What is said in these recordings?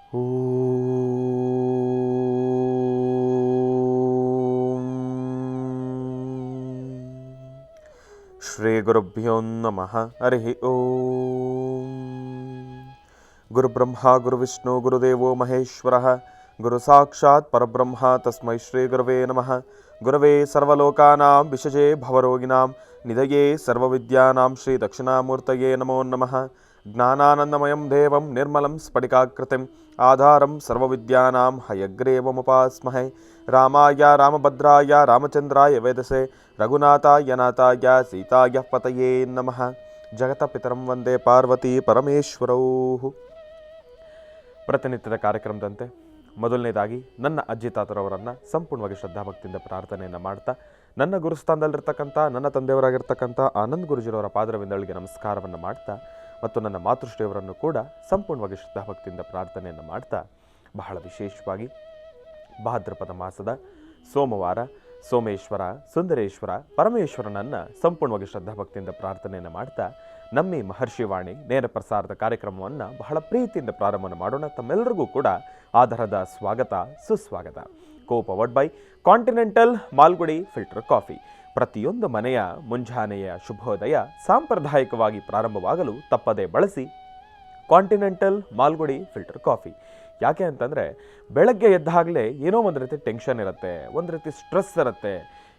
ಶ್ರೀ ಗುರುಭ್ಯೋ ನಮಃ. ಹರಿ ಓಂ. ಗುರುಬ್ರಹ್ಮ ಗುರುವಿಷ್ಣು ಗುರುದೇವೋ ಮಹೇಶ್ವರಃ. ಗುರು ಸಾಕ್ಷಾತ್ ಪರಬ್ರಹ್ಮ ತಸ್ಮೈ ಶ್ರೀ ಗುರವೇ ನಮಃ. ಗುರವೇ ಸರ್ವಲೋಕಾನಾಂ ವಿಷಜೇ ಭವರೋಗಿಣಾಂ ನಿಧಯೇ ಸರ್ವವಿದ್ಯಾನಾಂ ಶ್ರೀ ದಕ್ಷಿಣಾಮೂರ್ತಯೇ ನಮೋ ನಮಃ. ಜ್ಞಾನಾನಂದಮಯಂ ದೇವಂ ನಿರ್ಮಲಂ ಸ್ಫಟಿಕಾಕೃತಿಂ ಆಧಾರಂ ಸರ್ವವಿದ್ಯಾನಾಂ ಹಯಗ್ರೀವಮುಪಾಸ್ಮಹೇ. ರಾಮಾಯ ರಾಮಭದ್ರಾಯ ರಾಮಚಂದ್ರಾಯ ವೇದಸೆ ರಘುನಾಥಾಯ ನಾಥಾಯ ಸೀತಾಯ ಪತಯೇ ನಮಃ. ಜಗತಪಿತರಂ ವಂದೇ ಪಾರ್ವತಿ ಪರಮೇಶ್ವರೌ. ಪ್ರತಿನಿತ್ಯದ ಕಾರ್ಯಕ್ರಮದಂತೆ ಮೊದಲನೇದಾಗಿ ನನ್ನ ಅಜ್ಜಿ ತಾತರವರನ್ನು ಸಂಪೂರ್ಣವಾಗಿ ಶ್ರದ್ಧಾಭಕ್ತಿಯಿಂದ ಪ್ರಾರ್ಥನೆಯನ್ನು ಮಾಡ್ತಾ, ನನ್ನ ಗುರುಸ್ಥಾನದಲ್ಲಿರ್ತಕ್ಕಂಥ ನನ್ನ ತಂದೆಯವರಾಗಿರ್ತಕ್ಕಂಥ ಆನಂದ್ ಗುರುಜಿರವರ ಪಾದರವಿಂದಳಿಗೆ ನಮಸ್ಕಾರವನ್ನು ಮಾಡ್ತಾ, ಮತ್ತು ನನ್ನ ಮಾತೃಶ್ರೀಯವರನ್ನು ಕೂಡ ಸಂಪೂರ್ಣವಾಗಿ ಶ್ರದ್ಧಾಭಕ್ತಿಯಿಂದ ಪ್ರಾರ್ಥನೆಯನ್ನು ಮಾಡ್ತಾ, ಬಹಳ ವಿಶೇಷವಾಗಿ ಭಾದ್ರಪದ ಮಾಸದ ಸೋಮವಾರ ಸೋಮೇಶ್ವರ ಸುಂದರೇಶ್ವರ ಪರಮೇಶ್ವರನನ್ನು ಸಂಪೂರ್ಣವಾಗಿ ಶ್ರದ್ಧಾಭಕ್ತಿಯಿಂದ ಪ್ರಾರ್ಥನೆಯನ್ನು ಮಾಡ್ತಾ, ನಮ್ಮ ಮಹರ್ಷಿವಾಣಿ ನೇರ ಪ್ರಸಾರದ ಕಾರ್ಯಕ್ರಮವನ್ನು ಬಹಳ ಪ್ರೀತಿಯಿಂದ ಪ್ರಾರಂಭವನ್ನು ಮಾಡೋಣ. ತಮ್ಮೆಲ್ಲರಿಗೂ ಕೂಡ ಆಧಾರದ ಸ್ವಾಗತ ಸುಸ್ವಾಗತ. Co-powered by continental Malgudi filter coffee. ಪ್ರತಿಯೊಂದು ಮನೆಯ ಮುಂಜಾನೆಯ ಶುಭೋದಯ ಸಾಂಪ್ರದಾಯಿಕವಾಗಿ ಪ್ರಾರಂಭವಾಗಲು ತಪ್ಪದೇ ಬಳಸಿ ಕಾಂಟಿನೆಂಟಲ್ ಮಾಲ್ಗುಡಿ ಫಿಲ್ಟರ್ ಕಾಫಿ. ಯಾಕೆ ಅಂತಂದರೆ, ಬೆಳಗ್ಗೆ ಎದ್ದಾಗಲೇ ಏನೋ ಒಂದು ರೀತಿ ಟೆನ್ಷನ್ ಇರುತ್ತೆ, ಒಂದು ರೀತಿ ಸ್ಟ್ರೆಸ್ ಇರುತ್ತೆ,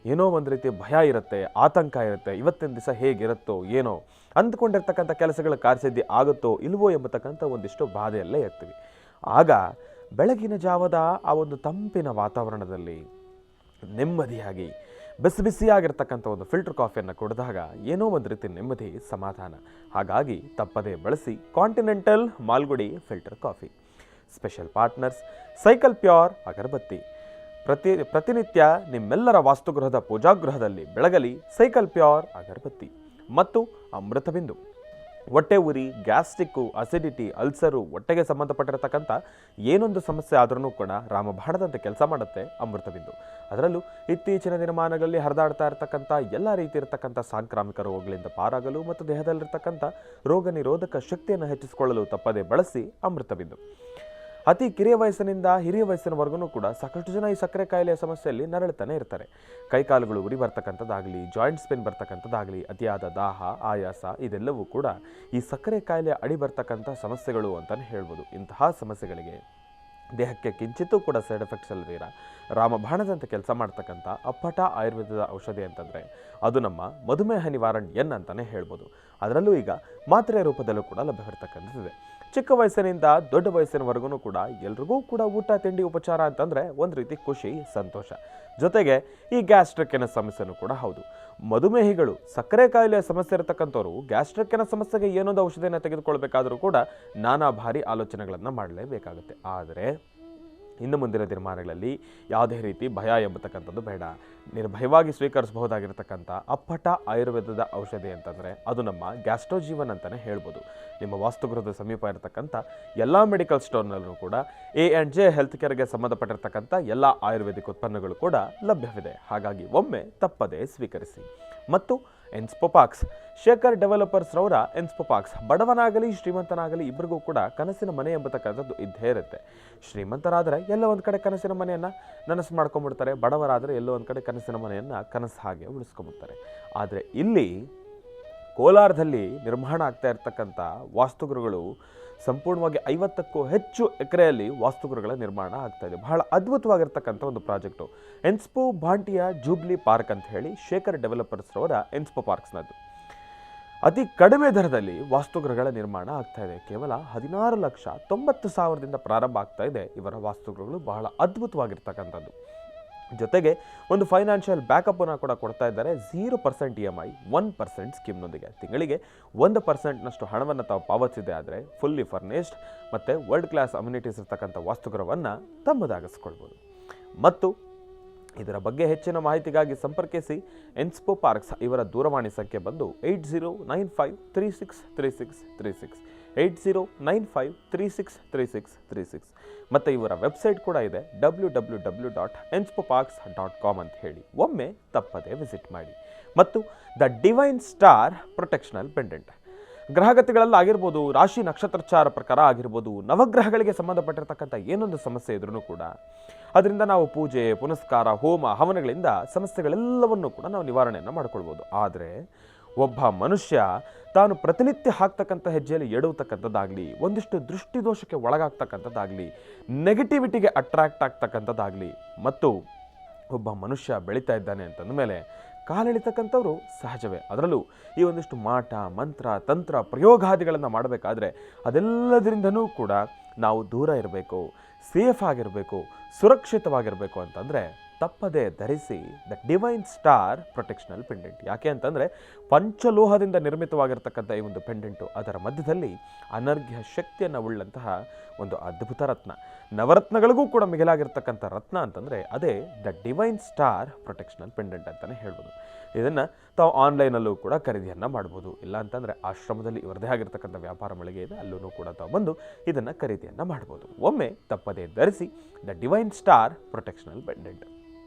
ಏನೋ ಒಂದು ರೀತಿ ಭಯ ಇರುತ್ತೆ, ಆತಂಕ ಇರುತ್ತೆ. ಇವತ್ತಿನ ದಿವಸ ಹೇಗಿರುತ್ತೋ ಏನೋ, ಅಂದ್ಕೊಂಡಿರ್ತಕ್ಕಂಥ ಕೆಲಸಗಳ ಕಾರ್ಯಸಿದ್ಧಿ ಆಗುತ್ತೋ ಇಲ್ವೋ ಎಂಬತಕ್ಕಂಥ ಒಂದಿಷ್ಟು ಬಾಧೆಯಲ್ಲೇ ಇರ್ತೀವಿ. ಆಗ ಬೆಳಗಿನ ಜಾವದ ಆ ಒಂದು ತಂಪಿನ ವಾತಾವರಣದಲ್ಲಿ ನೆಮ್ಮದಿಯಾಗಿ ಬಿಸಿ ಬಿಸಿಯಾಗಿರ್ತಕ್ಕಂಥ ಒಂದು ಫಿಲ್ಟರ್ ಕಾಫಿಯನ್ನು ಕುಡಿದಾಗ ಏನೋ ಒಂದು ರೀತಿ ನೆಮ್ಮದಿ ಸಮಾಧಾನ. ಹಾಗಾಗಿ ತಪ್ಪದೇ ಬಳಸಿ continental Malgudi filter coffee. Special partners cycle pure agarbatti. ಪ್ರತಿನಿತ್ಯ ನಿಮ್ಮೆಲ್ಲರ ವಾಸ್ತುಗೃಹದ ಪೂಜಾಗೃಹದಲ್ಲಿ ಬೆಳಗಲಿ ಸೈಕಲ್ ಪ್ಯೂರ್ ಅಗರಬತ್ತಿ. ಮತ್ತು ಅಮೃತಬಿಂದು. ಹೊಟ್ಟೆ ಉರಿ, ಗ್ಯಾಸ್ಟ್ರಿಕ್ಕು, ಅಸಿಡಿಟಿ, ಅಲ್ಸರು, ಹೊಟ್ಟೆಗೆ ಸಂಬಂಧಪಟ್ಟಿರತಕ್ಕಂಥ ಏನೊಂದು ಸಮಸ್ಯೆ ಆದ್ರೂ ಕೂಡ ರಾಮಬಾಣದಂತೆ ಕೆಲಸ ಮಾಡುತ್ತೆ ಅಮೃತಬಿಂದು. ಅದರಲ್ಲೂ ಇತ್ತೀಚಿನ ದಿನಮಾನಗಳಲ್ಲಿ ಹರಿದಾಡ್ತಾ ಇರತಕ್ಕಂಥ ಎಲ್ಲ ರೀತಿ ಇರತಕ್ಕಂಥ ಸಾಂಕ್ರಾಮಿಕ ರೋಗಗಳಿಂದ ಪಾರಾಗಲು ಮತ್ತು ದೇಹದಲ್ಲಿರ್ತಕ್ಕಂಥ ರೋಗ ನಿರೋಧಕ ಶಕ್ತಿಯನ್ನು ಹೆಚ್ಚಿಸಿಕೊಳ್ಳಲು ತಪ್ಪದೇ ಬಳಸಿ ಅಮೃತಬಿಂದು. ಅತಿ ಕಿರಿಯ ವಯಸ್ಸಿನಿಂದ ಹಿರಿಯ ವಯಸ್ಸಿನವರೆಗೂ ಕೂಡ ಸಾಕಷ್ಟು ಜನ ಈ ಸಕ್ಕರೆ ಕಾಯಿಲೆಯ ಸಮಸ್ಯೆಯಲ್ಲಿ ನರಳುತ್ತಾನೆ ಇರ್ತಾರೆ. ಕೈಕಾಲುಗಳು ಉರಿ ಬರ್ತಕ್ಕಂಥದ್ದಾಗಲಿ, ಜಾಯಿಂಟ್ಸ್ ಪೇನ್ ಬರ್ತಕ್ಕಂಥದ್ದಾಗಲಿ, ಅತಿಯಾದ ದಾಹ, ಆಯಾಸ, ಇದೆಲ್ಲವೂ ಕೂಡ ಈ ಸಕ್ಕರೆ ಕಾಯಿಲೆ ಅಡಿ ಬರ್ತಕ್ಕಂಥ ಸಮಸ್ಯೆಗಳು ಅಂತಲೇ ಹೇಳ್ಬೋದು. ಇಂತಹ ಸಮಸ್ಯೆಗಳಿಗೆ ದೇಹಕ್ಕೆ ಕಿಂಚಿತ್ತೂ ಕೂಡ ಸೈಡ್ ಎಫೆಕ್ಟ್ಸ್ ಅಲ್ಲದಿರ ರಾಮಬಾಣದಂತೆ ಕೆಲಸ ಮಾಡ್ತಕ್ಕಂಥ ಅಪ್ಪಟ ಆಯುರ್ವೇದದ ಔಷಧಿ ಅಂತಂದರೆ ಅದು ನಮ್ಮ ಮಧುಮೇಹ ನಿವಾರಣೆ ಅಂತಲೇ ಹೇಳ್ಬೋದು. ಅದರಲ್ಲೂ ಈಗ ಮಾತ್ರೆಯ ರೂಪದಲ್ಲೂ ಕೂಡ ಲಭ್ಯವಿರ್ತಕ್ಕಂಥದ್ದಿದೆ. ಚಿಕ್ಕ ವಯಸ್ಸಿನಿಂದ ದೊಡ್ಡ ವಯಸ್ಸಿನವರೆಗೂ ಕೂಡ ಎಲ್ರಿಗೂ ಕೂಡ ಊಟ ತಿಂಡಿ ಉಪಚಾರ ಅಂತಂದರೆ ಒಂದು ರೀತಿ ಖುಷಿ ಸಂತೋಷ. ಜೊತೆಗೆ ಈ ಗ್ಯಾಸ್ಟ್ರಿಕ್ಕಿನ ಸಮಸ್ಯೆನೂ ಕೂಡ ಹೌದು. ಮಧುಮೇಹಿಗಳು, ಸಕ್ಕರೆ ಕಾಯಿಲೆಯ ಸಮಸ್ಯೆ ಇರತಕ್ಕಂಥವ್ರು ಗ್ಯಾಸ್ಟ್ರಿಕ್ಕಿನ ಸಮಸ್ಯೆಗೆ ಏನೊಂದು ಔಷಧಿಯನ್ನು ತೆಗೆದುಕೊಳ್ಬೇಕಾದ್ರೂ ಕೂಡ ನಾನಾ ಭಾರಿ ಆಲೋಚನೆಗಳನ್ನು ಮಾಡಲೇಬೇಕಾಗುತ್ತೆ. ಆದರೆ ಇನ್ನು ಮುಂದಿನ ದಿನಮಾನಗಳಲ್ಲಿ ಯಾವುದೇ ರೀತಿ ಭಯ ಎಂಬತಕ್ಕಂಥದ್ದು ಬೇಡ. ನಿರ್ಭಯವಾಗಿ ಸ್ವೀಕರಿಸಬಹುದಾಗಿರ್ತಕ್ಕಂಥ ಅಪ್ಪಟ ಆಯುರ್ವೇದದ ಔಷಧಿ ಅಂತಂದರೆ ಅದು ನಮ್ಮ ಗ್ಯಾಸ್ಟ್ರೋಜೀವನ್ ಅಂತಲೇ ಹೇಳ್ಬೋದು. ನಿಮ್ಮ ವಾಸ್ತುಗೃಹದ ಸಮೀಪ ಇರತಕ್ಕಂಥ ಎಲ್ಲ ಮೆಡಿಕಲ್ ಸ್ಟೋರ್ನಲ್ಲೂ ಕೂಡ A&J ಹೆಲ್ತ್ ಕೇರ್ಗೆ ಸಂಬಂಧಪಟ್ಟಿರ್ತಕ್ಕಂಥ ಎಲ್ಲ ಆಯುರ್ವೇದಿಕ್ ಉತ್ಪನ್ನಗಳು ಕೂಡ ಲಭ್ಯವಿದೆ. ಹಾಗಾಗಿ ಒಮ್ಮೆ ತಪ್ಪದೇ ಸ್ವೀಕರಿಸಿ. ಮತ್ತು ಎನ್ಸ್ಪೋಪಾಕ್ಸ್, ಶೇಖರ್ ಡೆವಲಪರ್ಸ್ ರವರ ಎನ್ಸ್ಪೋಪಾಕ್ಸ್. ಬಡವನಾಗಲಿ ಶ್ರೀಮಂತನಾಗಲಿ ಇಬ್ಬರಿಗೂ ಕೂಡ ಕನಸಿನ ಮನೆ ಎಂಬತಕ್ಕಂಥದ್ದು ಇದ್ದೇ ಇರುತ್ತೆ. ಶ್ರೀಮಂತರಾದರೆ ಎಲ್ಲೋ ಒಂದು ಕಡೆ ಕನಸಿನ ಮನೆಯನ್ನು ನನಸು ಮಾಡ್ಕೊಂಡ್ಬಿಡ್ತಾರೆ, ಬಡವರಾದರೆ ಎಲ್ಲೋ ಒಂದು ಕಡೆ ಕನಸಿನ ಮನೆಯನ್ನು ಕನಸು ಹಾಗೆ ಉಳಿಸ್ಕೊಂಡ್ಬಿಡ್ತಾರೆ. ಆದರೆ ಇಲ್ಲಿ ಕೋಲಾರದಲ್ಲಿ ನಿರ್ಮಾಣ ಆಗ್ತಾ ಇರ್ತಕ್ಕಂಥ ವಾಸ್ತುಗೃಹಗಳು ಸಂಪೂರ್ಣವಾಗಿ 50ಕ್ಕೂ ಹೆಚ್ಚು ಎಕರೆಯಲ್ಲಿ ವಾಸ್ತುಗೃಹಗಳ ನಿರ್ಮಾಣ ಆಗ್ತಾ ಇದೆ. ಬಹಳ ಅದ್ಭುತವಾಗಿರ್ತಕ್ಕಂಥ ಒಂದು ಪ್ರಾಜೆಕ್ಟು ಎನ್ಸ್ಪೋ ಭಾಂಟಿಯ ಜೂಬ್ಲಿ ಪಾರ್ಕ್ ಅಂತ ಹೇಳಿ ಶೇಖರ್ ಡೆವಲಪರ್ಸ್ ರವರ ಎನ್ಸ್ಪೋ ಪಾರ್ಕ್ಸ್ನದ್ದು. ಅತಿ ಕಡಿಮೆ ದರದಲ್ಲಿ ವಾಸ್ತುಗೃಹಗಳ ನಿರ್ಮಾಣ ಆಗ್ತಾ ಇದೆ. ಕೇವಲ 16,90,000ದಿಂದ ಪ್ರಾರಂಭ ಆಗ್ತಾ ಇದೆ ಇವರ ವಾಸ್ತುಗೃಹಗಳು. ಬಹಳ ಅದ್ಭುತವಾಗಿರ್ತಕ್ಕಂಥದ್ದು. ಜೊತೆಗೆ ಒಂದು ಫೈನಾನ್ಷಿಯಲ್ ಬ್ಯಾಕಪ್ಪನ್ನು ಕೂಡ ಕೊಡ್ತಾ ಇದ್ದಾರೆ. 0% EMI 1% ಸ್ಕೀಮ್ನೊಂದಿಗೆ. ತಿಂಗಳಿಗೆ 1%ನಷ್ಟು ಹಣವನ್ನು ತಾವು ಪಾವತಿಸಿದೆ ಆದರೆ ಫುಲ್ಲಿ ಫರ್ನಿಶ್ಡ್ ಮತ್ತು ವರ್ಲ್ಡ್ ಕ್ಲಾಸ್ ಅಮ್ಯುನಿಟೀಸ್ ಇರ್ತಕ್ಕಂಥ ವಾಸ್ತುಗೃಹವನ್ನು ತಮ್ಮದಾಗಿಸ್ಕೊಳ್ಬೋದು. ಮತ್ತು ಇದರ ಬಗ್ಗೆ ಹೆಚ್ಚಿನ ಮಾಹಿತಿಗಾಗಿ ಸಂಪರ್ಕಿಸಿ ಎನ್ಸ್ಪೋ ಪಾರ್ಕ್ಸ್. ಇವರ ದೂರವಾಣಿ ಸಂಖ್ಯೆ ಬಂದು 8095363636 8095363636 ಮತ್ತು ಇವರ ವೆಬ್ಸೈಟ್ ಕೂಡ ಇದೆ www.enspoparks.com ಅಂತ ಹೇಳಿ. ಒಮ್ಮೆ ತಪ್ಪದೆ ವಿಸಿಟ್ ಮಾಡಿ. ಮತ್ತು ದ ಡಿವೈನ್ ಸ್ಟಾರ್ ಪ್ರೊಟೆಕ್ಷನಲ್ ಪೆಂಡೆಂಟ್. ಗ್ರಹಗತಿಗಳಲ್ಲಾಗಿರ್ಬೋದು, ರಾಶಿ ನಕ್ಷತ್ರಚಾರ ಪ್ರಕಾರ ಆಗಿರ್ಬೋದು, ನವಗ್ರಹಗಳಿಗೆ ಸಂಬಂಧಪಟ್ಟಿರ್ತಕ್ಕಂಥ ಏನೊಂದು ಸಮಸ್ಯೆ ಇದ್ರೂ ಕೂಡ ಅದರಿಂದ ನಾವು ಪೂಜೆ, ಪುನಸ್ಕಾರ, ಹೋಮ, ಹವನಗಳಿಂದ ಸಮಸ್ಯೆಗಳೆಲ್ಲವನ್ನೂ ಕೂಡ ನಾವು ನಿವಾರಣೆಯನ್ನು ಮಾಡ್ಕೊಳ್ಬೋದು. ಆದರೆ ಒಬ್ಬ ಮನುಷ್ಯ ತಾನು ಪ್ರತಿನಿತ್ಯ ಹಾಕ್ತಕ್ಕಂಥ ಹೆಜ್ಜೆಯಲ್ಲಿ ಎಡುವತಕ್ಕಂಥದ್ದಾಗಲಿ, ಒಂದಿಷ್ಟು ದೃಷ್ಟಿದೋಷಕ್ಕೆ ಒಳಗಾಗ್ತಕ್ಕಂಥದ್ದಾಗಲಿ, ನೆಗೆಟಿವಿಟಿಗೆ ಅಟ್ರಾಕ್ಟ್ ಆಗ್ತಕ್ಕಂಥದ್ದಾಗಲಿ, ಮತ್ತು ಒಬ್ಬ ಮನುಷ್ಯ ಬೆಳೀತಾ ಇದ್ದಾನೆ ಅಂತಂದ ಮೇಲೆ ಕಾಲೆಳಿತಕ್ಕಂಥವ್ರು ಸಹಜವೇ. ಅದರಲ್ಲೂ ಈ ಒಂದಿಷ್ಟು ಮಾಟ, ಮಂತ್ರ, ತಂತ್ರ, ಪ್ರಯೋಗಾದಿಗಳನ್ನು ಮಾಡಬೇಕಾದ್ರೆ ಅದೆಲ್ಲದರಿಂದನೂ ಕೂಡ ನಾವು ದೂರ ಇರಬೇಕು, ಸೇಫ್ ಆಗಿರಬೇಕು, ಸುರಕ್ಷಿತವಾಗಿರಬೇಕು ಅಂತಂದರೆ ತಪ್ಪದೆ ಧರಿಸಿ ದ ಡಿವೈನ್ ಸ್ಟಾರ್ ಪ್ರೊಟೆಕ್ಷನಲ್ ಪೆಂಡೆಂಟ್. ಯಾಕೆ ಅಂತಂದರೆ ಪಂಚಲೋಹದಿಂದ ನಿರ್ಮಿತವಾಗಿರ್ತಕ್ಕಂಥ ಈ ಒಂದು ಪೆಂಡೆಂಟು, ಅದರ ಮಧ್ಯದಲ್ಲಿ ಅನರ್ಘ್ಯ ಶಕ್ತಿಯನ್ನು ಉಳ್ಳಂತಹ ಒಂದು ಅದ್ಭುತ ರತ್ನ, ನವರತ್ನಗಳಿಗೂ ಕೂಡ ಮಿಗಿಲಾಗಿರ್ತಕ್ಕಂಥ ರತ್ನ ಅಂತಂದರೆ ಅದೇ ದ ಡಿವೈನ್ ಸ್ಟಾರ್ ಪ್ರೊಟೆಕ್ಷನಲ್ ಪೆಂಡೆಂಟ್ ಅಂತಲೇ ಹೇಳ್ಬೋದು. ಇದನ್ನು ತಾವು ಆನ್ಲೈನಲ್ಲೂ ಕೂಡ ಖರೀದಿಯನ್ನು ಮಾಡ್ಬೋದು. ಇಲ್ಲ ಅಂತಂದರೆ ಆಶ್ರಮದಲ್ಲಿ ಇವರದೇ ಆಗಿರ್ತಕ್ಕಂಥ ವ್ಯಾಪಾರ ಮಳಿಗೆ ಇದೆ, ಅಲ್ಲೂ ಕೂಡ ತಾವು ಬಂದು ಇದನ್ನು ಖರೀದಿಯನ್ನು ಮಾಡ್ಬೋದು. ಒಮ್ಮೆ ತಪ್ಪದೇ ಧರಿಸಿ ದ ಡಿವೈನ್ ಸ್ಟಾರ್ ಪ್ರೊಟೆಕ್ಷನಲ್ ಪೆಂಡೆಂಟ್.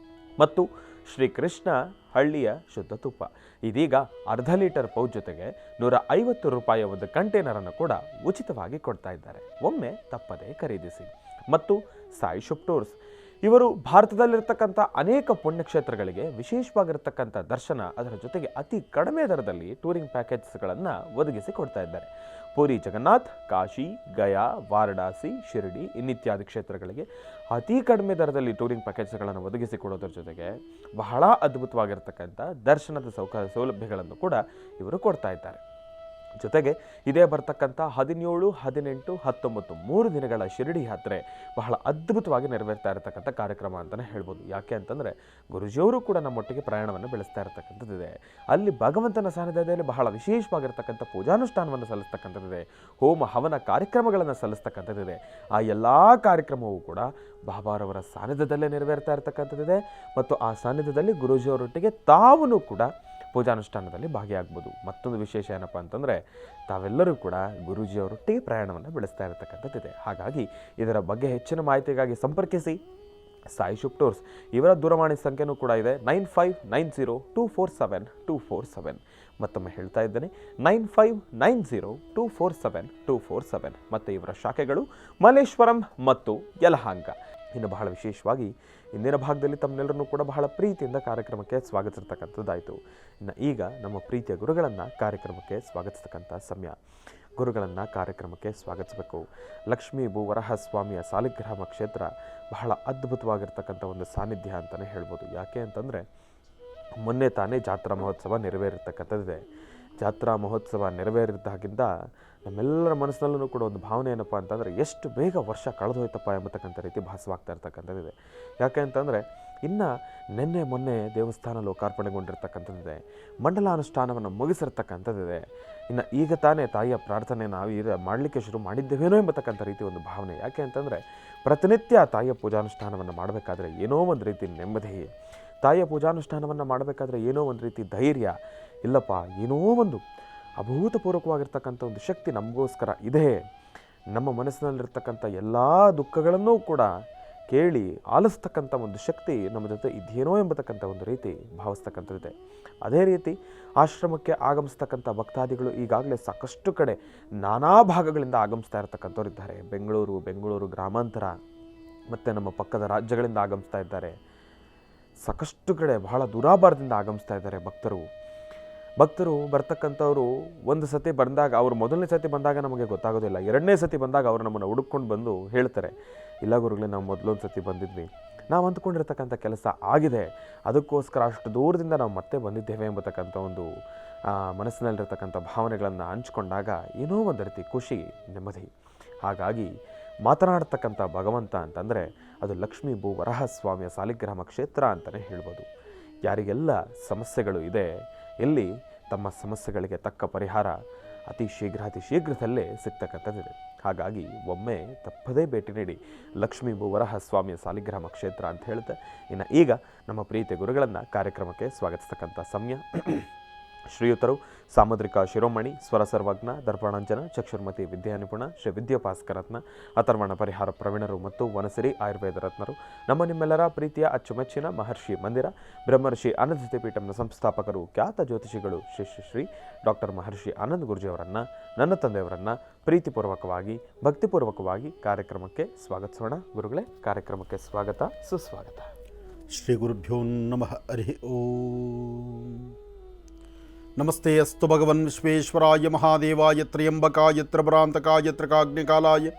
ಮತ್ತು ಶ್ರೀಕೃಷ್ಣ ಹಳ್ಳಿಯ ಶುದ್ಧ ತುಪ್ಪ ಇದೀಗ ಅರ್ಧ ಲೀಟರ್ ಪೌಚ್ ಜೊತೆಗೆ ₹150 ಒಂದು ಕಂಟೈನರನ್ನು ಕೂಡ ಉಚಿತವಾಗಿ ಕೊಡ್ತಾ ಇದ್ದಾರೆ. ಒಮ್ಮೆ ತಪ್ಪದೇ ಖರೀದಿಸಿ. ಮತ್ತು ಸಾಯಿ ಶುಪ್ ಟೂರ್ಸ್ ಇವರು ಭಾರತದಲ್ಲಿರ್ತಕ್ಕಂಥ ಅನೇಕ ಪುಣ್ಯಕ್ಷೇತ್ರಗಳಿಗೆ ವಿಶೇಷವಾಗಿರ್ತಕ್ಕಂಥ ದರ್ಶನ, ಅದರ ಜೊತೆಗೆ ಅತಿ ಕಡಿಮೆ ದರದಲ್ಲಿ ಟೂರಿಂಗ್ ಪ್ಯಾಕೇಜ್ಗಳನ್ನು ಒದಗಿಸಿ ಕೊಡ್ತಾ ಇದ್ದಾರೆ. ಪುರಿ ಜಗನ್ನಾಥ್, ಕಾಶಿ, ಗಯಾ, ವಾರಣಾಸಿ, ಶಿರಡಿ ಇನ್ನಿತ್ಯಾದಿ ಕ್ಷೇತ್ರಗಳಿಗೆ ಅತಿ ಕಡಿಮೆ ದರದಲ್ಲಿ ಟೂರಿಂಗ್ ಪ್ಯಾಕೇಜ್ಗಳನ್ನು ಒದಗಿಸಿಕೊಡೋದ್ರ ಜೊತೆಗೆ ಬಹಳ ಅದ್ಭುತವಾಗಿರ್ತಕ್ಕಂಥ ದರ್ಶನದ ಸೌಲಭ್ಯಗಳನ್ನು ಕೂಡ ಇವರು ಕೊಡ್ತಾ ಇದ್ದಾರೆ. ಜೊತೆಗೆ ಇದೇ ಬರ್ತಕ್ಕಂಥ 17, 18, 19 3 ದಿನಗಳ ಶಿರಡಿ ಯಾತ್ರೆ ಬಹಳ ಅದ್ಭುತವಾಗಿ ನೆರವೇರ್ತಾ ಇರತಕ್ಕಂಥ ಕಾರ್ಯಕ್ರಮ ಅಂತಲೇ ಹೇಳ್ಬೋದು. ಯಾಕೆ ಅಂತಂದರೆ ಗುರುಜಿಯವರು ಕೂಡ ನಮ್ಮೊಟ್ಟಿಗೆ ಪ್ರಯಾಣವನ್ನು ಬೆಳೆಸ್ತಾ ಇರತಕ್ಕಂಥದ್ದಿದೆ. ಅಲ್ಲಿ ಭಗವಂತನ ಸಾನ್ನಿಧ್ಯದಲ್ಲಿ ಬಹಳ ವಿಶೇಷವಾಗಿರ್ತಕ್ಕಂಥ ಪೂಜಾನುಷ್ಠಾನವನ್ನು ಸಲ್ಲಿಸ್ತಕ್ಕಂಥದ್ದಿದೆ, ಹೋಮ ಹವನ ಕಾರ್ಯಕ್ರಮಗಳನ್ನು ಸಲ್ಲಿಸ್ತಕ್ಕಂಥದ್ದಿದೆ. ಆ ಎಲ್ಲ ಕಾರ್ಯಕ್ರಮವೂ ಕೂಡ ಬಾಬಾರವರ ಸಾನ್ನಿಧ್ಯದಲ್ಲೇ ನೆರವೇರ್ತಾ ಇರತಕ್ಕಂಥದ್ದಿದೆ. ಮತ್ತು ಆ ಸಾನ್ನಿಧ್ಯದಲ್ಲಿ ಗುರೂಜಿಯವರೊಟ್ಟಿಗೆ ತಾವೂ ಕೂಡ ಪೂಜಾನುಷ್ಠಾನದಲ್ಲಿ ಭಾಗಿಯಾಗ್ಬೋದು. ಮತ್ತೊಂದು ವಿಶೇಷ ಏನಪ್ಪ ಅಂತಂದರೆ ತಾವೆಲ್ಲರೂ ಕೂಡ ಗುರೂಜಿಯವರೊಟ್ಟಿಗೆ ಪ್ರಯಾಣವನ್ನು ಬೆಳೆಸ್ತಾ ಇರತಕ್ಕಂಥದ್ದಿದೆ. ಹಾಗಾಗಿ ಇದರ ಬಗ್ಗೆ ಹೆಚ್ಚಿನ ಮಾಹಿತಿಗಾಗಿ ಸಂಪರ್ಕಿಸಿ ಸಾಯಿ ಶುಪ್ ಟೂರ್ಸ್. ಇವರ ದೂರವಾಣಿ ಸಂಖ್ಯೆನೂ ಕೂಡ ಇದೆ 9590247247. ಮತ್ತೊಮ್ಮೆ ಹೇಳ್ತಾ ಇದ್ದೇನೆ 9590247247. ಮತ್ತು ಇವರ ಶಾಖೆಗಳು ಮಲ್ಲೇಶ್ವರಂ ಮತ್ತು ಯಲಹಂಕ. ಇನ್ನು ಬಹಳ ವಿಶೇಷವಾಗಿ ಇಂದಿನ ಭಾಗದಲ್ಲಿ ತಮ್ಮೆಲ್ಲರನ್ನೂ ಕೂಡ ಬಹಳ ಪ್ರೀತಿಯಿಂದ ಕಾರ್ಯಕ್ರಮಕ್ಕೆ ಸ್ವಾಗತಿಸಿರ್ತಕ್ಕಂಥದ್ದಾಯಿತು. ಇನ್ನು ಈಗ ನಮ್ಮ ಪ್ರೀತಿಯ ಗುರುಗಳನ್ನು ಕಾರ್ಯಕ್ರಮಕ್ಕೆ ಸ್ವಾಗತಿಸ್ತಕ್ಕಂಥ ಸಮಯ. ಗುರುಗಳನ್ನು ಕಾರ್ಯಕ್ರಮಕ್ಕೆ ಸ್ವಾಗತಿಸಬೇಕು. ಲಕ್ಷ್ಮೀ ಭೂವರಹಸ್ವಾಮಿಯ ಸಾಲಿಗ್ರಾಮ ಕ್ಷೇತ್ರ ಬಹಳ ಅದ್ಭುತವಾಗಿರ್ತಕ್ಕಂಥ ಒಂದು ಸಾನ್ನಿಧ್ಯ ಅಂತಲೇ ಹೇಳ್ಬೋದು. ಯಾಕೆ ಅಂತಂದರೆ ಮೊನ್ನೆ ತಾನೇ ಜಾತ್ರಾ ಮಹೋತ್ಸವ ನೆರವೇರಿರ್ತಕ್ಕಂಥದ್ದಿದೆ. ಜಾತ್ರಾ ಮಹೋತ್ಸವ ನೆರವೇರಿದ್ದಾಗಿಂದ ನಮ್ಮೆಲ್ಲರ ಮನಸ್ಸಿನಲ್ಲೂ ಕೂಡ ಒಂದು ಭಾವನೆ ಏನಪ್ಪ ಅಂತಂದರೆ ಎಷ್ಟು ಬೇಗ ವರ್ಷ ಕಳೆದೋಯ್ತಪ್ಪ ಎಂಬತಕ್ಕಂಥ ರೀತಿ ಭಾಸವಾಗ್ತಾ ಇರ್ತಕ್ಕಂಥದ್ದಿದೆ. ಯಾಕೆ ಅಂತಂದರೆ ಇನ್ನು ನಿನ್ನೆ ಮೊನ್ನೆ ದೇವಸ್ಥಾನ ಲೋಕಾರ್ಪಣೆಗೊಂಡಿರ್ತಕ್ಕಂಥದ್ದಿದೆ, ಮಂಡಲಾನುಷ್ಠಾನವನ್ನು ಮುಗಿಸಿರ್ತಕ್ಕಂಥದ್ದಿದೆ. ಇನ್ನು ಈಗ ತಾನೇ ತಾಯಿಯ ಪ್ರಾರ್ಥನೆ ನಾವು ಮಾಡಲಿಕ್ಕೆ ಶುರು ಮಾಡಿದ್ದೇವೇನೋ ಎಂಬತಕ್ಕಂಥ ರೀತಿ ಒಂದು ಭಾವನೆ. ಯಾಕೆ ಅಂತಂದರೆ ಪ್ರತಿನಿತ್ಯ ತಾಯಿಯ ಪೂಜಾನುಷ್ಠಾನವನ್ನು ಮಾಡಬೇಕಾದ್ರೆ ಏನೋ ಒಂದು ರೀತಿ ನೆಮ್ಮದಿ, ತಾಯಿಯ ಪೂಜಾನುಷ್ಠಾನವನ್ನು ಮಾಡಬೇಕಾದ್ರೆ ಏನೋ ಒಂದು ರೀತಿ ಧೈರ್ಯ, ಇಲ್ಲಪ್ಪ ಏನೋ ಒಂದು ಅಭೂತಪೂರ್ವಕವಾಗಿರ್ತಕ್ಕಂಥ ಒಂದು ಶಕ್ತಿ ನಮಗೋಸ್ಕರ ಇದೆ, ನಮ್ಮ ಮನಸ್ಸಿನಲ್ಲಿರ್ತಕ್ಕಂಥ ಎಲ್ಲ ದುಃಖಗಳನ್ನೂ ಕೂಡ ಕೇಳಿ ಆಲಿಸ್ತಕ್ಕಂಥ ಒಂದು ಶಕ್ತಿ ನಮ್ಮ ಜೊತೆ ಇದೇನೋ ಎಂಬತಕ್ಕಂಥ ಒಂದು ರೀತಿ ಭಾವಿಸ್ತಕ್ಕಂಥದ್ದಿದೆ. ಅದೇ ರೀತಿ ಆಶ್ರಮಕ್ಕೆ ಆಗಮಿಸ್ತಕ್ಕಂಥ ಭಕ್ತಾದಿಗಳು ಈಗಾಗಲೇ ಸಾಕಷ್ಟು ಕಡೆ ನಾನಾ ಭಾಗಗಳಿಂದ ಆಗಮಿಸ್ತಾ ಇರತಕ್ಕಂಥವ್ರು ಇದ್ದಾರೆ. ಬೆಂಗಳೂರು ಗ್ರಾಮಾಂತರ ಮತ್ತು ನಮ್ಮ ಪಕ್ಕದ ರಾಜ್ಯಗಳಿಂದ ಆಗಮಿಸ್ತಾ ಇದ್ದಾರೆ. ಸಾಕಷ್ಟು ಕಡೆ ಬಹಳ ದೂರಾಭಾರದಿಂದ ಆಗಮಿಸ್ತಾ ಇದ್ದಾರೆ ಭಕ್ತರು ಬರ್ತಕ್ಕಂಥವ್ರು ಒಂದು ಸತಿ ಬಂದಾಗ, ಅವರು ಮೊದಲನೇ ಸತಿ ಬಂದಾಗ ನಮಗೆ ಗೊತ್ತಾಗೋದಿಲ್ಲ, ಎರಡನೇ ಸತಿ ಬಂದಾಗ ಅವರು ನಮ್ಮನ್ನು ಹುಡುಕೊಂಡು ಬಂದು ಹೇಳ್ತಾರೆ, ಇಲ್ಲ ಗುರುಗಳೇ ನಾವು ಮೊದಲೊಂದು ಸತಿ ಬಂದಿದ್ವಿ, ನಾವು ಅಂದ್ಕೊಂಡಿರ್ತಕ್ಕಂಥ ಕೆಲಸ ಆಗಿದೆ, ಅದಕ್ಕೋಸ್ಕರ ಅಷ್ಟು ದೂರದಿಂದ ನಾವು ಮತ್ತೆ ಬಂದಿದ್ದೇವೆ ಎಂಬತಕ್ಕಂಥ ಒಂದು ಮನಸ್ಸಿನಲ್ಲಿರ್ತಕ್ಕಂಥ ಭಾವನೆಗಳನ್ನು ಹಂಚ್ಕೊಂಡಾಗ ಏನೋ ಒಂದು ರೀತಿ ಖುಷಿ, ನೆಮ್ಮದಿ. ಹಾಗಾಗಿ ಮಾತನಾಡ್ತಕ್ಕಂಥ ಭಗವಂತ ಅಂತಂದರೆ ಅದು ಲಕ್ಷ್ಮೀ ಭೂ ವರಹಸ್ವಾಮಿಯ ಸಾಲಿಗ್ರಾಮ ಕ್ಷೇತ್ರ ಅಂತಲೇ ಹೇಳ್ಬೋದು. ಯಾರಿಗೆಲ್ಲ ಸಮಸ್ಯೆಗಳು ಇದೆ, ಎಲ್ಲಿ ತಮ್ಮ ಸಮಸ್ಯೆಗಳಿಗೆ ತಕ್ಕ ಪರಿಹಾರ ಅತಿ ಶೀಘ್ರದಲ್ಲೇ ಸಿಗ್ತಕ್ಕಂಥದ್ದಿದೆ. ಹಾಗಾಗಿ ಒಮ್ಮೆ ತಪ್ಪದೇ ಭೇಟಿ ನೀಡಿ ಲಕ್ಷ್ಮೀ ಭೂ ವರಹಸ್ವಾಮಿಯ ಸಾಲಿಗ್ರಾಮ ಕ್ಷೇತ್ರ ಅಂತ ಹೇಳ್ತೆ. ಇನ್ನು ಈಗ ನಮ್ಮ ಪ್ರೀತಿಯ ಗುರುಗಳನ್ನು ಕಾರ್ಯಕ್ರಮಕ್ಕೆ ಸ್ವಾಗತಿಸ್ತಕ್ಕಂಥ ಸಮಯ. ಶ್ರೀಯುತರು ಸಾಮುದ್ರಿಕ ಶಿರೋಮಣಿ, ಸ್ವರ ಸರ್ವಜ್ಞ, ದರ್ಪಣಾಂಜನ, ಚಕ್ಷುರ್ಮತಿ ವಿದ್ಯಾನಿಪುಣ, ಶ್ರೀ ವಿದ್ಯಾಭಾಸ್ಕರತ್ನ, ಅಥರ್ವಣ ಪರಿಹಾರ ಪ್ರವೀಣರು ಮತ್ತು ವನಸಿರಿ ಆಯುರ್ವೇದ ರತ್ನರು, ನಮ್ಮ ನಿಮ್ಮೆಲ್ಲರ ಪ್ರೀತಿಯ ಅಚ್ಚುಮೆಚ್ಚಿನ ಮಹರ್ಷಿ ಮಂದಿರ ಬ್ರಹ್ಮರ್ಷಿ ಆನಂದ ಪೀಠಂನ ಸಂಸ್ಥಾಪಕರು, ಖ್ಯಾತ ಜ್ಯೋತಿಷಿಗಳು ಶ್ರೀ ಶ್ರೀ ಶ್ರೀ ಡಾಕ್ಟರ್ ಮಹರ್ಷಿ ಆನಂದ್ ಗುರೂಜಿಯವರನ್ನು, ನನ್ನ ತಂದೆಯವರನ್ನು ಪ್ರೀತಿಪೂರ್ವಕವಾಗಿ ಭಕ್ತಿಪೂರ್ವಕವಾಗಿ ಕಾರ್ಯಕ್ರಮಕ್ಕೆ ಸ್ವಾಗತಿಸೋಣ. ಗುರುಗಳೇ, ಕಾರ್ಯಕ್ರಮಕ್ಕೆ ಸ್ವಾಗತ, ಸುಸ್ವಾಗತ. ಶ್ರೀ ಗುರುಭ್ಯೋ ನಮಃ. ಹರಿ ಓಂ. ನಮಸ್ತೆ ಅಸ್ತು ಭಗವನ್ ವಿಶ್ವೇಶ್ವರಾಯ ಮಹಾದೇವಾಯ ತ್ರ್ಯಂಬಕಾಯ ತ್ರಿಪುರಾಂತಕಾಯ ತ್ರಿಕಾಗ್ನಿಕಾಲಾಯ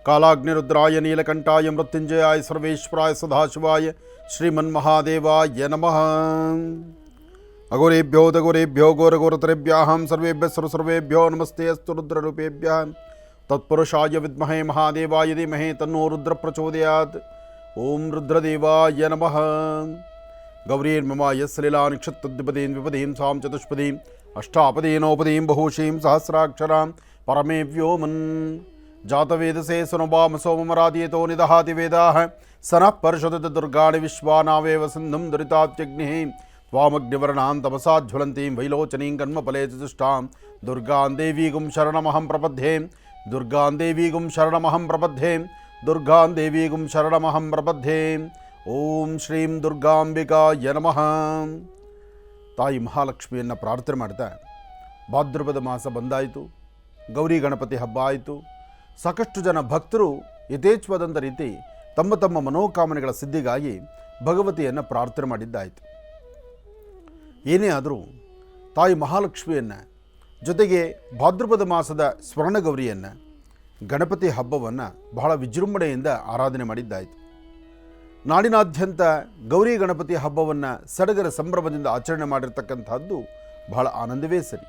ಕಾಲಾಗ್ನಿರುದ್ರಾಯ ನೀಲಕಂಠಾಯ ಮೃತ್ಯುಂಜಯಾಯ ಸರ್ವೇಶ್ವರಾಯ ಸದಾಶಿವಾಯ ಶ್ರೀಮನ್ಮಹಾದೇವಾಯ ನಮಃ. ಅಘೋರೇಭ್ಯೋ ದಘೋರೇಭ್ಯೋ ಘೋರಘೋರತರೇಭ್ಯಾಂ ಸರ್ವೇಭ್ಯ ಸರ್ವೇಭ್ಯೋ ನಮಸ್ತೆ ಅಸ್ತು ರುದ್ರರೂಪೇಭ್ಯಃ ತತ್ಪುರುಷಾಯ ವಿದ್ಮಹೇ ಮಹಾದೇವಾಯ ಧೀಮಹಿ ತನ್ನೋ ರುದ್ರ ಪ್ರಚೋದಯಾತ್. ಓಂ ರುದ್ರದೇವಾಯ ನಮಃ. ಗೌರೀರ್ಮಮಾಯ ಸಲಿಲಾನಿಕ್ಷತ್ದ್ವಿಪದೀಂ ವಿಪದೀಂ ಸಾಂ ಚತುಷ್ಪದೀಂ ಅಷ್ಟಾಪದೀನೋಪದೀಂ ಬಹುಶೀಂ ಸಹಸ್ರಾಕ್ಷರಾಂ ಪರಮೇ ವ್ಯೋಮನ್ ಜಾತವೇದಸೇ ಸುನಭಾಮ ಸೋಮರಾದಿಯತೋ ನಿದಹಾತಿ ವೇದಾಃ ಸನಃ ಪರಿಷದತ ದುರ್ಗಾಣಿ ವಿಶ್ವಾನಾವೇವ ಸಿಂಧುಂ ದುರಿತಾತ್ಯಗ್ನಿಃ ತ್ವಾಮಗ್ನಿವರ್ಣಾಂ ತಪಸಾ ಜ್ವಲಂತೀಂ ವೈಲೋಚನೀಂ ಕರ್ಮಫಲೇ ಚತುಷ್ಟಾಂ ದುರ್ಗಾಂ ದೇವೀಗುಂ ಶರಣಮಹಂ ಪ್ರಪದ್ಯೆ ದುರ್ಗಾಂ ದೇವೀಗುಂ ಶರಣಮಹಂ ಪ್ರಪದ್ಯೆ ದುರ್ಗಾಂ ದೇವೀಗುಂ ಶರಣಮಹಂ ಪ್ರಪದ್ಯೆ. ಓಂ ಶ್ರೀಂ ದುರ್ಗಾಂಬಿಕಾಯ ನಮಃ. ತಾಯಿ ಮಹಾಲಕ್ಷ್ಮಿಯನ್ನು ಪ್ರಾರ್ಥನೆ ಮಾಡ್ತಾ ಭಾದ್ರಪದ ಮಾಸ ಬಂದಾಯಿತು, ಗೌರಿ ಗಣಪತಿ ಹಬ್ಬ ಆಯಿತು. ಸಾಕಷ್ಟು ಜನ ಭಕ್ತರು ಯಥೇಚ್ಛವಾದಂಥ ರೀತಿ ತಮ್ಮ ತಮ್ಮ ಮನೋಕಾಮನೆಗಳ ಸಿದ್ಧಿಗಾಗಿ ಭಗವತಿಯನ್ನು ಪ್ರಾರ್ಥನೆ ಮಾಡಿದ್ದಾಯಿತು. ಏನೇ ಆದರೂ ತಾಯಿ ಮಹಾಲಕ್ಷ್ಮಿಯನ್ನು ಜೊತೆಗೆ ಭಾದ್ರಪದ ಮಾಸದ ಸ್ವರ್ಣಗೌರಿಯನ್ನು ಗಣಪತಿ ಹಬ್ಬವನ್ನು ಬಹಳ ವಿಜೃಂಭಣೆಯಿಂದ ಆರಾಧನೆ ಮಾಡಿದ್ದಾಯಿತು. ನಾಡಿನಾದ್ಯಂತ ಗೌರಿ ಗಣಪತಿ ಹಬ್ಬವನ್ನು ಸಡಗರ ಸಂಭ್ರಮದಿಂದ ಆಚರಣೆ ಮಾಡಿರ್ತಕ್ಕಂಥದ್ದು ಬಹಳ ಆನಂದವೇ ಸರಿ.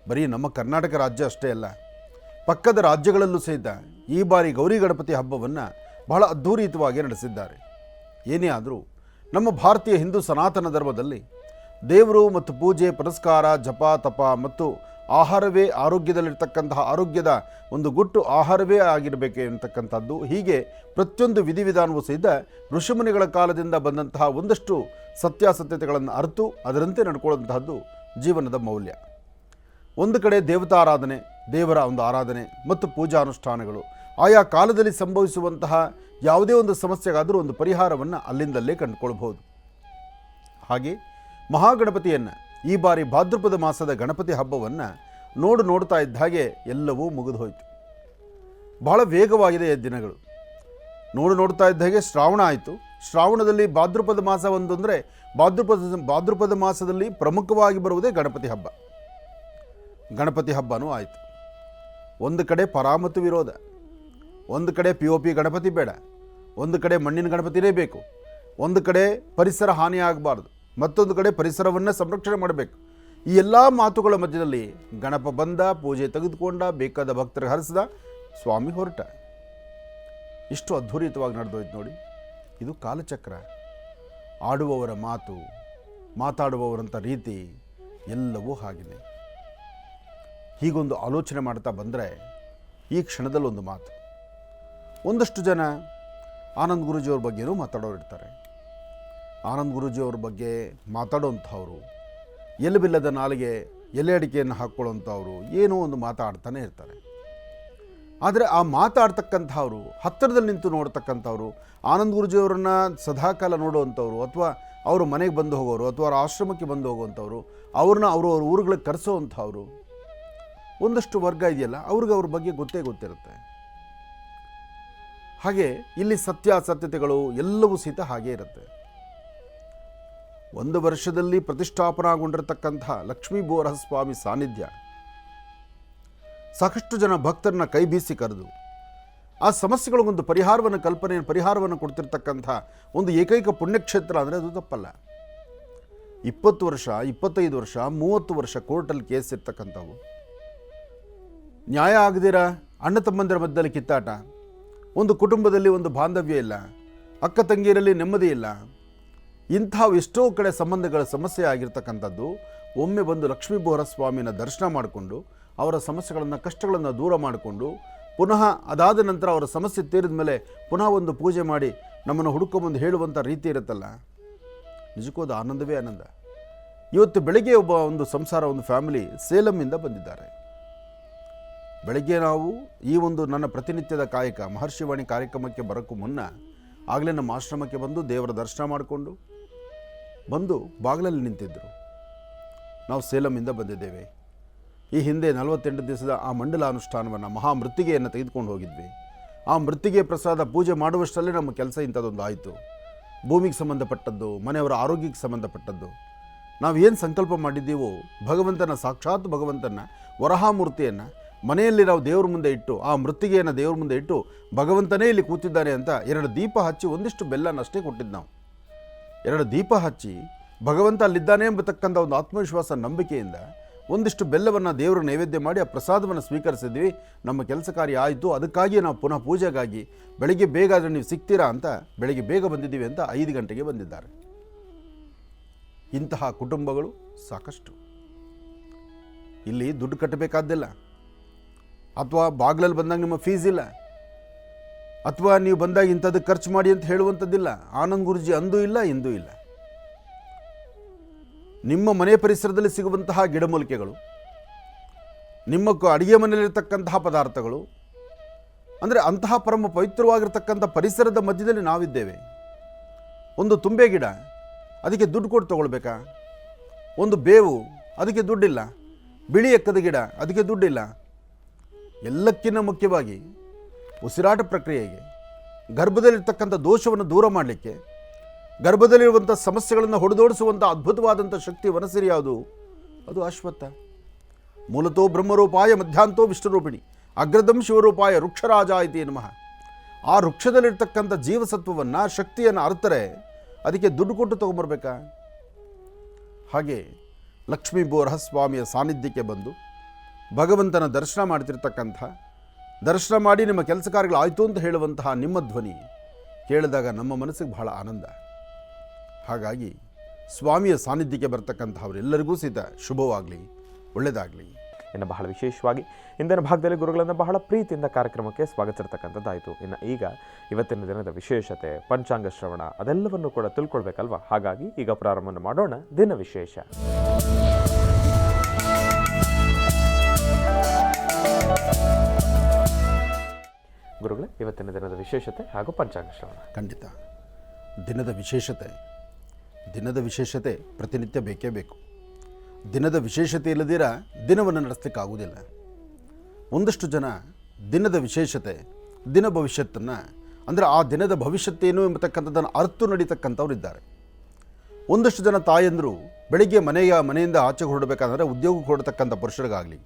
ಬರೀ ನಮ್ಮ ಕರ್ನಾಟಕ ರಾಜ್ಯ ಅಷ್ಟೇ ಅಲ್ಲ, ಪಕ್ಕದ ರಾಜ್ಯಗಳಲ್ಲೂ ಸಹಿತ ಈ ಬಾರಿ ಗೌರಿ ಗಣಪತಿ ಹಬ್ಬವನ್ನು ಬಹಳ ಅದ್ಧೂರಿತವಾಗಿ ನಡೆಸಿದ್ದಾರೆ. ಏನೇ ಆದರೂ ನಮ್ಮ ಭಾರತೀಯ ಹಿಂದೂ ಸನಾತನ ಧರ್ಮದಲ್ಲಿ ದೇವರು ಮತ್ತು ಪೂಜೆ, ಪುರಸ್ಕಾರ, ಜಪ, ತಪ ಮತ್ತು ಆಹಾರವೇ ಆರೋಗ್ಯದಲ್ಲಿರ್ತಕ್ಕಂತಹ ಆರೋಗ್ಯದ ಒಂದು ಗುಟ್ಟು ಆಹಾರವೇ ಆಗಿರಬೇಕು ಅಂತಕ್ಕಂಥದ್ದು, ಹೀಗೆ ಪ್ರತಿಯೊಂದು ವಿಧಿವಿಧಾನವೂ ಸಹಿತ ಋಷಿಮುನಿಗಳ ಕಾಲದಿಂದ ಬಂದಂತಹ ಒಂದಷ್ಟು ಸತ್ಯಾಸತ್ಯತೆಗಳನ್ನು ಅರಿತು ಅದರಂತೆ ನಡ್ಕೊಳ್ಳುವಂತಹದ್ದು ಜೀವನದ ಮೌಲ್ಯ. ಒಂದು ಕಡೆ ದೇವತಾರಾಧನೆ, ದೇವರ ಒಂದು ಆರಾಧನೆ ಮತ್ತು ಪೂಜಾ ಅನುಷ್ಠಾನಗಳು, ಆಯಾ ಕಾಲದಲ್ಲಿ ಸಂಭವಿಸುವಂತಹ ಯಾವುದೇ ಒಂದು ಸಮಸ್ಯೆಗಾದರೂ ಒಂದು ಪರಿಹಾರವನ್ನು ಅಲ್ಲಿಂದಲ್ಲೇ ಕಂಡುಕೊಳ್ಬಹುದು. ಹಾಗೆ ಮಹಾಗಣಪತಿಯನ್ನು ಈ ಬಾರಿ ಭಾದ್ರಪದ ಮಾಸದ ಗಣಪತಿ ಹಬ್ಬವನ್ನು ನೋಡ್ತಾ ಇದ್ದ ಹಾಗೆ ಎಲ್ಲವೂ ಮುಗಿದು ಹೋಯಿತು. ಬಹಳ ವೇಗವಾಗಿದೆ ಈ ದಿನಗಳು. ನೋಡ್ತಾ ಇದ್ದ ಹಾಗೆ ಶ್ರಾವಣ ಆಯಿತು. ಶ್ರಾವಣದಲ್ಲಿ ಭಾದ್ರಪದ ಮಾಸ ಒಂದು ಅಂದರೆ ಭಾದ್ರಪದ ಮಾಸದಲ್ಲಿ ಪ್ರಮುಖವಾಗಿ ಬರುವುದೇ ಗಣಪತಿ ಹಬ್ಬ. ಗಣಪತಿ ಹಬ್ಬನೂ ಆಯಿತು. ಒಂದು ಕಡೆ ಪರ ಮತ್ತು ವಿರೋಧ, ಒಂದು ಕಡೆ POP ಗಣಪತಿ ಬೇಡ, ಒಂದು ಕಡೆ ಮಣ್ಣಿನ ಗಣಪತಿನೇ ಬೇಕು, ಒಂದು ಕಡೆ ಪರಿಸರ ಹಾನಿ ಆಗಬಾರ್ದು, ಮತ್ತೊಂದು ಕಡೆ ಪರಿಸರವನ್ನು ಸಂರಕ್ಷಣೆ ಮಾಡಬೇಕು. ಈ ಎಲ್ಲ ಮಾತುಗಳ ಮಧ್ಯದಲ್ಲಿ ಗಣಪ ಬಂದ, ಪೂಜೆ ತೆಗೆದುಕೊಂಡ, ಬೇಕಾದ ಭಕ್ತರಿಗೆ ಹರಿಸಿದ, ಸ್ವಾಮಿ ಹೊರಟ. ಇಷ್ಟು ಅದ್ಧೂರಿತವಾಗಿ ನಡೆದೋಯ್ತು ನೋಡಿ. ಇದು ಕಾಲಚಕ್ರ. ಆಡುವವರ ಮಾತು, ಮಾತಾಡುವವರಂಥ ರೀತಿ ಎಲ್ಲವೂ ಹಾಗೆಯೇ. ಹೀಗೊಂದು ಆಲೋಚನೆ ಮಾಡ್ತಾ ಬಂದರೆ ಈ ಕ್ಷಣದಲ್ಲೊಂದು ಮಾತು. ಒಂದಷ್ಟು ಜನ ಆನಂದ್ ಗುರೂಜಿಯವ್ರ ಬಗ್ಗೆನೂ ಮಾತಾಡೋರು ಇರ್ತಾರೆ. ಆನಂದ್ ಗುರೂಜಿಯವ್ರ ಬಗ್ಗೆ ಮಾತಾಡೋವಂಥವ್ರು ಎಲ್ಲಿಬಿಲ್ಲದ ನಾಲಿಗೆ ಎಲೆ ಅಡಿಕೆಯನ್ನು ಹಾಕ್ಕೊಳ್ಳೋಂಥವ್ರು ಏನೋ ಒಂದು ಮಾತಾಡ್ತಾನೆ ಇರ್ತಾರೆ. ಆದರೆ ಆ ಮಾತಾಡ್ತಕ್ಕಂಥವ್ರು ಹತ್ತಿರದಲ್ಲಿ ನಿಂತು ನೋಡ್ತಕ್ಕಂಥವ್ರು, ಆನಂದ್ ಗುರೂಜಿಯವರನ್ನು ಸದಾಕಾಲ ನೋಡುವಂಥವ್ರು, ಅಥವಾ ಅವರು ಮನೆಗೆ ಬಂದು ಹೋಗೋರು, ಅಥವಾ ಅವರ ಆಶ್ರಮಕ್ಕೆ ಬಂದು ಹೋಗುವಂಥವ್ರು, ಅವ್ರನ್ನ ಅವ್ರ ಊರುಗಳಿಗೆ ಕರೆಸೋವಂಥವ್ರು ಒಂದಷ್ಟು ವರ್ಗ ಇದೆಯಲ್ಲ, ಅವ್ರಿಗೆ ಅವ್ರ ಬಗ್ಗೆ ಗೊತ್ತಿರುತ್ತೆ. ಹಾಗೆ ಇಲ್ಲಿ ಸತ್ಯಾಸತ್ಯತೆಗಳು ಎಲ್ಲವೂ ಸಹಿತ ಹಾಗೇ ಇರುತ್ತೆ. ಒಂದು ವರ್ಷದಲ್ಲಿ ಪ್ರತಿಷ್ಠಾಪನಾಗೊಂಡಿರತಕ್ಕಂಥ ಲಕ್ಷ್ಮೀ ಬೋರಸ್ವಾಮಿ ಸಾನ್ನಿಧ್ಯ ಸಾಕಷ್ಟು ಜನ ಭಕ್ತರನ್ನ ಕೈ ಬೀಸಿ ಕರೆದು ಆ ಸಮಸ್ಯೆಗಳಿಗೊಂದು ಪರಿಹಾರವನ್ನು ಕೊಡ್ತಿರ್ತಕ್ಕಂಥ ಒಂದು ಏಕೈಕ ಪುಣ್ಯಕ್ಷೇತ್ರ ಅಂದರೆ ಅದು ತಪ್ಪಲ್ಲ. 20 ವರ್ಷ, 25 ವರ್ಷ, 30 ವರ್ಷ ಕೋರ್ಟಲ್ಲಿ ಕೇಸ್ ಇರ್ತಕ್ಕಂಥವು, ನ್ಯಾಯ ಆಗದಿರ ಅಣ್ಣ ತಮ್ಮಂದಿರ ಮಧ್ಯದಲ್ಲಿ ಕಿತ್ತಾಟ, ಒಂದು ಕುಟುಂಬದಲ್ಲಿ ಒಂದು ಬಾಂಧವ್ಯ ಇಲ್ಲ, ಅಕ್ಕ ತಂಗಿಯರಲ್ಲಿ ನೆಮ್ಮದಿ ಇಲ್ಲ, ಇಂಥವು ಎಷ್ಟೋ ಕಡೆ ಸಂಬಂಧಗಳ ಸಮಸ್ಯೆ ಆಗಿರ್ತಕ್ಕಂಥದ್ದು ಒಮ್ಮೆ ಬಂದು ಲಕ್ಷ್ಮೀ ಬೋರಸ್ವಾಮಿನ ದರ್ಶನ ಮಾಡಿಕೊಂಡು ಅವರ ಸಮಸ್ಯೆಗಳನ್ನು, ಕಷ್ಟಗಳನ್ನು ದೂರ ಮಾಡಿಕೊಂಡು ಪುನಃ ಅದಾದ ನಂತರ ಅವರ ಸಮಸ್ಯೆ ತೀರಿದ ಮೇಲೆ ಪುನಃ ಒಂದು ಪೂಜೆ ಮಾಡಿ ನಮ್ಮನ್ನು ಹುಡುಕೊಂಬಂದು ಹೇಳುವಂಥ ರೀತಿ ಇರುತ್ತಲ್ಲ, ನಿಜಕ್ಕೂ ಅದು ಆನಂದವೇ ಆನಂದ. ಇವತ್ತು ಬೆಳಗ್ಗೆ ಒಂದು ಸಂಸಾರ, ಒಂದು ಫ್ಯಾಮಿಲಿ ಸೇಲಂನಿಂದ ಬಂದಿದ್ದಾರೆ. ಬೆಳಗ್ಗೆ ನಾವು ಈ ಒಂದು ನನ್ನ ಪ್ರತಿನಿತ್ಯದ ಕಾಯಕ ಮಹರ್ಷಿವಾಣಿ ಕಾರ್ಯಕ್ರಮಕ್ಕೆ ಬರೋಕ್ಕೂ ಮುನ್ನ ಆಗಲೇ ನಮ್ಮ ಆಶ್ರಮಕ್ಕೆ ಬಂದು ದೇವರ ದರ್ಶನ ಮಾಡಿಕೊಂಡು ಬಂದು ಬಾಗಿಲಲ್ಲಿ ನಿಂತಿದ್ದರು. ನಾವು ಸೇಲಂನಿಂದ ಬಂದಿದ್ದೇವೆ. ಈ ಹಿಂದೆ 48 ದಿವಸದ ಆ ಮಂಡಲಾನುಷ್ಠಾನವನ್ನು, ಮಹಾಮೃತ್ತಿಗೆಯನ್ನು ತೆಗೆದುಕೊಂಡು ಹೋಗಿದ್ವಿ. ಆ ಮೃತ್ತಿಗೆ ಪ್ರಸಾದ ಪೂಜೆ ಮಾಡುವಷ್ಟರಲ್ಲೇ ನಮ್ಮ ಕೆಲಸ ಇಂಥದ್ದೊಂದು ಆಯಿತು. ಭೂಮಿಗೆ ಸಂಬಂಧಪಟ್ಟದ್ದು, ಮನೆಯವರ ಆರೋಗ್ಯಕ್ಕೆ ಸಂಬಂಧಪಟ್ಟದ್ದು. ನಾವೇನು ಸಂಕಲ್ಪ ಮಾಡಿದ್ದೀವೋ ಭಗವಂತನ, ಸಾಕ್ಷಾತ್ ಭಗವಂತನ ವರಹಾಮೂರ್ತಿಯನ್ನು ಮನೆಯಲ್ಲಿ ನಾವು ದೇವ್ರ ಮುಂದೆ ಇಟ್ಟು, ಆ ಮೃತ್ತಿಗೆಯನ್ನು ದೇವ್ರ ಮುಂದೆ ಇಟ್ಟು ಭಗವಂತನೇ ಇಲ್ಲಿ ಕೂತಿದ್ದಾನೆ ಅಂತ 2 ದೀಪ ಹಚ್ಚಿ ಒಂದಿಷ್ಟು ಬೆಲ್ಲನಷ್ಟೇ ಕೊಟ್ಟಿದ್ದು ನಾವು. 2 ದೀಪ ಹಚ್ಚಿ ಭಗವಂತ ಅಲ್ಲಿದ್ದಾನೆ ಎಂಬತಕ್ಕಂಥ ಒಂದು ಆತ್ಮವಿಶ್ವಾಸ, ನಂಬಿಕೆಯಿಂದ ಒಂದಿಷ್ಟು ಬೆಲ್ಲವನ್ನು ದೇವರ ನೈವೇದ್ಯ ಮಾಡಿ ಆ ಪ್ರಸಾದವನ್ನು ಸ್ವೀಕರಿಸಿದ್ವಿ. ನಮ್ಮ ಕೆಲಸ ಕಾರ್ಯ ಆಯಿತು. ಅದಕ್ಕಾಗಿ ನಾವು ಪುನಃ ಪೂಜೆಗಾಗಿ ಬೆಳಗ್ಗೆ ಬೇಗ ಆದರೆ ನೀವು ಸಿಗ್ತೀರಾ ಅಂತ ಬೆಳಗ್ಗೆ ಬೇಗ ಬಂದಿದ್ದೀವಿ ಅಂತ 5 ಗಂಟೆಗೆ ಬಂದಿದ್ದಾರೆ. ಇಂತಹ ಕುಟುಂಬಗಳು ಸಾಕಷ್ಟು. ಇಲ್ಲಿ ದುಡ್ಡು ಕಟ್ಟಬೇಕಾದ್ದಿಲ್ಲ, ಅಥವಾ ಬಾಗಿಲಲ್ಲಿ ಬಂದಾಗ ನಿಮ್ಮ ಫೀಸ್ ಇಲ್ಲ, ಅಥವಾ ನೀವು ಬಂದಾಗ ಇಂಥದ್ದು ಖರ್ಚು ಮಾಡಿ ಅಂತ ಹೇಳುವಂಥದ್ದಿಲ್ಲ. ಆನಂದ್ ಗುರುಜಿ ಅಂದೂ ಇಲ್ಲ, ಇಂದೂ ಇಲ್ಲ. ನಿಮ್ಮ ಮನೆ ಪರಿಸರದಲ್ಲಿ ಸಿಗುವಂತಹ ಗಿಡಮೂಲಿಕೆಗಳು, ನಿಮ್ಮ ಅಡುಗೆ ಮನೆಯಲ್ಲಿರ್ತಕ್ಕಂತಹ ಪದಾರ್ಥಗಳು, ಅಂದರೆ ಅಂತಹ ಪರಮ ಪವಿತ್ರವಾಗಿರ್ತಕ್ಕಂಥ ಪರಿಸರದ ಮಧ್ಯದಲ್ಲಿ ನಾವಿದ್ದೇವೆ. ಒಂದು ತುಂಬೆ ಗಿಡ, ಅದಕ್ಕೆ ದುಡ್ಡು ಕೊಟ್ಟು ತೊಗೊಳ್ಬೇಕಾ? ಒಂದು ಬೇವು, ಅದಕ್ಕೆ ದುಡ್ಡಿಲ್ಲ. ಬಿಳಿ ಎಕ್ಕದ ಗಿಡ, ಅದಕ್ಕೆ ದುಡ್ಡಿಲ್ಲ. ಎಲ್ಲಕ್ಕಿಂತ ಮುಖ್ಯವಾಗಿ ಉಸಿರಾಟ ಪ್ರಕ್ರಿಯೆಗೆ, ಗರ್ಭದಲ್ಲಿರ್ತಕ್ಕಂಥ ದೋಷವನ್ನು ದೂರ ಮಾಡಲಿಕ್ಕೆ, ಗರ್ಭದಲ್ಲಿರುವಂಥ ಸಮಸ್ಯೆಗಳನ್ನು ಹೊಡೆದೋಡಿಸುವಂಥ ಅದ್ಭುತವಾದಂಥ ಶಕ್ತಿ ವನಸಿರಿ ಯಾವುದು? ಅದು ಅಶ್ವತ್ಥ. ಮೂಲತೋ ಬ್ರಹ್ಮರೂಪಾಯ ಮಧ್ಯಾಂತೋ ವಿಷ್ಣುರೂಪಿಣಿ ಅಗ್ರದಂ ಶಿವರೂಪಾಯ ವೃಕ್ಷರಾಜ ಇತಿ ನಮಃ. ಆ ವೃಕ್ಷದಲ್ಲಿರ್ತಕ್ಕಂಥ ಜೀವಸತ್ವವನ್ನು, ಶಕ್ತಿಯನ್ನು ಅರ್ಥರೆ ಅದಕ್ಕೆ ದುಡ್ಡು ಕೊಟ್ಟು ತೊಗೊಂಬರ್ಬೇಕಾ? ಹಾಗೆ ಲಕ್ಷ್ಮೀ ಬೋರಹಸ್ವಾಮಿಯ ಸಾನ್ನಿಧ್ಯಕ್ಕೆ ಬಂದು ಭಗವಂತನ ದರ್ಶನ ಮಾಡ್ತಿರ್ತಕ್ಕಂಥ, ದರ್ಶನ ಮಾಡಿ ನಿಮ್ಮ ಕೆಲಸ ಕಾರ್ಯಗಳು ಆಯಿತು ಅಂತ ಹೇಳುವಂತಹ ನಿಮ್ಮ ಧ್ವನಿ ಕೇಳಿದಾಗ ನಮ್ಮ ಮನಸ್ಸಿಗೆ ಬಹಳ ಆನಂದ. ಹಾಗಾಗಿ ಸ್ವಾಮಿಯ ಸಾನ್ನಿಧ್ಯಕ್ಕೆ ಬರ್ತಕ್ಕಂಥವರೆಲ್ಲರಿಗೂ ಸಹಿತ ಶುಭವಾಗಲಿ, ಒಳ್ಳೆಯದಾಗಲಿ. ಇನ್ನು ಬಹಳ ವಿಶೇಷವಾಗಿ ಇಂದಿನ ಭಾಗದಲ್ಲಿ ಗುರುಗಳನ್ನು ಬಹಳ ಪ್ರೀತಿಯಿಂದ ಕಾರ್ಯಕ್ರಮಕ್ಕೆ ಸ್ವಾಗತಿಸಿರ್ತಕ್ಕಂಥದ್ದಾಯಿತು. ಇನ್ನು ಈಗ ಇವತ್ತಿನ ದಿನದ ವಿಶೇಷತೆ, ಪಂಚಾಂಗ ಶ್ರವಣ, ಅದೆಲ್ಲವನ್ನು ಕೂಡ ತಿಳ್ಕೊಳ್ಬೇಕಲ್ವಾ? ಹಾಗಾಗಿ ಈಗ ಪ್ರಾರಂಭ ಮಾಡೋಣ ದಿನ ವಿಶೇಷ. ಗುರುಗಳೇ, ಇವತ್ತಿನ ದಿನದ ವಿಶೇಷತೆ ಹಾಗೂ ಪಂಚಾಂಗ ಶ್ರವಣ. ಖಂಡಿತ. ದಿನದ ವಿಶೇಷತೆ ಪ್ರತಿನಿತ್ಯ ಬೇಕೇ ಬೇಕು. ದಿನದ ವಿಶೇಷತೆ ಇಲ್ಲದಿರ ದಿನವನ್ನು ನಡೆಸಲಿಕ್ಕೆ ಆಗುವುದಿಲ್ಲ. ಒಂದಷ್ಟು ಜನ ದಿನದ ವಿಶೇಷತೆ, ದಿನ ಭವಿಷ್ಯತ್ತನ್ನು, ಅಂದರೆ ಆ ದಿನದ ಭವಿಷ್ಯತ್ತೇನು ಎಂಬತಕ್ಕಂಥದ್ದನ್ನು ಅರ್ಥ ನಡೀತಕ್ಕಂಥವ್ರು ಇದ್ದಾರೆ. ಒಂದಷ್ಟು ಜನ ತಾಯಂದರು ಬೆಳಿಗ್ಗೆ ಮನೆಯಿಂದ ಆಚೆಗೆ ಹೊರಡಬೇಕಾದ್ರೆ ಉದ್ಯೋಗಕ್ಕೆ ಹೊರಡತಕ್ಕಂಥ ಪುರುಷರಿಗಾಗಲಿ,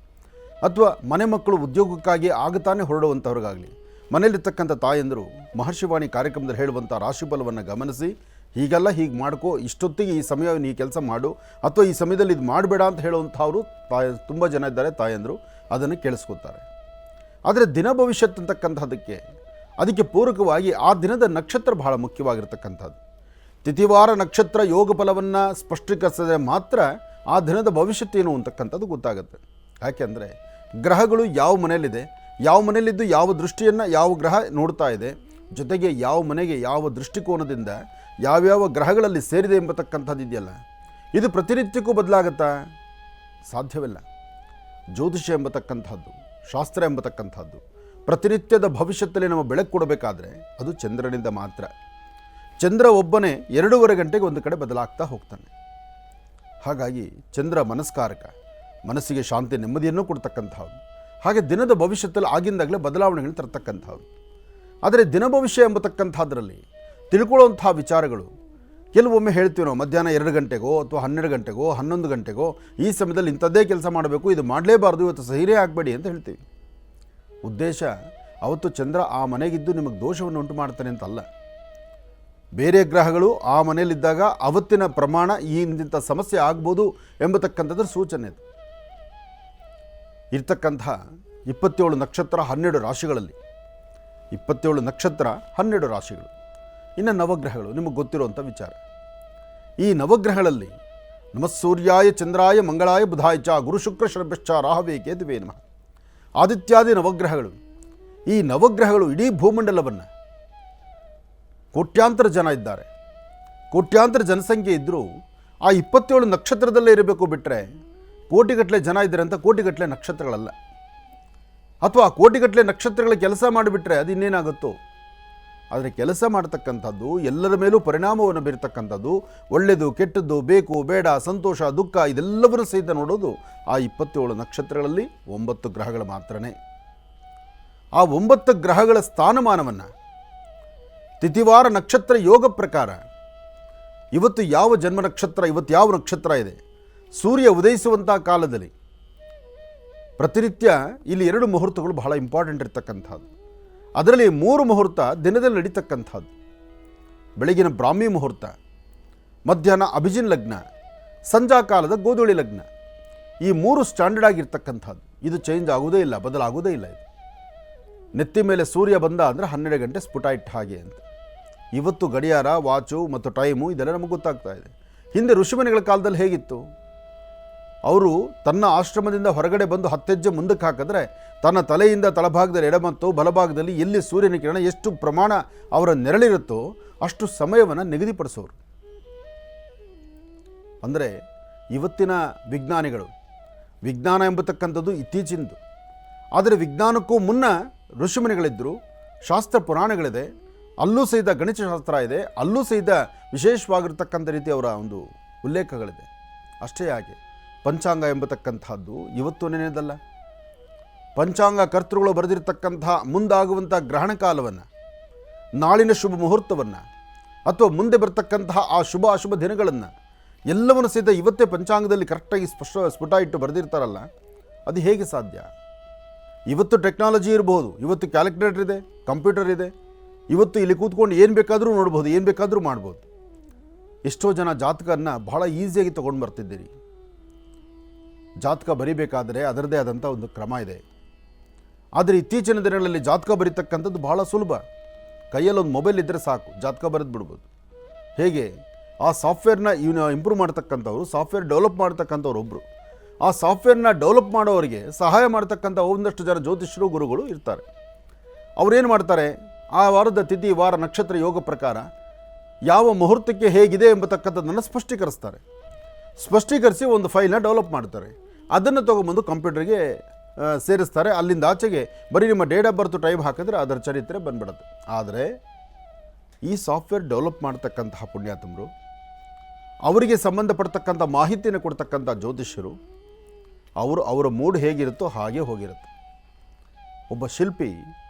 ಅಥವಾ ಮನೆ ಮಕ್ಕಳು ಉದ್ಯೋಗಕ್ಕಾಗಿ ಆಗತಾನೆ ಹೊರಡುವಂಥವ್ರಿಗಾಗಲಿ, ಮನೆಯಲ್ಲಿರ್ತಕ್ಕಂಥ ತಾಯಂದರು ಮಹರ್ಷಿವಾಣಿ ಕಾರ್ಯಕ್ರಮದಲ್ಲಿ ಹೇಳುವಂಥ ರಾಶಿಫಲವನ್ನು ಗಮನಿಸಿ, ಹೀಗೆಲ್ಲ ಹೀಗೆ ಮಾಡ್ಕೋ, ಇಷ್ಟೊತ್ತಿಗೆ ಈ ಸಮಯವನ್ನು ಈ ಕೆಲಸ ಮಾಡು, ಅಥವಾ ಈ ಸಮಯದಲ್ಲಿ ಇದು ಮಾಡಬೇಡ ಅಂತ ಹೇಳುವಂಥವರು ತುಂಬ ಜನ ಇದ್ದಾರೆ. ತಾಯಂದರು ಅದನ್ನು ಕೇಳಿಸ್ಕೊತಾರೆ. ಆದರೆ ದಿನ ಭವಿಷ್ಯತ್ ಅಂತಕ್ಕಂಥದ್ದಕ್ಕೆ, ಅದಕ್ಕೆ ಪೂರಕವಾಗಿ ಆ ದಿನದ ನಕ್ಷತ್ರ ಬಹಳ ಮುಖ್ಯವಾಗಿರ್ತಕ್ಕಂಥದ್ದು. ತಿಥಿವಾರ ನಕ್ಷತ್ರ ಯೋಗ ಫಲವನ್ನು ಸ್ಪಷ್ಟೀಕರಿಸಿದ್ರೆ ಮಾತ್ರ ಆ ದಿನದ ಭವಿಷ್ಯತ್ತೇನು ಅಂತಕ್ಕಂಥದ್ದು ಗೊತ್ತಾಗುತ್ತೆ. ಯಾಕೆಂದರೆ ಗ್ರಹಗಳು ಯಾವ ಮನೆಯಲ್ಲಿದೆ, ಯಾವ ಮನೆಯಲ್ಲಿದ್ದು ಯಾವ ದೃಷ್ಟಿಯನ್ನು ಯಾವ ಗ್ರಹ ನೋಡ್ತಾ ಇದೆ, ಜೊತೆಗೆ ಯಾವ ಮನೆಗೆ ಯಾವ ದೃಷ್ಟಿಕೋನದಿಂದ ಯಾವ್ಯಾವ ಗ್ರಹಗಳಲ್ಲಿ ಸೇರಿದೆ ಎಂಬತಕ್ಕಂಥದ್ದು ಇದೆಯಲ್ಲ, ಇದು ಪ್ರತಿನಿತ್ಯಕ್ಕೂ ಬದಲಾಗುತ್ತಾ? ಸಾಧ್ಯವಿಲ್ಲ. ಜ್ಯೋತಿಷ್ಯ ಎಂಬತಕ್ಕಂಥದ್ದು, ಶಾಸ್ತ್ರ ಎಂಬತಕ್ಕಂಥದ್ದು ಪ್ರತಿನಿತ್ಯದ ಭವಿಷ್ಯದಲ್ಲಿ ನಮ್ಮ ಬೆಳಕು ಕೊಡಬೇಕಾದ್ರೆ ಅದು ಚಂದ್ರನಿಂದ ಮಾತ್ರ. ಚಂದ್ರ ಒಬ್ಬನೇ 2.5 ಗಂಟೆಗೆ ಒಂದು ಕಡೆ ಬದಲಾಗ್ತಾ ಹೋಗ್ತಾನೆ. ಹಾಗಾಗಿ ಚಂದ್ರ ಮನಸ್ಕಾರಕ, ಮನಸ್ಸಿಗೆ ಶಾಂತಿ ನೆಮ್ಮದಿಯನ್ನು ಕೊಡ್ತಕ್ಕಂಥವ್ರು. ಹಾಗೆ ದಿನದ ಭವಿಷ್ಯದಲ್ಲಿ ಆಗಿಂದಾಗಲೇ ಬದಲಾವಣೆಗಳು ತರ್ತಕ್ಕಂಥವ್ರು. ಆದರೆ ದಿನ ಭವಿಷ್ಯ ಎಂಬತಕ್ಕಂಥದ್ರಲ್ಲಿ ತಿಳ್ಕೊಳ್ಳುವಂಥ ವಿಚಾರಗಳು ಕೆಲವೊಮ್ಮೆ ಹೇಳ್ತೀವಿ ನಾವು, ಮಧ್ಯಾಹ್ನ 2 ಗಂಟೆಗೋ ಅಥವಾ 12 ಗಂಟೆಗೋ 11 ಗಂಟೆಗೋ ಈ ಸಮಯದಲ್ಲಿ ಇಂಥದ್ದೇ ಕೆಲಸ ಮಾಡಬೇಕು, ಇದು ಮಾಡಲೇಬಾರ್ದು, ಇವತ್ತು ಸಹಿರೇ ಆಗಬೇಡಿ ಅಂತ ಹೇಳ್ತೀವಿ. ಉದ್ದೇಶ ಅವತ್ತು ಚಂದ್ರ ಆ ಮನೆಗಿದ್ದು ನಿಮಗೆ ದೋಷವನ್ನು ಉಂಟು ಮಾಡ್ತಾನೆ ಅಂತಲ್ಲ. ಬೇರೆ ಗ್ರಹಗಳು ಆ ಮನೆಯಲ್ಲಿದ್ದಾಗ ಅವತ್ತಿನ ಪ್ರಮಾಣ ಇಂಥ ಸಮಸ್ಯೆ ಆಗ್ಬೋದು ಎಂಬತಕ್ಕಂಥದ್ರ ಸೂಚನೆ ಅದು. ಇರ್ತಕ್ಕಂಥ 27 ನಕ್ಷತ್ರ 12 ರಾಶಿಗಳಲ್ಲಿ, 27 ನಕ್ಷತ್ರ 12 ರಾಶಿಗಳು, ಇನ್ನು ನವಗ್ರಹಗಳು ನಿಮಗೆ ಗೊತ್ತಿರುವಂಥ ವಿಚಾರ. ಈ ನವಗ್ರಹಗಳಲ್ಲಿ ನಮಸ್ಸೂರ್ಯಾಯ ಚಂದ್ರಾಯ ಮಂಗಳಾಯ ಬುಧಾಯ ಚ ಗುರು ಶುಕ್ರ ಶರಭ್ಯಶ್ಚ ರಾಹವೇ ಕೇತುವೇ ನಮಃ. ಆದಿತ್ಯಾದಿ ನವಗ್ರಹಗಳು, ಈ ನವಗ್ರಹಗಳು ಇಡೀ ಭೂಮಂಡಲವನ್ನು, ಕೋಟ್ಯಾಂತರ ಜನ ಇದ್ದಾರೆ, ಕೋಟ್ಯಾಂತರ ಜನಸಂಖ್ಯೆ ಇದ್ದರೂ ಆ 27 ನಕ್ಷತ್ರದಲ್ಲೇ ಇರಬೇಕು, ಬಿಟ್ಟರೆ ಕೋಟಿಗಟ್ಟಲೆ ಜನ ಇದ್ದಾರೆ ಅಂತ ಕೋಟಿಗಟ್ಟಲೆ ನಕ್ಷತ್ರಗಳಲ್ಲ. ಅಥವಾ ಕೋಟಿಗಟ್ಟಲೆ ನಕ್ಷತ್ರಗಳ ಕೆಲಸ ಮಾಡಿಬಿಟ್ರೆ ಅದು ಇನ್ನೇನಾಗುತ್ತೋ. ಆದರೆ ಕೆಲಸ ಮಾಡ್ತಕ್ಕಂಥದ್ದು, ಎಲ್ಲರ ಮೇಲೂ ಪರಿಣಾಮವನ್ನು ಬೀರ್ತಕ್ಕಂಥದ್ದು, ಒಳ್ಳೆಯದು ಕೆಟ್ಟದ್ದು, ಬೇಕು ಬೇಡ, ಸಂತೋಷ ದುಃಖ, ಇದೆಲ್ಲವನ್ನೂ ಸಹಿತ ನೋಡೋದು ಆ 27 ನಕ್ಷತ್ರಗಳಲ್ಲಿ 9 ಗ್ರಹಗಳು ಮಾತ್ರನೇ. ಆ 9 ಗ್ರಹಗಳ ಸ್ಥಾನಮಾನವನ್ನು ತಿಥಿವಾರ ನಕ್ಷತ್ರ ಯೋಗ ಪ್ರಕಾರ ಇವತ್ತು ಯಾವ ಜನ್ಮ ನಕ್ಷತ್ರ, ಇವತ್ತು ಯಾವ ನಕ್ಷತ್ರ ಇದೆ, ಸೂರ್ಯ ಉದಯಿಸುವಂಥ ಕಾಲದಲ್ಲಿ ಪ್ರತಿನಿತ್ಯ ಇಲ್ಲಿ 2 ಮುಹೂರ್ತಗಳು ಬಹಳ ಇಂಪಾರ್ಟೆಂಟ್ ಇರ್ತಕ್ಕಂಥದ್ದು. ಅದರಲ್ಲಿ 3 ಮುಹೂರ್ತ ದಿನದಲ್ಲಿ ನಡೀತಕ್ಕಂಥದ್ದು. ಬೆಳಗಿನ ಬ್ರಾಹ್ಮಿ ಮುಹೂರ್ತ, ಮಧ್ಯಾಹ್ನ ಅಭಿಜಿನ್ ಲಗ್ನ, ಸಂಜಾ ಕಾಲದ ಗೋಧೂಳಿ ಲಗ್ನ. ಈ 3 ಸ್ಟ್ಯಾಂಡರ್ಡ್ ಆಗಿರ್ತಕ್ಕಂಥದ್ದು. ಇದು ಚೇಂಜ್ ಆಗೋದೇ ಇಲ್ಲ, ಬದಲಾಗೋದೇ ಇಲ್ಲ. ಇದು ನೆತ್ತಿ ಮೇಲೆ ಸೂರ್ಯ ಬಂದ ಅಂದರೆ 12 ಗಂಟೆ ಸ್ಫುಟ ಇಟ್ಟ ಹಾಗೆ ಅಂತ. ಇವತ್ತು ಗಡಿಯಾರ, ವಾಚು ಮತ್ತು ಟೈಮು ಇದೆಲ್ಲ ನಮಗೆ ಗೊತ್ತಾಗ್ತಾ ಇದೆ. ಹಿಂದೆ ಋಷಿಮುನಿಗಳ ಕಾಲದಲ್ಲಿ ಹೇಗಿತ್ತು? ಅವರು ತನ್ನ ಆಶ್ರಮದಿಂದ ಹೊರಗಡೆ ಬಂದು 10 ಹೆಜ್ಜೆ ಮುಂದಕ್ಕೆ ಹಾಕಿದ್ರೆ ತನ್ನ ತಲೆಯಿಂದ ತಳಭಾಗದಲ್ಲಿ ಎಡ ಮತ್ತು ಬಲಭಾಗದಲ್ಲಿ ಎಲ್ಲಿ ಸೂರ್ಯನ ಕಿರಣ ಎಷ್ಟು ಪ್ರಮಾಣ ಅವರ ನೆರಳಿರುತ್ತೋ ಅಷ್ಟು ಸಮಯವನ್ನು ನಿಗದಿಪಡಿಸೋರು. ಅಂದರೆ ಇವತ್ತಿನ ವಿಜ್ಞಾನಿಗಳು, ವಿಜ್ಞಾನ ಎಂಬತಕ್ಕಂಥದ್ದು ಇತ್ತೀಚಿನದು. ಆದರೆ ವಿಜ್ಞಾನಕ್ಕೂ ಮುನ್ನ ಋಷಿಮುನಿಗಳಿದ್ದರು, ಶಾಸ್ತ್ರ ಪುರಾಣಗಳಿದೆ, ಅಲ್ಲೂ ಸಹಿತ ಗಣಿತಶಾಸ್ತ್ರ ಇದೆ, ಅಲ್ಲೂ ಸಹಿತ ವಿಶೇಷವಾಗಿರ್ತಕ್ಕಂಥ ರೀತಿ ಅವರ ಒಂದು ಉಲ್ಲೇಖಗಳಿದೆ. ಅಷ್ಟೇ ಹಾಗೆ ಪಂಚಾಂಗ ಎಂಬತಕ್ಕಂಥದ್ದು ಇವತ್ತು ನೆನೆಯದಲ್ಲ. ಪಂಚಾಂಗ ಕರ್ತೃಗಳು ಬರೆದಿರ್ತಕ್ಕಂತಹ ಮುಂದಾಗುವಂಥ ಗ್ರಹಣ ಕಾಲವನ್ನು, ನಾಳಿನ ಶುಭ ಮುಹೂರ್ತವನ್ನು, ಅಥವಾ ಮುಂದೆ ಬರ್ತಕ್ಕಂತಹ ಆ ಶುಭ ಅಶುಭ ದಿನಗಳನ್ನು ಎಲ್ಲವನ್ನು ಸಹಿತ ಇವತ್ತೇ ಪಂಚಾಂಗದಲ್ಲಿ ಕರೆಕ್ಟಾಗಿ ಸ್ಫುಟ ಇಟ್ಟು ಬರೆದಿರ್ತಾರಲ್ಲ, ಅದು ಹೇಗೆ ಸಾಧ್ಯ? ಇವತ್ತು ಟೆಕ್ನಾಲಜಿ ಇರ್ಬೋದು, ಇವತ್ತು ಕ್ಯಾಲ್ಕುಲೇಟರ್ ಇದೆ, ಕಂಪ್ಯೂಟರ್ ಇದೆ, ಇವತ್ತು ಇಲ್ಲಿ ಕೂತ್ಕೊಂಡು ಏನು ಬೇಕಾದರೂ ನೋಡ್ಬೋದು, ಏನು ಬೇಕಾದರೂ ಮಾಡ್ಬೋದು. ಎಷ್ಟೋ ಜನ ಜಾತಕವನ್ನು ಬಹಳ ಈಸಿಯಾಗಿ ತೊಗೊಂಡು ಬರ್ತಿದ್ದೀರಿ. ಜಾತಕ ಬರಿಬೇಕಾದರೆ ಅದರದೇ ಆದಂಥ ಒಂದು ಕ್ರಮ ಇದೆ. ಆದರೆ ಇತ್ತೀಚಿನ ದಿನಗಳಲ್ಲಿ ಜಾತಕ ಬರೀತಕ್ಕಂಥದ್ದು ಬಹಳ ಸುಲಭ. ಕೈಯಲ್ಲಿ ಒಂದು ಮೊಬೈಲ್ ಇದ್ದರೆ ಸಾಕು, ಜಾತಕ ಬರೆದು ಬಿಡ್ಬೋದು. ಹೇಗೆ? ಆ ಸಾಫ್ಟ್ವೇರ್ನ ಇಂಪ್ರೂವ್ ಮಾಡ್ತಕ್ಕಂಥವ್ರು, ಸಾಫ್ಟ್ವೇರ್ ಡೆವಲಪ್ ಮಾಡ್ತಕ್ಕಂಥವ್ರು ಒಬ್ಬರು, ಆ ಸಾಫ್ಟ್ವೇರ್ನ ಡೆವಲಪ್ ಮಾಡೋರಿಗೆ ಸಹಾಯ ಮಾಡ್ತಕ್ಕಂಥ ಒಂದಷ್ಟು ಜನ ಜ್ಯೋತಿಷ್ಯರು, ಗುರುಗಳು ಇರ್ತಾರೆ. ಅವರೇನು ಮಾಡ್ತಾರೆ? ಆ ವಾರದ ತಿಥಿ ವಾರ ನಕ್ಷತ್ರ ಯೋಗ ಪ್ರಕಾರ ಯಾವ ಮುಹೂರ್ತಕ್ಕೆ ಹೇಗಿದೆ ಎಂಬತಕ್ಕಂಥದ್ದನ್ನು ಸ್ಪಷ್ಟೀಕರಿಸಿ ಒಂದು ಫೈಲ್ನ ಡೆವಲಪ್ ಮಾಡ್ತಾರೆ. ಅದನ್ನು ತೊಗೊಂಬಂದು ಕಂಪ್ಯೂಟರ್ಗೆ ಸೇರಿಸ್ತಾರೆ. ಅಲ್ಲಿಂದ ಆಚೆಗೆ ಬರೀ ನಿಮ್ಮ ಡೇಟ್ ಆಫ್ ಬರ್ತ್ ಟೈಮ್ ಹಾಕಿದ್ರೆ ಅದರ ಚರಿತ್ರೆ ಬಂದ್ಬಿಡುತ್ತೆ. ಆದರೆ ಈ ಸಾಫ್ಟ್ವೇರ್ ಡೆವಲಪ್ ಮಾಡ್ತಕ್ಕಂತಹ ಪುಣ್ಯಾತ್ಮರು, ಅವರಿಗೆ ಸಂಬಂಧಪಡ್ತಕ್ಕಂಥ ಮಾಹಿತಿಯನ್ನು ಕೊಡ್ತಕ್ಕಂಥ ಜ್ಯೋತಿಷ್ಯರು, ಅವರ ಮೂಡ್ ಹೇಗಿರುತ್ತೋ ಹಾಗೆ ಹೋಗಿರುತ್ತೆ. ಒಬ್ಬ ಶಿಲ್ಪಿ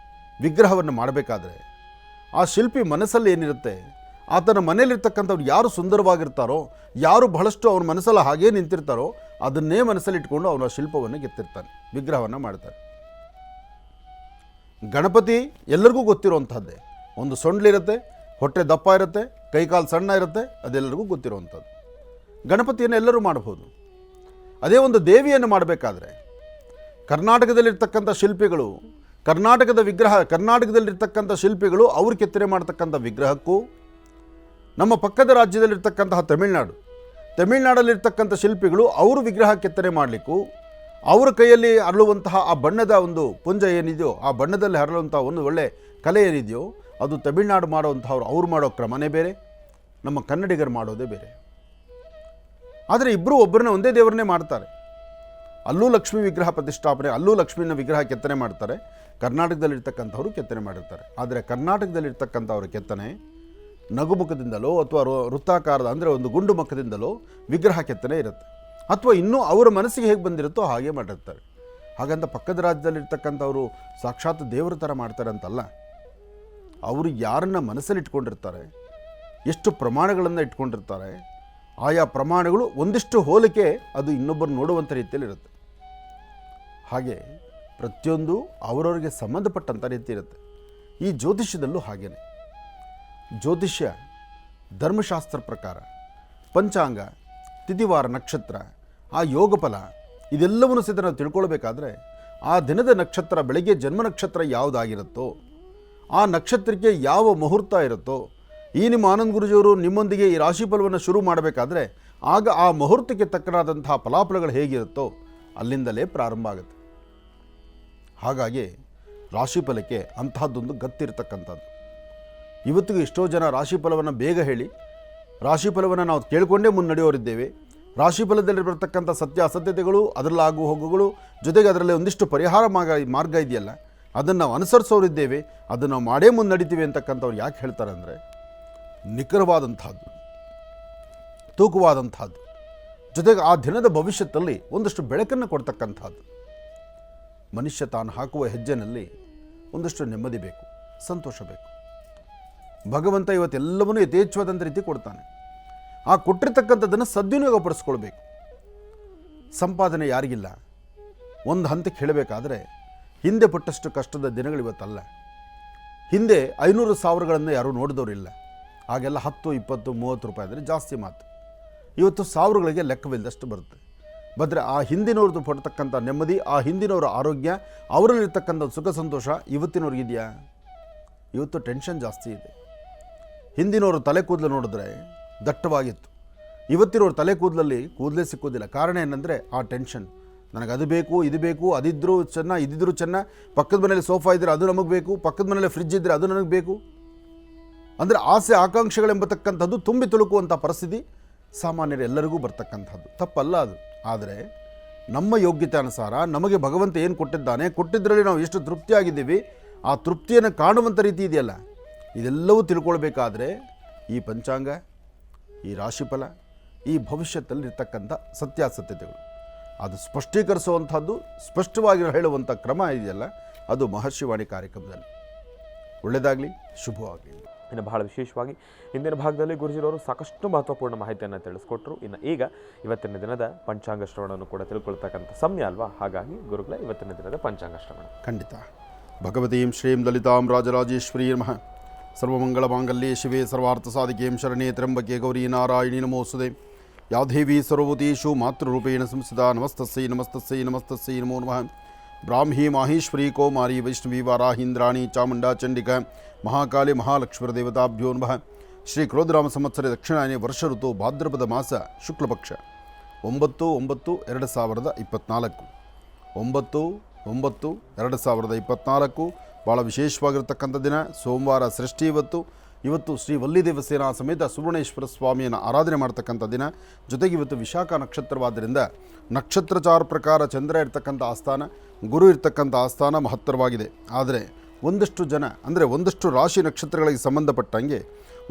ವಿಗ್ರಹವನ್ನು ಮಾಡಬೇಕಾದ್ರೆ ಆ ಶಿಲ್ಪಿ ಮನಸ್ಸಲ್ಲಿ ಏನಿರುತ್ತೆ, ಆತನ ಮನೆಯಲ್ಲಿರ್ತಕ್ಕಂಥವ್ರು ಯಾರು ಸುಂದರವಾಗಿರ್ತಾರೋ, ಯಾರು ಬಹಳಷ್ಟು ಅವ್ರ ಮನಸ್ಸಲ್ಲಿ ಹಾಗೇ ನಿಂತಿರ್ತಾರೋ ಅದನ್ನೇ ಮನಸ್ಸಲ್ಲಿ ಇಟ್ಕೊಂಡು ಅವನ ಶಿಲ್ಪವನ್ನು ಗೆತ್ತಿರ್ತಾನೆ, ವಿಗ್ರಹವನ್ನು ಮಾಡ್ತಾನೆ. ಗಣಪತಿ ಎಲ್ಲರಿಗೂ ಗೊತ್ತಿರುವಂಥದ್ದೇ. ಒಂದು ಸೊಂಡ್ಲಿರುತ್ತೆ, ಹೊಟ್ಟೆ ದಪ್ಪ ಇರುತ್ತೆ, ಕೈಕಾಲು ಸಣ್ಣ ಇರುತ್ತೆ, ಅದೆಲ್ಲರಿಗೂ ಗೊತ್ತಿರುವಂಥದ್ದು. ಗಣಪತಿಯನ್ನು ಎಲ್ಲರೂ ಮಾಡ್ಬೋದು. ಅದೇ ಒಂದು ದೇವಿಯನ್ನು ಮಾಡಬೇಕಾದ್ರೆ ಕರ್ನಾಟಕದಲ್ಲಿರ್ತಕ್ಕಂಥ ಶಿಲ್ಪಿಗಳು, ಕರ್ನಾಟಕದಲ್ಲಿರ್ತಕ್ಕಂಥ ಶಿಲ್ಪಿಗಳು ಅವರು ಕೆತ್ತನೆ ಮಾಡ್ತಕ್ಕಂಥ ವಿಗ್ರಹಕ್ಕೂ, ನಮ್ಮ ಪಕ್ಕದ ರಾಜ್ಯದಲ್ಲಿರ್ತಕ್ಕಂತಹ ತಮಿಳುನಾಡಲ್ಲಿರ್ತಕ್ಕಂಥ ಶಿಲ್ಪಿಗಳು ಅವರು ವಿಗ್ರಹ ಕೆತ್ತನೆ ಮಾಡಲಿಕ್ಕೂ, ಅವರ ಕೈಯಲ್ಲಿ ಹರಳುವಂತಹ ಆ ಬಣ್ಣದ ಒಂದು ಪುಂಜ ಏನಿದೆಯೋ, ಆ ಬಣ್ಣದಲ್ಲಿ ಹರಳುವಂಥ ಒಂದು ಒಳ್ಳೆ ಕಲೆ ಏನಿದೆಯೋ, ಅದು ತಮಿಳುನಾಡು ಮಾಡುವಂಥವ್ರು ಅವ್ರು ಮಾಡೋ ಕ್ರಮನೇ ಬೇರೆ, ನಮ್ಮ ಕನ್ನಡಿಗರು ಮಾಡೋದೇ ಬೇರೆ. ಆದರೆ ಇಬ್ಬರು ಒಬ್ಬರನ್ನ ಒಂದೇ ದೇವರನ್ನೇ ಮಾಡ್ತಾರೆ. ಅಲ್ಲೂ ಲಕ್ಷ್ಮೀ ವಿಗ್ರಹ ಪ್ರತಿಷ್ಠಾಪನೆ, ಅಲ್ಲೂ ಲಕ್ಷ್ಮೀನ ವಿಗ್ರಹ ಕೆತ್ತನೆ ಮಾಡ್ತಾರೆ, ಕರ್ನಾಟಕದಲ್ಲಿರ್ತಕ್ಕಂಥವ್ರು ಕೆತ್ತನೆ ಮಾಡಿರ್ತಾರೆ. ಆದರೆ ಕರ್ನಾಟಕದಲ್ಲಿರ್ತಕ್ಕಂಥವ್ರ ಕೆತ್ತನೆ ನಗುಮುಖದಿಂದಲೋ ಅಥವಾ ವೃತ್ತಾಕಾರದ ಅಂದರೆ ಒಂದು ಗುಂಡು ಮುಖದಿಂದಲೋ ವಿಗ್ರಹ ಕೆತ್ತನೆ ಇರುತ್ತೆ. ಅಥವಾ ಇನ್ನೂ ಅವರ ಮನಸ್ಸಿಗೆ ಹೇಗೆ ಬಂದಿರುತ್ತೋ ಹಾಗೆ ಮಾಡಿರ್ತಾರೆ. ಹಾಗಂತ ಪಕ್ಕದ ರಾಜ್ಯದಲ್ಲಿರ್ತಕ್ಕಂಥವರು ಸಾಕ್ಷಾತ್ ದೇವರ ಥರ ಮಾಡ್ತಾರೆ ಅಂತಲ್ಲ. ಅವರು ಯಾರನ್ನ ಮನಸ್ಸಲ್ಲಿ ಇಟ್ಕೊಂಡಿರ್ತಾರೆ, ಎಷ್ಟು ಪ್ರಮಾಣಗಳನ್ನು ಇಟ್ಕೊಂಡಿರ್ತಾರೆ, ಆಯಾ ಪ್ರಮಾಣಗಳು ಒಂದಿಷ್ಟು ಹೋಲಿಕೆ ಅದು ಇನ್ನೊಬ್ಬರು ನೋಡುವಂಥ ರೀತಿಯಲ್ಲಿ ಇರುತ್ತೆ. ಹಾಗೆ ಪ್ರತಿಯೊಂದು ಅವರವರಿಗೆ ಸಂಬಂಧಪಟ್ಟಂಥ ರೀತಿ ಇರುತ್ತೆ. ಈ ಜ್ಯೋತಿಷ್ಯದಲ್ಲೂ ಹಾಗೇನೆ. ಜ್ಯೋತಿಷ್ಯ ಧರ್ಮಶಾಸ್ತ್ರ ಪ್ರಕಾರ ಪಂಚಾಂಗ, ತಿಥಿವಾರ ನಕ್ಷತ್ರ, ಆ ಯೋಗಫಲ ಇದೆಲ್ಲವನ್ನು ಸಹಿತ ನಾವು ತಿಳ್ಕೊಳ್ಬೇಕಾದ್ರೆ ಆ ದಿನದ ನಕ್ಷತ್ರ, ಬೆಳಗ್ಗೆ ಜನ್ಮ ನಕ್ಷತ್ರ ಯಾವುದಾಗಿರುತ್ತೋ, ಆ ನಕ್ಷತ್ರಕ್ಕೆ ಯಾವ ಮುಹೂರ್ತ ಇರುತ್ತೋ, ಈ ನಿಮ್ಮ ಆನಂದ್ ಗುರುಜಿಯವರು ನಿಮ್ಮೊಂದಿಗೆ ಈ ರಾಶಿಫಲವನ್ನು ಶುರು ಮಾಡಬೇಕಾದ್ರೆ ಆಗ ಆ ಮುಹೂರ್ತಕ್ಕೆ ತಕ್ಕನಾದಂತಹ ಫಲಾಫಲಗಳು ಹೇಗಿರುತ್ತೋ ಅಲ್ಲಿಂದಲೇ ಪ್ರಾರಂಭ ಆಗುತ್ತೆ. ಹಾಗಾಗಿ ರಾಶಿಫಲಕ್ಕೆ ಅಂತಹದ್ದೊಂದು ಗತ್ತಿರ್ತಕ್ಕಂಥದ್ದು. ಇವತ್ತಿಗೂ ಎಷ್ಟೋ ಜನ ರಾಶಿಫಲವನ್ನು ಬೇಗ ಹೇಳಿ ರಾಶಿಫಲವನ್ನು ನಾವು ಕೇಳಿಕೊಂಡೇ ಮುನ್ನಡೆಯೋರಿದ್ದೇವೆ. ರಾಶಿಫಲದಲ್ಲಿ ಬರ್ತಕ್ಕಂಥ ಸತ್ಯ ಅಸತ್ಯತೆಗಳು, ಅದರಲ್ಲಿ ಆಗು ಹೋಗುಗಳು, ಜೊತೆಗೆ ಅದರಲ್ಲಿ ಒಂದಿಷ್ಟು ಪರಿಹಾರ ಮಾರ್ಗ ಇದೆಯಲ್ಲ, ಅದನ್ನು ನಾವು ಅನುಸರಿಸೋರಿದ್ದೇವೆ. ಅದನ್ನು ನಾವು ಮಾಡೇ ಮುನ್ನಡಿತೀವಿ ಅಂತಕ್ಕಂಥವ್ರು ಯಾಕೆ ಹೇಳ್ತಾರೆ ಅಂದರೆ, ನಿಖರವಾದಂಥದ್ದು, ತೂಕವಾದಂಥದ್ದು, ಜೊತೆಗೆ ಆ ದಿನದ ಭವಿಷ್ಯದಲ್ಲಿ ಒಂದಷ್ಟು ಬೆಳಕನ್ನು ಕೊಡ್ತಕ್ಕಂಥದ್ದು. ಮನುಷ್ಯ ತಾನು ಹಾಕುವ ಹೆಜ್ಜೆನಲ್ಲಿ ಒಂದಷ್ಟು ನೆಮ್ಮದಿ ಬೇಕು, ಸಂತೋಷ ಬೇಕು. ಭಗವಂತ ಇವತ್ತೆಲ್ಲವನ್ನೂ ಯಥೇಚ್ಛವಾದಂಥ ರೀತಿ ಕೊಡ್ತಾನೆ. ಆ ಕೊಟ್ಟಿರ್ತಕ್ಕಂಥದ್ದನ್ನು ಸದ್ವಿನಿಯೋಗಪಡಿಸ್ಕೊಳ್ಬೇಕು. ಸಂಪಾದನೆ ಯಾರಿಗಿಲ್ಲ? ಒಂದು ಹಂತಕ್ಕೆ ಹೇಳಬೇಕಾದ್ರೆ ಹಿಂದೆ ಪಟ್ಟಷ್ಟು ಕಷ್ಟದ ದಿನಗಳು ಇವತ್ತಲ್ಲ. ಹಿಂದೆ 500,000ಗಳನ್ನು ಯಾರೂ ನೋಡಿದವರಿಲ್ಲ. ಆಗೆಲ್ಲ 10, 20, 30 ರೂಪಾಯಿ ಅಂದರೆ ಜಾಸ್ತಿ ಮಾತು. ಇವತ್ತು ಸಾವಿರಗಳಿಗೆ ಲೆಕ್ಕವಿಲ್ಲದಷ್ಟು ಬರುತ್ತೆ. ಆದರೆ ಆ ಹಿಂದಿನವ್ರದ್ದು ಪಡ್ತಕ್ಕಂಥ ನೆಮ್ಮದಿ, ಆ ಹಿಂದಿನವರ ಆರೋಗ್ಯ, ಅವರಲ್ಲಿರ್ತಕ್ಕಂಥ ಸುಖ ಸಂತೋಷ ಇವತ್ತಿನವ್ರಿಗಿದೆಯಾ? ಇವತ್ತು ಟೆನ್ಷನ್ ಜಾಸ್ತಿ ಇದೆ. ಹಿಂದಿನವರು ತಲೆ ಕೂದಲು ನೋಡಿದ್ರೆ ದಟ್ಟವಾಗಿತ್ತು. ಇವತ್ತಿನವ್ರ ತಲೆ ಕೂದಲಲ್ಲಿ ಕೂದಲೇ ಸಿಕ್ಕೋದಿಲ್ಲ. ಕಾರಣ ಏನಂದರೆ ಆ ಟೆನ್ಷನ್. ನನಗೆ ಅದು ಬೇಕು, ಇದು ಬೇಕು, ಅದಿದ್ದರೂ ಚೆನ್ನ, ಇದಿದ್ದರೂ ಚೆನ್ನ, ಪಕ್ಕದ ಮನೇಲಿ ಸೋಫಾ ಇದ್ದರೆ ಅದು ನಮಗೆ ಬೇಕು, ಪಕ್ಕದ ಮನೇಲಿ ಫ್ರಿಡ್ಜ್ ಇದ್ದರೆ ಅದು ನನಗೆ ಬೇಕು. ಅಂದರೆ ಆಸೆ ಆಕಾಂಕ್ಷೆಗಳೆಂಬತಕ್ಕಂಥದ್ದು ತುಂಬಿ ತುಳುಕುವಂಥ ಪರಿಸ್ಥಿತಿ ಸಾಮಾನ್ಯರೆಲ್ಲರಿಗೂ ಬರ್ತಕ್ಕಂಥದ್ದು. ತಪ್ಪಲ್ಲ ಅದು. ಆದರೆ ನಮ್ಮ ಯೋಗ್ಯತೆ ಅನುಸಾರ ನಮಗೆ ಭಗವಂತ ಏನು ಕೊಟ್ಟಿದ್ದಾನೆ, ಕೊಟ್ಟಿದ್ದರಲ್ಲಿ ನಾವು ಎಷ್ಟು ತೃಪ್ತಿಯಾಗಿದ್ದೀವಿ, ಆ ತೃಪ್ತಿಯನ್ನು ಕಾಣುವಂಥ ರೀತಿ ಇದೆಯಲ್ಲ, ಇದೆಲ್ಲವೂ ತಿಳ್ಕೊಳ್ಬೇಕಾದ್ರೆ ಈ ಪಂಚಾಂಗ, ಈ ರಾಶಿಫಲ, ಈ ಭವಿಷ್ಯದಲ್ಲಿರ್ತಕ್ಕಂಥ ಸತ್ಯಾಸತ್ಯತೆಗಳು ಅದು ಸ್ಪಷ್ಟೀಕರಿಸುವಂಥದ್ದು, ಸ್ಪಷ್ಟವಾಗಿ ಹೇಳುವಂಥ ಕ್ರಮ ಇದೆಯಲ್ಲ, ಅದು ಮಹರ್ಷಿವಾಣಿ ಕಾರ್ಯಕ್ರಮದಲ್ಲಿ. ಒಳ್ಳೆಯದಾಗಲಿ, ಶುಭವಾಗಲಿ. ಇನ್ನು ಬಹಳ ವಿಶೇಷವಾಗಿ ಇಂದಿನ ಭಾಗದಲ್ಲಿ ಗುರುಜಿರವರು ಸಾಕಷ್ಟು ಮಹತ್ವಪೂರ್ಣ ಮಾಹಿತಿಯನ್ನು ತಿಳಿಸ್ಕೊಟ್ರು. ಇನ್ನು ಈಗ ಇವತ್ತಿನ ದಿನದ ಪಂಚಾಂಗ ಶ್ರವಣವನ್ನು ಕೂಡ ತಿಳ್ಕೊಳ್ತಕ್ಕಂಥ ಸಮಯ ಅಲ್ವಾ? ಹಾಗಾಗಿ ಗುರುಗಳೇ, ಇವತ್ತಿನ ದಿನದ ಪಂಚಾಂಗ ಶ್ರವಣ. ಖಂಡಿತ. ಭಗವತೀಂ ಶ್ರೀಂ ಲಲಿತಾಂ ರಾಜರಾಜೇಶ್ವರಿ ನಮಃ. ಸರ್ವಮಂಗಳ ಮಾಂಗಲ್ಯೆ ಶಿವೆ ಸರ್ವಾರ್ಥ ಸಾಧಿಕೆಂ ಶರಣೆ ತ್ರ್ಯಂಬಕೆ ಗೌರಿ ನಾರಾಯಣಿ ನಮೋಸ್ತುತೆ. ಯಾ ದೇವಿ ಸರ್ವಭೂತೇಷು ಮಾತೃರೂಪೇಣ ಸಂಸ್ಥಿತಾ. ನಮಸ್ತಸ್ಸೈ ನಮಸ್ತಸ್ಸೈ ನಮಸ್ತಸ್ಸೈ ನಮೋ ನಮಃ. ಬ್ರಾಹ್ಮೀ ಮಾಹೇಶ್ವರಿ ಕೌಮಾರಿ ವೈಷ್ಣವಿ ವಾರಾಹೀಂದ್ರಾಣಿ ಚಾಮುಂಡಾ ಚಂಡಿಕಾ ಮಹಾಕಾಳಿ ಮಹಾಲಕ್ಷ್ಮೀ ದೇವತಾಭ್ಯೋ ನಮಃ. ಶ್ರೀ ಕ್ರೋಧರಾಮ ಸಂವತ್ಸರ ದಕ್ಷಿಣಾಯನೆ ವರ್ಷ ಋತು ಭಾದ್ರಪದ ಮಾಸ ಶುಕ್ಲಪಕ್ಷ 9/9/2024. 9/9/2024 ಭಾಳ ವಿಶೇಷವಾಗಿರ್ತಕ್ಕಂಥ ದಿನ. ಸೋಮವಾರ ಷಷ್ಠಿ. ಇವತ್ತು ಶ್ರೀ ವಲ್ಲಿ ದೇವಸೇನಾ ಸಮೇತ ಸುಬ್ರಹ್ಮಣ್ಯೇಶ್ವರ ಸ್ವಾಮಿಯನ್ನು ಆರಾಧನೆ ಮಾಡ್ತಕ್ಕಂಥ ದಿನ. ಜೊತೆಗೆ ಇವತ್ತು ವಿಶಾಖ ನಕ್ಷತ್ರವಾದ್ದರಿಂದ ನಕ್ಷತ್ರಚಾರ ಪ್ರಕಾರ ಚಂದ್ರ ಇರ್ತಕ್ಕಂಥ ಆಸ್ಥಾನ, ಗುರು ಇರ್ತಕ್ಕಂಥ ಆಸ್ಥಾನ ಮಹತ್ತರವಾಗಿದೆ. ಆದರೆ ಒಂದಷ್ಟು ಜನ, ಅಂದರೆ ಒಂದಷ್ಟು ರಾಶಿ ನಕ್ಷತ್ರಗಳಿಗೆ ಸಂಬಂಧಪಟ್ಟಂಗೆ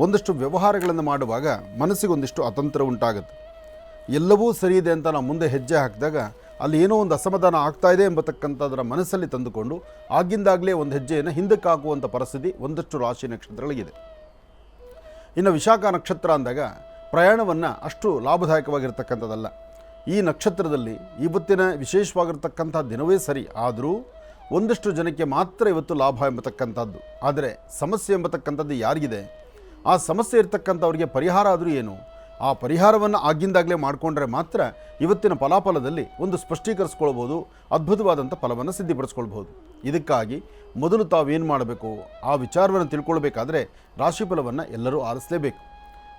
ಒಂದಷ್ಟು ವ್ಯವಹಾರಗಳನ್ನು ಮಾಡುವಾಗ ಮನಸ್ಸಿಗೆ ಒಂದಿಷ್ಟು ಅತಂತ್ರ ಉಂಟಾಗುತ್ತೆ. ಎಲ್ಲವೂ ಸರಿ ಇದೆ ಅಂತ ನಾವು ಮುಂದೆ ಹೆಜ್ಜೆ ಹಾಕಿದಾಗ ಅಲ್ಲಿ ಏನೋ ಒಂದು ಅಸಮಾಧಾನ ಆಗ್ತಾ ಇದೆ ಎಂಬತಕ್ಕಂಥದ್ರ ಮನಸ್ಸಲ್ಲಿ ತಂದುಕೊಂಡು ಆಗಿಂದಾಗಲೇ ಒಂದು ಹೆಜ್ಜೆಯನ್ನು ಹಿಂದಕ್ಕೆ ಹಾಕುವಂಥ ಪರಿಸ್ಥಿತಿ ಒಂದಷ್ಟು ರಾಶಿ ನಕ್ಷತ್ರಗಳಿಗಿದೆ. ಇನ್ನು ವಿಶಾಖ ನಕ್ಷತ್ರ ಅಂದಾಗ ಪ್ರಯಾಣವನ್ನು ಅಷ್ಟು ಲಾಭದಾಯಕವಾಗಿರ್ತಕ್ಕಂಥದ್ದಲ್ಲ. ಈ ನಕ್ಷತ್ರದಲ್ಲಿ ಇವತ್ತಿನ ವಿಶೇಷವಾಗಿರ್ತಕ್ಕಂಥ ದಿನವೇ ಸರಿ, ಆದರೂ ಒಂದಷ್ಟು ಜನಕ್ಕೆ ಮಾತ್ರ ಇವತ್ತು ಲಾಭ ಎಂಬತಕ್ಕಂಥದ್ದು. ಆದರೆ ಸಮಸ್ಯೆ ಎಂಬತಕ್ಕಂಥದ್ದು ಯಾರಿಗಿದೆ, ಆ ಸಮಸ್ಯೆ ಇರ್ತಕ್ಕಂಥವ್ರಿಗೆ ಪರಿಹಾರ ಆದರೂ ಏನು, ಆ ಪರಿಹಾರವನ್ನು ಆಗಿಂದಾಗಲೇ ಮಾಡಿಕೊಂಡ್ರೆ ಮಾತ್ರ ಇವತ್ತಿನ ಫಲಾಫಲದಲ್ಲಿ ಒಂದು ಸ್ಪಷ್ಟೀಕರಿಸ್ಕೊಳ್ಬೋದು, ಅದ್ಭುತವಾದಂಥ ಫಲವನ್ನು ಸಿದ್ಧಿಪಡಿಸ್ಕೊಳ್ಬೋದು. ಇದಕ್ಕಾಗಿ ಮೊದಲು ತಾವೇನು ಮಾಡಬೇಕು, ಆ ವಿಚಾರವನ್ನು ತಿಳ್ಕೊಳ್ಬೇಕಾದ್ರೆ ರಾಶಿಫಲವನ್ನು ಎಲ್ಲರೂ ಆರಿಸಲೇಬೇಕು.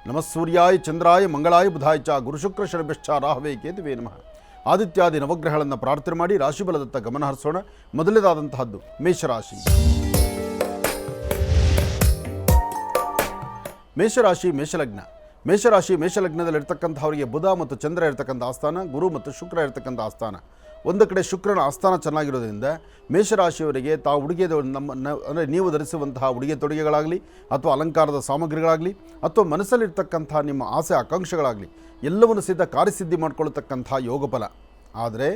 ನಮಃ ಸೂರ್ಯಾಯ ಚಂದ್ರಾಯ ಮಂಗಳಾಯ ಬುಧಾಯ ಚ ಗುರುಶುಕ್ರ ಶರಭ್ಯಶ್ಚ ರಾಹವೇ ಕೇತುವೇ ನಮಃ. ಆದಿತ್ಯಾದಿ ನವಗ್ರಹಗಳನ್ನು ಪ್ರಾರ್ಥನೆ ಮಾಡಿ ರಾಶಿಫಲದತ್ತ ಗಮನ ಹರಿಸೋಣ. ಮೊದಲನೇದಾದಂತಹದ್ದು ಮೇಷರಾಶಿ. ಮೇಷಲಗ್ನದಲ್ಲಿರ್ತಕ್ಕಂಥವರಿಗೆ ಬುಧ ಮತ್ತು ಚಂದ್ರ ಇರ್ತಕ್ಕಂಥ ಆಸ್ಥಾನ, ಗುರು ಮತ್ತು ಶುಕ್ರ ಇರ್ತಕ್ಕಂಥ ಆಸ್ಥಾನ. ಒಂದು ಕಡೆ ಶುಕ್ರನ ಆಸ್ಥಾನ ಚೆನ್ನಾಗಿರೋದ್ರಿಂದ ಮೇಷರಾಶಿಯವರಿಗೆ ತಾವು ಅಂದರೆ ನೀವು ಧರಿಸುವಂತಹ ಉಡುಗೆ ತೊಡುಗೆಗಳಾಗಲಿ, ಅಥವಾ ಅಲಂಕಾರದ ಸಾಮಗ್ರಿಗಳಾಗಲಿ, ಅಥವಾ ಮನಸ್ಸಲ್ಲಿರ್ತಕ್ಕಂಥ ನಿಮ್ಮ ಆಸೆ ಆಕಾಂಕ್ಷೆಗಳಾಗಲಿ ಎಲ್ಲವನ್ನು ಸಿದ್ಧ ಕಾರ್ಯಸಿದ್ಧಿ ಮಾಡಿಕೊಳ್ಳತಕ್ಕಂಥ ಯೋಗಫಲ. ಆದರೆ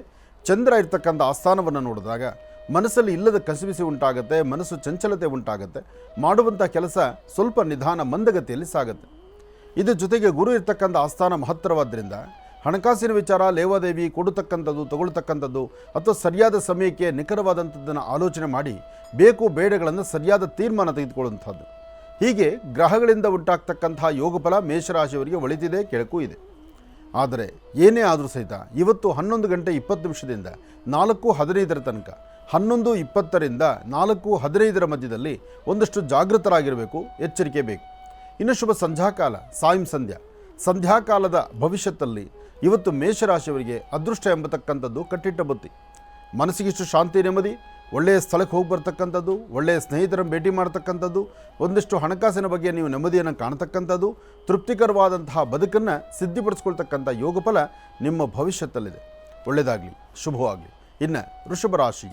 ಚಂದ್ರ ಇರ್ತಕ್ಕಂಥ ಆಸ್ಥಾನವನ್ನು ನೋಡಿದಾಗ ಮನಸ್ಸಲ್ಲಿ ಇಲ್ಲದ ಕಸಿವಿಸಿ ಉಂಟಾಗುತ್ತೆ, ಮನಸ್ಸು ಚಂಚಲತೆ ಉಂಟಾಗುತ್ತೆ, ಮಾಡುವಂಥ ಕೆಲಸ ಸ್ವಲ್ಪ ನಿಧಾನ ಮಂದಗತಿಯಲ್ಲಿ ಸಾಗುತ್ತೆ. ಇದ್ರ ಜೊತೆಗೆ ಗುರು ಇರ್ತಕ್ಕಂಥ ಆಸ್ಥಾನ ಮಹತ್ತರವಾದ್ದರಿಂದ ಹಣಕಾಸಿನ ವಿಚಾರ, ಲೇವಾದೇವಿ, ಕೊಡತಕ್ಕಂಥದ್ದು, ತಗೊಳ್ತಕ್ಕಂಥದ್ದು, ಅಥವಾ ಸರಿಯಾದ ಸಮಯಕ್ಕೆ ನಿಖರವಾದಂಥದ್ದನ್ನು ಆಲೋಚನೆ ಮಾಡಿ ಬೇಕು ಬೇಡಗಳನ್ನು ಸರಿಯಾದ ತೀರ್ಮಾನ ತೆಗೆದುಕೊಳ್ಳುವಂಥದ್ದು. ಹೀಗೆ ಗ್ರಹಗಳಿಂದ ಉಂಟಾಗ್ತಕ್ಕಂಥ ಯೋಗಫಲ ಮೇಷರಾಶಿಯವರಿಗೆ ಒಳಿತಿದೆ, ಕೆಳಕೂ ಇದೆ. ಆದರೆ ಏನೇ ಆದರೂ ಸಹಿತ ಇವತ್ತು 11:20 4:15 ತನಕ, 11:20 4:15 ಮಧ್ಯದಲ್ಲಿ ಒಂದಷ್ಟು ಜಾಗೃತರಾಗಿರಬೇಕು, ಎಚ್ಚರಿಕೆ ಬೇಕು. ಇನ್ನು ಶುಭ ಸಂಧ್ಯಾಕಾಲ, ಸಂಧ್ಯಾಕಾಲದ ಭವಿಷ್ಯದಲ್ಲಿ ಇವತ್ತು ಮೇಷರಾಶಿಯವರಿಗೆ ಅದೃಷ್ಟ ಎಂಬತಕ್ಕಂಥದ್ದು ಕಟ್ಟಿಟ್ಟ ಬುತ್ತಿ. ಮನಸ್ಸಿಗಿಷ್ಟು ಶಾಂತಿ ನೆಮ್ಮದಿ, ಒಳ್ಳೆಯ ಸ್ಥಳಕ್ಕೆ ಹೋಗಿ ಬರ್ತಕ್ಕಂಥದ್ದು, ಒಳ್ಳೆಯ ಸ್ನೇಹಿತರನ್ನು ಭೇಟಿ ಮಾಡ್ತಕ್ಕಂಥದ್ದು, ಒಂದಿಷ್ಟು ಹಣಕಾಸಿನ ಬಗ್ಗೆ ನೀವು ನೆಮ್ಮದಿಯನ್ನು ಕಾಣ್ತಕ್ಕಂಥದ್ದು, ತೃಪ್ತಿಕರವಾದಂತಹ ಬದುಕನ್ನು ಸಿದ್ಧಿಪಡಿಸ್ಕೊಳ್ತಕ್ಕಂಥ ಯೋಗಫಲ ನಿಮ್ಮ ಭವಿಷ್ಯದಲ್ಲಿದೆ. ಒಳ್ಳೆಯದಾಗಲಿ, ಶುಭವಾಗಲಿ. ಇನ್ನು ವೃಷಭ ರಾಶಿ.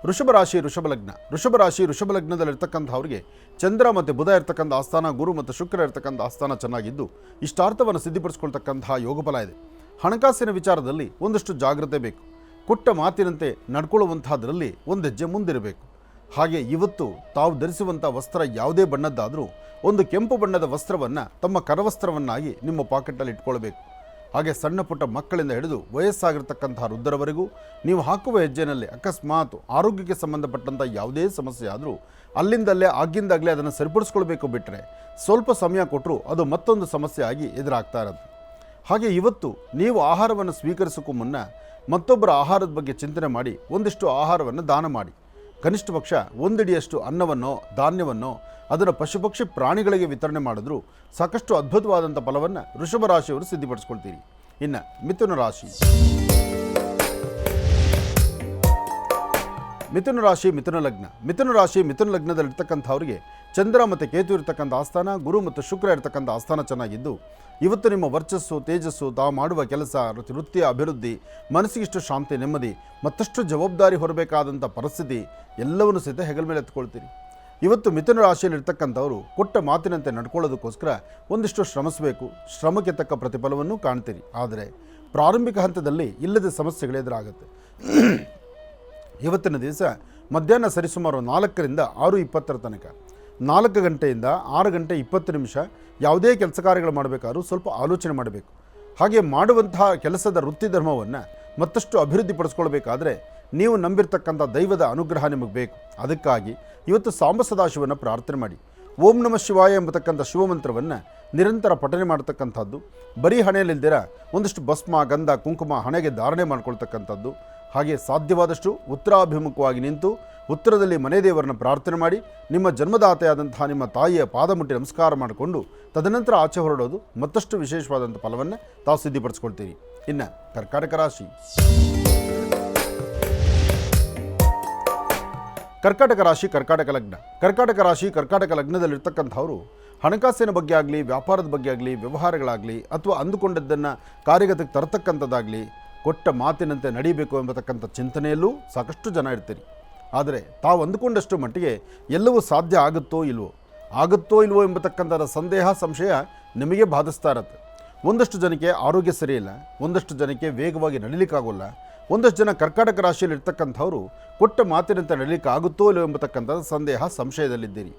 ವೃಷಭ ರಾಶಿ, ವೃಷಭ ಲಗ್ನ. ವೃಷಭ ರಾಶಿ, ವೃಷಭ ಲಗ್ನದಲ್ಲಿರ್ತಕ್ಕಂಥವ್ರಿಗೆ ಚಂದ್ರ ಮತ್ತು ಬುಧ ಇರ್ತಕ್ಕಂಥ ಆಸ್ಥಾನ, ಗುರು ಮತ್ತು ಶುಕ್ರ ಇರ್ತಕ್ಕಂಥ ಆಸ್ಥಾನ ಚೆನ್ನಾಗಿದ್ದು ಇಷ್ಟಾರ್ಥವನ್ನು ಸಿದ್ಧಿಪಡಿಸ್ಕೊಳ್ತಕ್ಕಂತಹ ಯೋಗಫಲ ಇದೆ. ಹಣಕಾಸಿನ ವಿಚಾರದಲ್ಲಿ ಒಂದಷ್ಟು ಜಾಗ್ರತೆ ಬೇಕು. ಕೊಟ್ಟ ಮಾತಿನಂತೆ ನಡ್ಕೊಳ್ಳುವಂಥದ್ರಲ್ಲಿ ಒಂದು ಹೆಜ್ಜೆ ಮುಂದಿರಬೇಕು. ಹಾಗೆ ಇವತ್ತು ತಾವು ಧರಿಸುವಂಥ ವಸ್ತ್ರ ಯಾವುದೇ ಬಣ್ಣದ್ದಾದರೂ ಒಂದು ಕೆಂಪು ಬಣ್ಣದ ವಸ್ತ್ರವನ್ನು ತಮ್ಮ ಕರವಸ್ತ್ರವನ್ನಾಗಿ ನಿಮ್ಮ ಪಾಕೆಟಲ್ಲಿ ಇಟ್ಕೊಳ್ಬೇಕು. ಹಾಗೆ ಸಣ್ಣ ಪುಟ್ಟ ಮಕ್ಕಳಿಂದ ಹಿಡಿದು ವಯಸ್ಸಾಗಿರ್ತಕ್ಕಂಥ ವೃದ್ಧರವರೆಗೂ ನೀವು ಹಾಕುವ ಹೆಜ್ಜೆನಲ್ಲಿ ಅಕಸ್ಮಾತ್ ಆರೋಗ್ಯಕ್ಕೆ ಸಂಬಂಧಪಟ್ಟಂಥ ಯಾವುದೇ ಸಮಸ್ಯೆ ಆದರೂ ಅಲ್ಲಿಂದಲ್ಲೇ ಆಗಿಂದಾಗಲೇ ಅದನ್ನು ಸರಿಪಡಿಸ್ಕೊಳ್ಬೇಕು. ಬಿಟ್ಟರೆ ಸ್ವಲ್ಪ ಸಮಯ ಕೊಟ್ಟರೂ ಅದು ಮತ್ತೊಂದು ಸಮಸ್ಯೆ ಆಗಿ ಎದುರಾಗ್ತಾ ಇರುತ್ತೆ. ಹಾಗೆ ಇವತ್ತು ನೀವು ಆಹಾರವನ್ನು ಸ್ವೀಕರಿಸೋಕ್ಕೂ ಮುನ್ನ ಮತ್ತೊಬ್ಬರ ಆಹಾರದ ಬಗ್ಗೆ ಚಿಂತನೆ ಮಾಡಿ ಒಂದಿಷ್ಟು ಆಹಾರವನ್ನು ದಾನ ಮಾಡಿ. ಕನಿಷ್ಠ ಪಕ್ಷ ಒಂದಿಡಿಯಷ್ಟು ಅನ್ನವನ್ನೋ ಧಾನ್ಯವನ್ನೋ ಅದನ್ನು ಪಶುಪಕ್ಷಿ ಪ್ರಾಣಿಗಳಿಗೆ ವಿತರಣೆ ಮಾಡಿದ್ರೂ ಸಾಕಷ್ಟು ಅದ್ಭುತವಾದಂಥ ಫಲವನ್ನು ವೃಷಭ ರಾಶಿಯವರು ಸಿದ್ಧಿಪಡಿಸ್ಕೊಳ್ತೀರಿ. ಇನ್ನು ಮಿಥುನ ರಾಶಿ. ಮಿಥುನ ರಾಶಿ, ಮಿಥುನ ಲಗ್ನ. ಮಿಥುನ ರಾಶಿ, ಮಿಥುನ ಲಗ್ನದಲ್ಲಿರ್ತಕ್ಕಂಥವ್ರಿಗೆ ಚಂದ್ರ ಮತ್ತು ಕೇತು ಇರ್ತಕ್ಕಂಥ ಆಸ್ಥಾನ, ಗುರು ಮತ್ತು ಶುಕ್ರ ಇರ್ತಕ್ಕಂಥ ಆಸ್ಥಾನ ಚೆನ್ನಾಗಿದ್ದು ಇವತ್ತು ನಿಮ್ಮ ವರ್ಚಸ್ಸು, ತೇಜಸ್ಸು, ತಾವು ಮಾಡುವ ಕೆಲಸ, ವೃತ್ತಿಯ ಅಭಿವೃದ್ಧಿ, ಮನಸ್ಸಿಗಿಷ್ಟು ಶಾಂತಿ, ನೆಮ್ಮದಿ, ಮತ್ತಷ್ಟು ಜವಾಬ್ದಾರಿ ಹೊರಬೇಕಾದಂಥ ಪರಿಸ್ಥಿತಿ ಎಲ್ಲವನ್ನೂ ಸಹಿತ ಹೆಗಲ ಮೇಲೆ ಎತ್ಕೊಳ್ತೀರಿ. ಇವತ್ತು ಮಿಥುನ ರಾಶಿಯಲ್ಲಿರ್ತಕ್ಕಂಥವರು ಕೊಟ್ಟ ಮಾತಿನಂತೆ ನಡ್ಕೊಳ್ಳೋದಕ್ಕೋಸ್ಕರ ಒಂದಿಷ್ಟು ಶ್ರಮಿಸಬೇಕು. ಶ್ರಮಕ್ಕೆ ತಕ್ಕ ಪ್ರತಿಫಲವನ್ನು ಕಾಣ್ತೀರಿ. ಆದರೆ ಪ್ರಾರಂಭಿಕ ಹಂತದಲ್ಲಿ ಇಲ್ಲದ ಸಮಸ್ಯೆಗಳು ಎದುರಾಗುತ್ತೆ. ಇವತ್ತಿನ ದಿವಸ ಮಧ್ಯಾಹ್ನ ಸರಿಸುಮಾರು 4ರಿಂದ 6:20 ತನಕ, 4 ಗಂಟೆಯಿಂದ 6 ಗಂಟೆ 20 ನಿಮಿಷ ಯಾವುದೇ ಕೆಲಸ ಕಾರ್ಯಗಳು ಮಾಡಬೇಕಾದ್ರೂ ಸ್ವಲ್ಪ ಆಲೋಚನೆ ಮಾಡಬೇಕು. ಹಾಗೆ ಮಾಡುವಂತಹ ಕೆಲಸದ ವೃತ್ತಿ ಧರ್ಮವನ್ನು ಮತ್ತಷ್ಟು ಅಭಿವೃದ್ಧಿಪಡಿಸ್ಕೊಳ್ಬೇಕಾದ್ರೆ ನೀವು ನಂಬಿರ್ತಕ್ಕಂಥ ದೈವದ ಅನುಗ್ರಹ ನಿಮಗೆ ಬೇಕು. ಅದಕ್ಕಾಗಿ ಇವತ್ತು ಸಾಂಬ ಸದಾಶಿವನ ಪ್ರಾರ್ಥನೆ ಮಾಡಿ. ಓಂ ನಮಃ ಶಿವಾಯ ಎಂಬತಕ್ಕಂಥ ಶಿವಮಂತ್ರವನ್ನು ನಿರಂತರ ಪಠನೆ ಮಾಡತಕ್ಕಂಥದ್ದು, ಬರೀ ಹಣೆಯಲ್ಲಿಲ್ದಿರ ಒಂದಿಷ್ಟು ಭಸ್ಮ, ಗಂಧ, ಕುಂಕುಮ ಹಣೆಗೆ ಧಾರಣೆ ಮಾಡ್ಕೊಳ್ತಕ್ಕಂಥದ್ದು. ಹಾಗೆ ಸಾಧ್ಯವಾದಷ್ಟು ಉತ್ತರಾಭಿಮುಖವಾಗಿ ನಿಂತು ಉತ್ತರದಲ್ಲಿ ಮನೆ ದೇವರನ್ನು ಪ್ರಾರ್ಥನೆ ಮಾಡಿ ನಿಮ್ಮ ಜನ್ಮದಾತೆಯಾದಂತಹ ನಿಮ್ಮ ತಾಯಿಯ ಪಾದ ಮುಟ್ಟಿ ನಮಸ್ಕಾರ ಮಾಡಿಕೊಂಡು ತದನಂತರ ಆಚೆ ಹೊರಡೋದು ಮತ್ತಷ್ಟು ವಿಶೇಷವಾದಂಥ ಫಲವನ್ನು ತಾವು ಸಿದ್ಧಿಪಡಿಸ್ಕೊಳ್ತೀರಿ. ಇನ್ನು ಕರ್ಕಾಟಕ ರಾಶಿ. ಕರ್ಕಾಟಕ ರಾಶಿ, ಕರ್ಕಾಟಕ ಲಗ್ನ. ಕರ್ಕಾಟಕ ರಾಶಿ, ಕರ್ಕಾಟಕ ಲಗ್ನದಲ್ಲಿರ್ತಕ್ಕಂಥವರು ಹಣಕಾಸಿನ ಬಗ್ಗೆ ಆಗಲಿ, ವ್ಯಾಪಾರದ ಬಗ್ಗೆ ಆಗಲಿ, ವ್ಯವಹಾರಗಳಾಗಲಿ ಅಥವಾ ಅಂದುಕೊಂಡದ್ದನ್ನು ಕಾರ್ಯಗತಕ್ಕೆ ತರತಕ್ಕಂಥದ್ದಾಗಲಿ ಕೊಟ್ಟ ಮಾತಿನಂತೆ ನಡೀಬೇಕು ಎಂಬತಕ್ಕಂಥ ಚಿಂತನೆಯಲ್ಲೂ ಸಾಕಷ್ಟು ಜನ ಇರ್ತೀರಿ. ಆದರೆ ತಾವು ಅಂದುಕೊಂಡಷ್ಟು ಮಟ್ಟಿಗೆ ಎಲ್ಲವೂ ಸಾಧ್ಯ ಆಗುತ್ತೋ ಇಲ್ವೋ ಎಂಬತಕ್ಕಂಥದ ಸಂದೇಹ, ಸಂಶಯ ನಿಮಗೆ ಬಾಧಿಸ್ತಾ ಇರುತ್ತೆ. ಒಂದಷ್ಟು ಜನಕ್ಕೆ ಆರೋಗ್ಯ ಸರಿಯಿಲ್ಲ, ಒಂದಷ್ಟು ಜನಕ್ಕೆ ವೇಗವಾಗಿ ನಡೀಲಿಕ್ಕಾಗೋಲ್ಲ, ಒಂದಷ್ಟು ಜನ ಕರ್ಕಾಟಕ ರಾಶಿಯಲ್ಲಿ ಇರ್ತಕ್ಕಂಥವ್ರು ಕೊಟ್ಟ ಮಾತಿನಂತೆ ನಡೀಲಿಕ್ಕೆ ಆಗುತ್ತೋ ಇಲ್ಲವೋ ಎಂಬತಕ್ಕಂಥದ್ದು ಸಂದೇಹ, ಸಂಶಯದಲ್ಲಿದ್ದೀರಿ.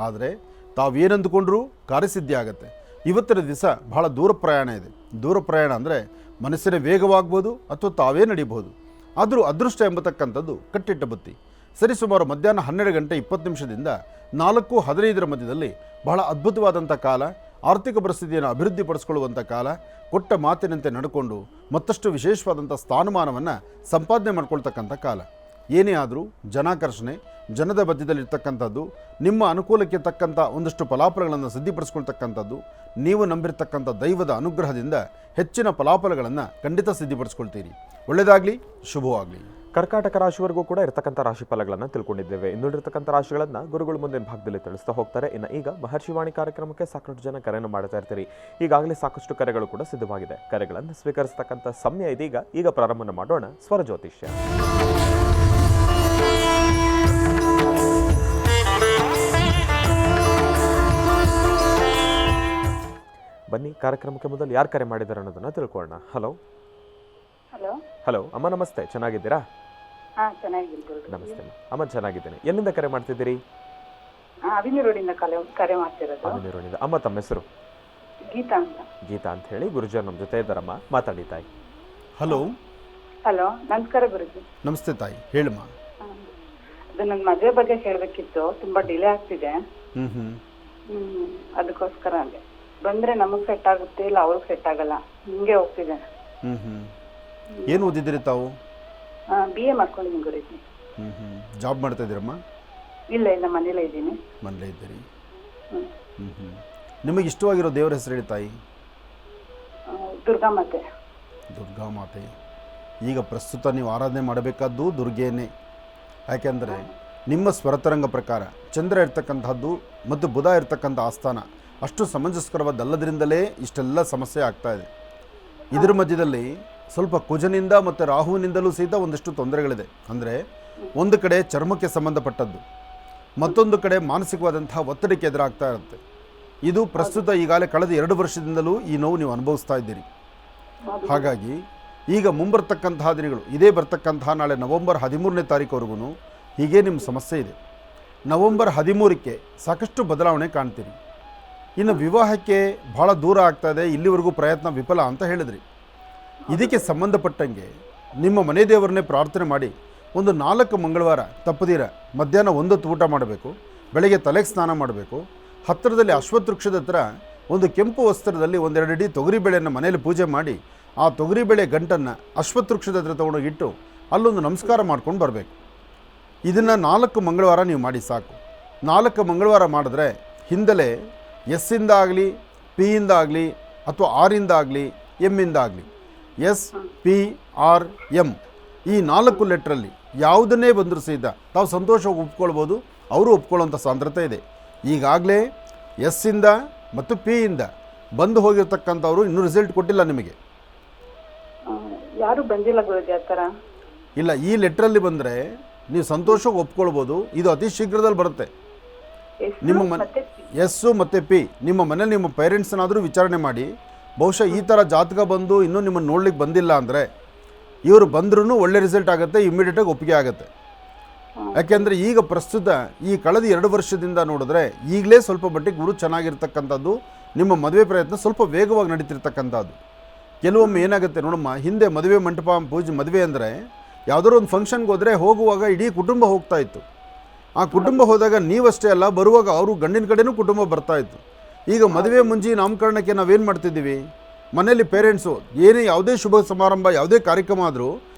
ಆದರೆ ತಾವೇನಂದುಕೊಂಡ್ರೂ ಕಾರ್ಯಸಿದ್ಧಿ ಆಗುತ್ತೆ. ಇವತ್ತಿನ ದಿವಸ ಬಹಳ ದೂರ ಪ್ರಯಾಣ ಇದೆ. ದೂರ ಪ್ರಯಾಣ ಅಂದರೆ ಮನಸ್ಸಿನ ವೇಗವಾಗ್ಬೋದು ಅಥವಾ ತಾವೇ ನಡೀಬಹುದು. ಆದರೂ ಅದೃಷ್ಟ ಎಂಬತಕ್ಕಂಥದ್ದು ಕಟ್ಟಿಟ್ಟ ಬುತ್ತಿ. ಸರಿಸುಮಾರು ಮಧ್ಯಾಹ್ನ 12 ಗಂಟೆ 20 ನಿಮಿಷದಿಂದ 4:15 ಮಧ್ಯದಲ್ಲಿ ಬಹಳ ಅದ್ಭುತವಾದಂಥ ಕಾಲ, ಆರ್ಥಿಕ ಪರಿಸ್ಥಿತಿಯನ್ನು ಅಭಿವೃದ್ಧಿಪಡಿಸ್ಕೊಳ್ಳುವಂಥ ಕಾಲ, ಕೊಟ್ಟ ಮಾತಿನಂತೆ ನಡ್ಕೊಂಡು ಮತ್ತಷ್ಟು ವಿಶೇಷವಾದಂಥ ಸ್ಥಾನಮಾನವನ್ನು ಸಂಪಾದನೆ ಮಾಡ್ಕೊಳ್ತಕ್ಕಂಥ ಕಾಲ. ಏನೇ ಆದರೂ ಜನಾಕರ್ಷಣೆ, ಜನದ ಮಧ್ಯದಲ್ಲಿರ್ತಕ್ಕಂಥದ್ದು, ನಿಮ್ಮ ಅನುಕೂಲಕ್ಕೆ ತಕ್ಕಂಥ ಒಂದಷ್ಟು ಫಲಾಫಲಗಳನ್ನು ಸಿದ್ಧಿಪಡಿಸ್ಕೊಳ್ತಕ್ಕಂಥದ್ದು, ನೀವು ನಂಬಿರ್ತಕ್ಕಂಥ ದೈವದ ಅನುಗ್ರಹದಿಂದ ಹೆಚ್ಚಿನ ಫಲಾಫಲಗಳನ್ನು ಖಂಡಿತ ಸಿದ್ಧಿಪಡಿಸ್ಕೊಳ್ತೀರಿ. ಒಳ್ಳೆಯದಾಗಲಿ, ಶುಭವಾಗಲಿ. ಕರ್ಕಾಟಕ ರಾಶಿವರೆಗೂ ಕೂಡ ಇರತಕ್ಕಂಥ ರಾಶಿ ಫಲಗಳನ್ನು ತಿಳ್ಕೊಂಡಿದ್ದೇವೆ. ಇನ್ನುಳಿರ್ತಕ್ಕಂಥ ರಾಶಿಗಳನ್ನು ಗುರುಗಳು ಮುಂದಿನ ಭಾಗದಲ್ಲಿ ತಿಳಿಸ್ತಾ ಹೋಗ್ತಾರೆ. ಇನ್ನು ಈಗ ಮಹರ್ಷಿವಾಣಿ ಕಾರ್ಯಕ್ರಮಕ್ಕೆ ಸಾಕಷ್ಟು ಜನ ಕರೆಯನ್ನು ಮಾಡ್ತಾ ಇರ್ತೀರಿ. ಈಗಾಗಲೇ ಸಾಕಷ್ಟು ಕರೆಗಳು ಕೂಡ ಸಿದ್ಧವಾಗಿದೆ. ಕರೆಗಳನ್ನು ಸ್ವೀಕರಿಸತಕ್ಕಂಥ ಸಮಯ ಇದೀಗ. ಈಗ ಪ್ರಾರಂಭ ಮಾಡೋಣ ಸ್ವರ ಜ್ಯೋತಿಷ್ಯ. ಬನ್ನಿ, ಕಾರ್ಯಕ್ರಮಕ್ಕೆ ಮೊದಲು ಯಾರು ಕರೆ ಮಾಡಿದ್ದಾರೆ ಅನ್ನೋದನ್ನ ತಿಳ್ಕೊಳ್ಳೋಣ. ಹಲೋ ಹಲೋ ಅಮ್ಮ, ನಮಸ್ತೆ. ಚೆನ್ನಾಗಿದ್ದೀರಾ? ನಮಸ್ತೆ ಅಮ್ಮ, ಚೆನ್ನಾಗಿದ್ದೇನೆ. ಎಲ್ಲಿಂದ ಕರೆ ಮಾಡ್ತಿದ್ದೀರಿ? ಅವಿನೂರಿನಿಂದ. ಅಮ್ಮ, ತಮ್ಮ ಹೆಸರು? ಗೀತಾ ಅಂತ ಹೇಳಿ. ಗುರುಜಿ ನಮ್ಮ ಜೊತೆ ಇದ್ದಾರಮ್ಮ, ಮಾತಾಡಿ ತಾಯಿ. ಹಲೋ ಹಲೋ, ನಮಸ್ಕಾರ ಗುರುಜಿ. ನಮಸ್ತೆ ತಾಯಿ, ಹೇಳಮ್ಮ. ಅದು ನನ್ನ ಮದುವೆ ಬಗ್ಗೆ ಹೇಳಬೇಕಿತ್ತು, ತುಂಬಾ ಡಿಲೇ ಆಗ್ತಿದೆ. ಅದಕ್ಕೋಸ್ಕರ ಬಂದ್ರೆ ನಮಗ್ ಸೆಟ್ ಆಗುತ್ತೆ, ಇಲ್ಲ ಅವ್ರಿಗೆ ಸೆಟ್ ಆಗಲ್ಲ, ಹಿಂಗೆ ಹೋಗ್ತಿದೆ. ಏನು ಓದಿದ್ರಿ ತಾವು? BA ಮಾಡ್ಕೊಂಡಿದ್ದೀನಿ ಗುರುಜಿ. ಜಾಬ್ ಮಾಡ್ತಾ ಇದ್ದೀರಮ್ಮ? ಇಲ್ಲ, ಮನೇಲೇ ಇದ್ದೀನಿ. ಮನೇಲೇ ಇದ್ದೀರಿ. ನಿಮಗೆ ಇಷ್ಟವಾಗಿರೋ ದೇವರ ಹೆಸರು ಹೇಳಿ ತಾಯಿ. ದುರ್ಗಾ ಮಾತೆ. ದುರ್ಗಾ ಮಾತೆ. ಈಗ ಪ್ರಸ್ತುತ ನೀವು ಆರಾಧನೆ ಮಾಡಬೇಕಾದ್ದು ದುರ್ಗೆಯನ್ನೇ. ಯಾಕೆಂದರೆ ನಿಮ್ಮ ಸ್ವರತರಂಗ ಪ್ರಕಾರ ಚಂದ್ರ ಇರ್ತಕ್ಕಂಥದ್ದು ಮತ್ತು ಬುಧ ಇರ್ತಕ್ಕಂಥ ಆಸ್ಥಾನ ಅಷ್ಟು ಸಮಂಜಸ್ಕರವಾದಲ್ಲದ್ರಿಂದಲೇ ಇಷ್ಟೆಲ್ಲ ಸಮಸ್ಯೆ ಆಗ್ತಾಯಿದೆ. ಇದರ ಮಧ್ಯದಲ್ಲಿ ಸ್ವಲ್ಪ ಕುಜನಿಂದ ಮತ್ತು ರಾಹುವಿನಿಂದಲೂ ಸಹಿತ ಒಂದಷ್ಟು ತೊಂದರೆಗಳಿದೆ. ಅಂದರೆ ಒಂದು ಕಡೆ ಚರ್ಮಕ್ಕೆ ಸಂಬಂಧಪಟ್ಟದ್ದು, ಮತ್ತೊಂದು ಕಡೆ ಮಾನಸಿಕವಾದಂತಹ ಒತ್ತಡಕ್ಕೆ ಎದುರಾಗ್ತಾ ಇರುತ್ತೆ. ಇದು ಪ್ರಸ್ತುತ ಈಗಾಗಲೇ ಕಳೆದ 2 ವರ್ಷದಿಂದಲೂ ಈ ನೋವು ನೀವು ಅನುಭವಿಸ್ತಾ ಇದ್ದೀರಿ. ಹಾಗಾಗಿ ಈಗ ಮುಂಬರ್ತಕ್ಕಂತಹ ದಿನಗಳು, ಇದೇ ಬರ್ತಕ್ಕಂತಹ ನಾಳೆ ನವೆಂಬರ್ 13ನೇ ತಾರೀಕುವರೆಗೂ ಹೀಗೆ ನಿಮ್ಮ ಸಮಸ್ಯೆ ಇದೆ. ನವೆಂಬರ್ 13ಕ್ಕೆ ಸಾಕಷ್ಟು ಬದಲಾವಣೆ ಕಾಣ್ತೀರಿ. ಇನ್ನು ವಿವಾಹಕ್ಕೆ ಭಾಳ ದೂರ ಆಗ್ತಾ ಇದೆ, ಇಲ್ಲಿವರೆಗೂ ಪ್ರಯತ್ನ ವಿಫಲ ಅಂತ ಹೇಳಿದ್ರಿ. ಇದಕ್ಕೆ ಸಂಬಂಧಪಟ್ಟಂಗೆ ನಿಮ್ಮ ಮನೆ ದೇವರನ್ನೇ ಪ್ರಾರ್ಥನೆ ಮಾಡಿ ಒಂದು 4 ಮಂಗಳವಾರ ತಪ್ಪದಿರ ಮಧ್ಯಾಹ್ನ 1 ಹೊತ್ತು ಊಟ ಮಾಡಬೇಕು, ಬೆಳಗ್ಗೆ ತಲೆಗೆ ಸ್ನಾನ ಮಾಡಬೇಕು. ಹತ್ತಿರದಲ್ಲಿ ಅಶ್ವತ್ಥ ವೃಕ್ಷದ ಹತ್ರ ಒಂದು ಕೆಂಪು ವಸ್ತ್ರದಲ್ಲಿ 1-2 ಅಡಿ ತೊಗರಿಬೇಳೆಯನ್ನು ಮನೆಯಲ್ಲಿ ಪೂಜೆ ಮಾಡಿ ಆ ತೊಗರಿಬೇಳೆ ಗಂಟನ್ನು ಅಶ್ವತ್ಥ ವೃಕ್ಷದ ಹತ್ರ ತೊಗೊಂಡೋಗಿಟ್ಟು ಅಲ್ಲೊಂದು ನಮಸ್ಕಾರ ಮಾಡ್ಕೊಂಡು ಬರಬೇಕು. ಇದನ್ನು 4 ಮಂಗಳವಾರ ನೀವು ಮಾಡಿ ಸಾಕು. 4 ಮಂಗಳವಾರ ಮಾಡಿದ್ರೆ ಹಿಂದಲೇ ಎಸ್ಸಿಂದ ಆಗಲಿ, ಪಿಯಿಂದ ಆಗಲಿ, ಅಥವಾ ಆರಿಂದ ಆಗಲಿ, ಎಮ್ಮಿಂದ ಆಗಲಿ, SPRM ಈ 4 ಲೆಟ್ರಲ್ಲಿ ಯಾವುದನ್ನೇ ಬಂದರೂ ಸಹಿತ ತಾವು ಸಂತೋಷವಾಗಿ ಒಪ್ಕೊಳ್ಬೋದು. ಅವರು ಒಪ್ಕೊಳ್ಳೋಂಥ ಸಾಂದ್ರತೆ ಇದೆ. ಈಗಾಗಲೇ ಎಸ್ಸಿಂದ ಮತ್ತು ಪಿಯಿಂದ ಬಂದು ಹೋಗಿರ್ತಕ್ಕಂಥವ್ರು ಇನ್ನೂ ರಿಸಲ್ಟ್ ಕೊಟ್ಟಿಲ್ಲ ನಿಮಗೆ. ಯಾರು ಬಂದಿಲ್ಲ ಗುರುಜಿ ಆ ಥರ. ಇಲ್ಲ, ಈ ಲೆಟ್ರಲ್ಲಿ ಬಂದರೆ ನೀವು ಸಂತೋಷವಾಗಿ ಒಪ್ಕೊಳ್ಬೋದು. ಇದು ಅತಿ ಶೀಘ್ರದಲ್ಲಿ ಬರುತ್ತೆ. ನಿಮ್ಮ ಎಸ್ಸು ಮತ್ತು ಪಿ ನಿಮ್ಮ ಮನೇಲಿ ನಿಮ್ಮ ಪೇರೆಂಟ್ಸ್ನಾದರೂ ವಿಚಾರಣೆ ಮಾಡಿ, ಬಹುಶಃ ಈ ಥರ ಜಾತಕ ಬಂದು ಇನ್ನೂ ನಿಮ್ಮನ್ನು ನೋಡ್ಲಿಕ್ಕೆ ಬಂದಿಲ್ಲ ಅಂದರೆ ಇವರು ಬಂದ್ರೂ ಒಳ್ಳೆ ರಿಸಲ್ಟ್ ಆಗುತ್ತೆ, ಇಮ್ಮಿಡಿಯೇಟಾಗಿ ಒಪ್ಪಿಗೆ ಆಗುತ್ತೆ. ಯಾಕೆಂದರೆ ಈಗ ಪ್ರಸ್ತುತ ಈ ಕಳೆದ 2 ವರ್ಷದಿಂದ ನೋಡಿದ್ರೆ ಈಗಲೇ ಸ್ವಲ್ಪ ಮಟ್ಟಿಗೆ ಗುರು ಚೆನ್ನಾಗಿರ್ತಕ್ಕಂಥದ್ದು, ನಿಮ್ಮ ಮದುವೆ ಪ್ರಯತ್ನ ಸ್ವಲ್ಪ ವೇಗವಾಗಿ ನಡೀತಿರ್ತಕ್ಕಂಥದ್ದು. ಕೆಲವೊಮ್ಮೆ ಏನಾಗುತ್ತೆ ನೋಡಮ್ಮ, ಹಿಂದೆ ಮದುವೆ ಮಂಟಪ ಪೂಜೆ ಮದುವೆ ಅಂದರೆ ಯಾವುದಾದ್ರು ಒಂದು ಫಂಕ್ಷನ್ಗೆ ಹೋದರೆ ಹೋಗುವಾಗ ಇಡೀ ಕುಟುಂಬ ಹೋಗ್ತಾ ಇತ್ತು. ಆ ಕುಟುಂಬ ಹೋದಾಗ ನೀವಷ್ಟೇ ಅಲ್ಲ, ಬರುವಾಗ ಅವರು ಗಂಡಿನ ಕಡೆನೂ ಕುಟುಂಬ ಬರ್ತಾಯಿತ್ತು. ಈಗ ಮದುವೆ ಮುಂಜಿ ನಾಮಕರಣಕ್ಕೆ ನಾವೇನು ಮಾಡ್ತಿದ್ದೀವಿ, ಮನೇಲಿ ಪೇರೆಂಟ್ಸು ಏನೇ ಯಾವುದೇ ಶುಭ ಸಮಾರಂಭ ಯಾವುದೇ ಕಾರ್ಯಕ್ರಮ ಆದರೂ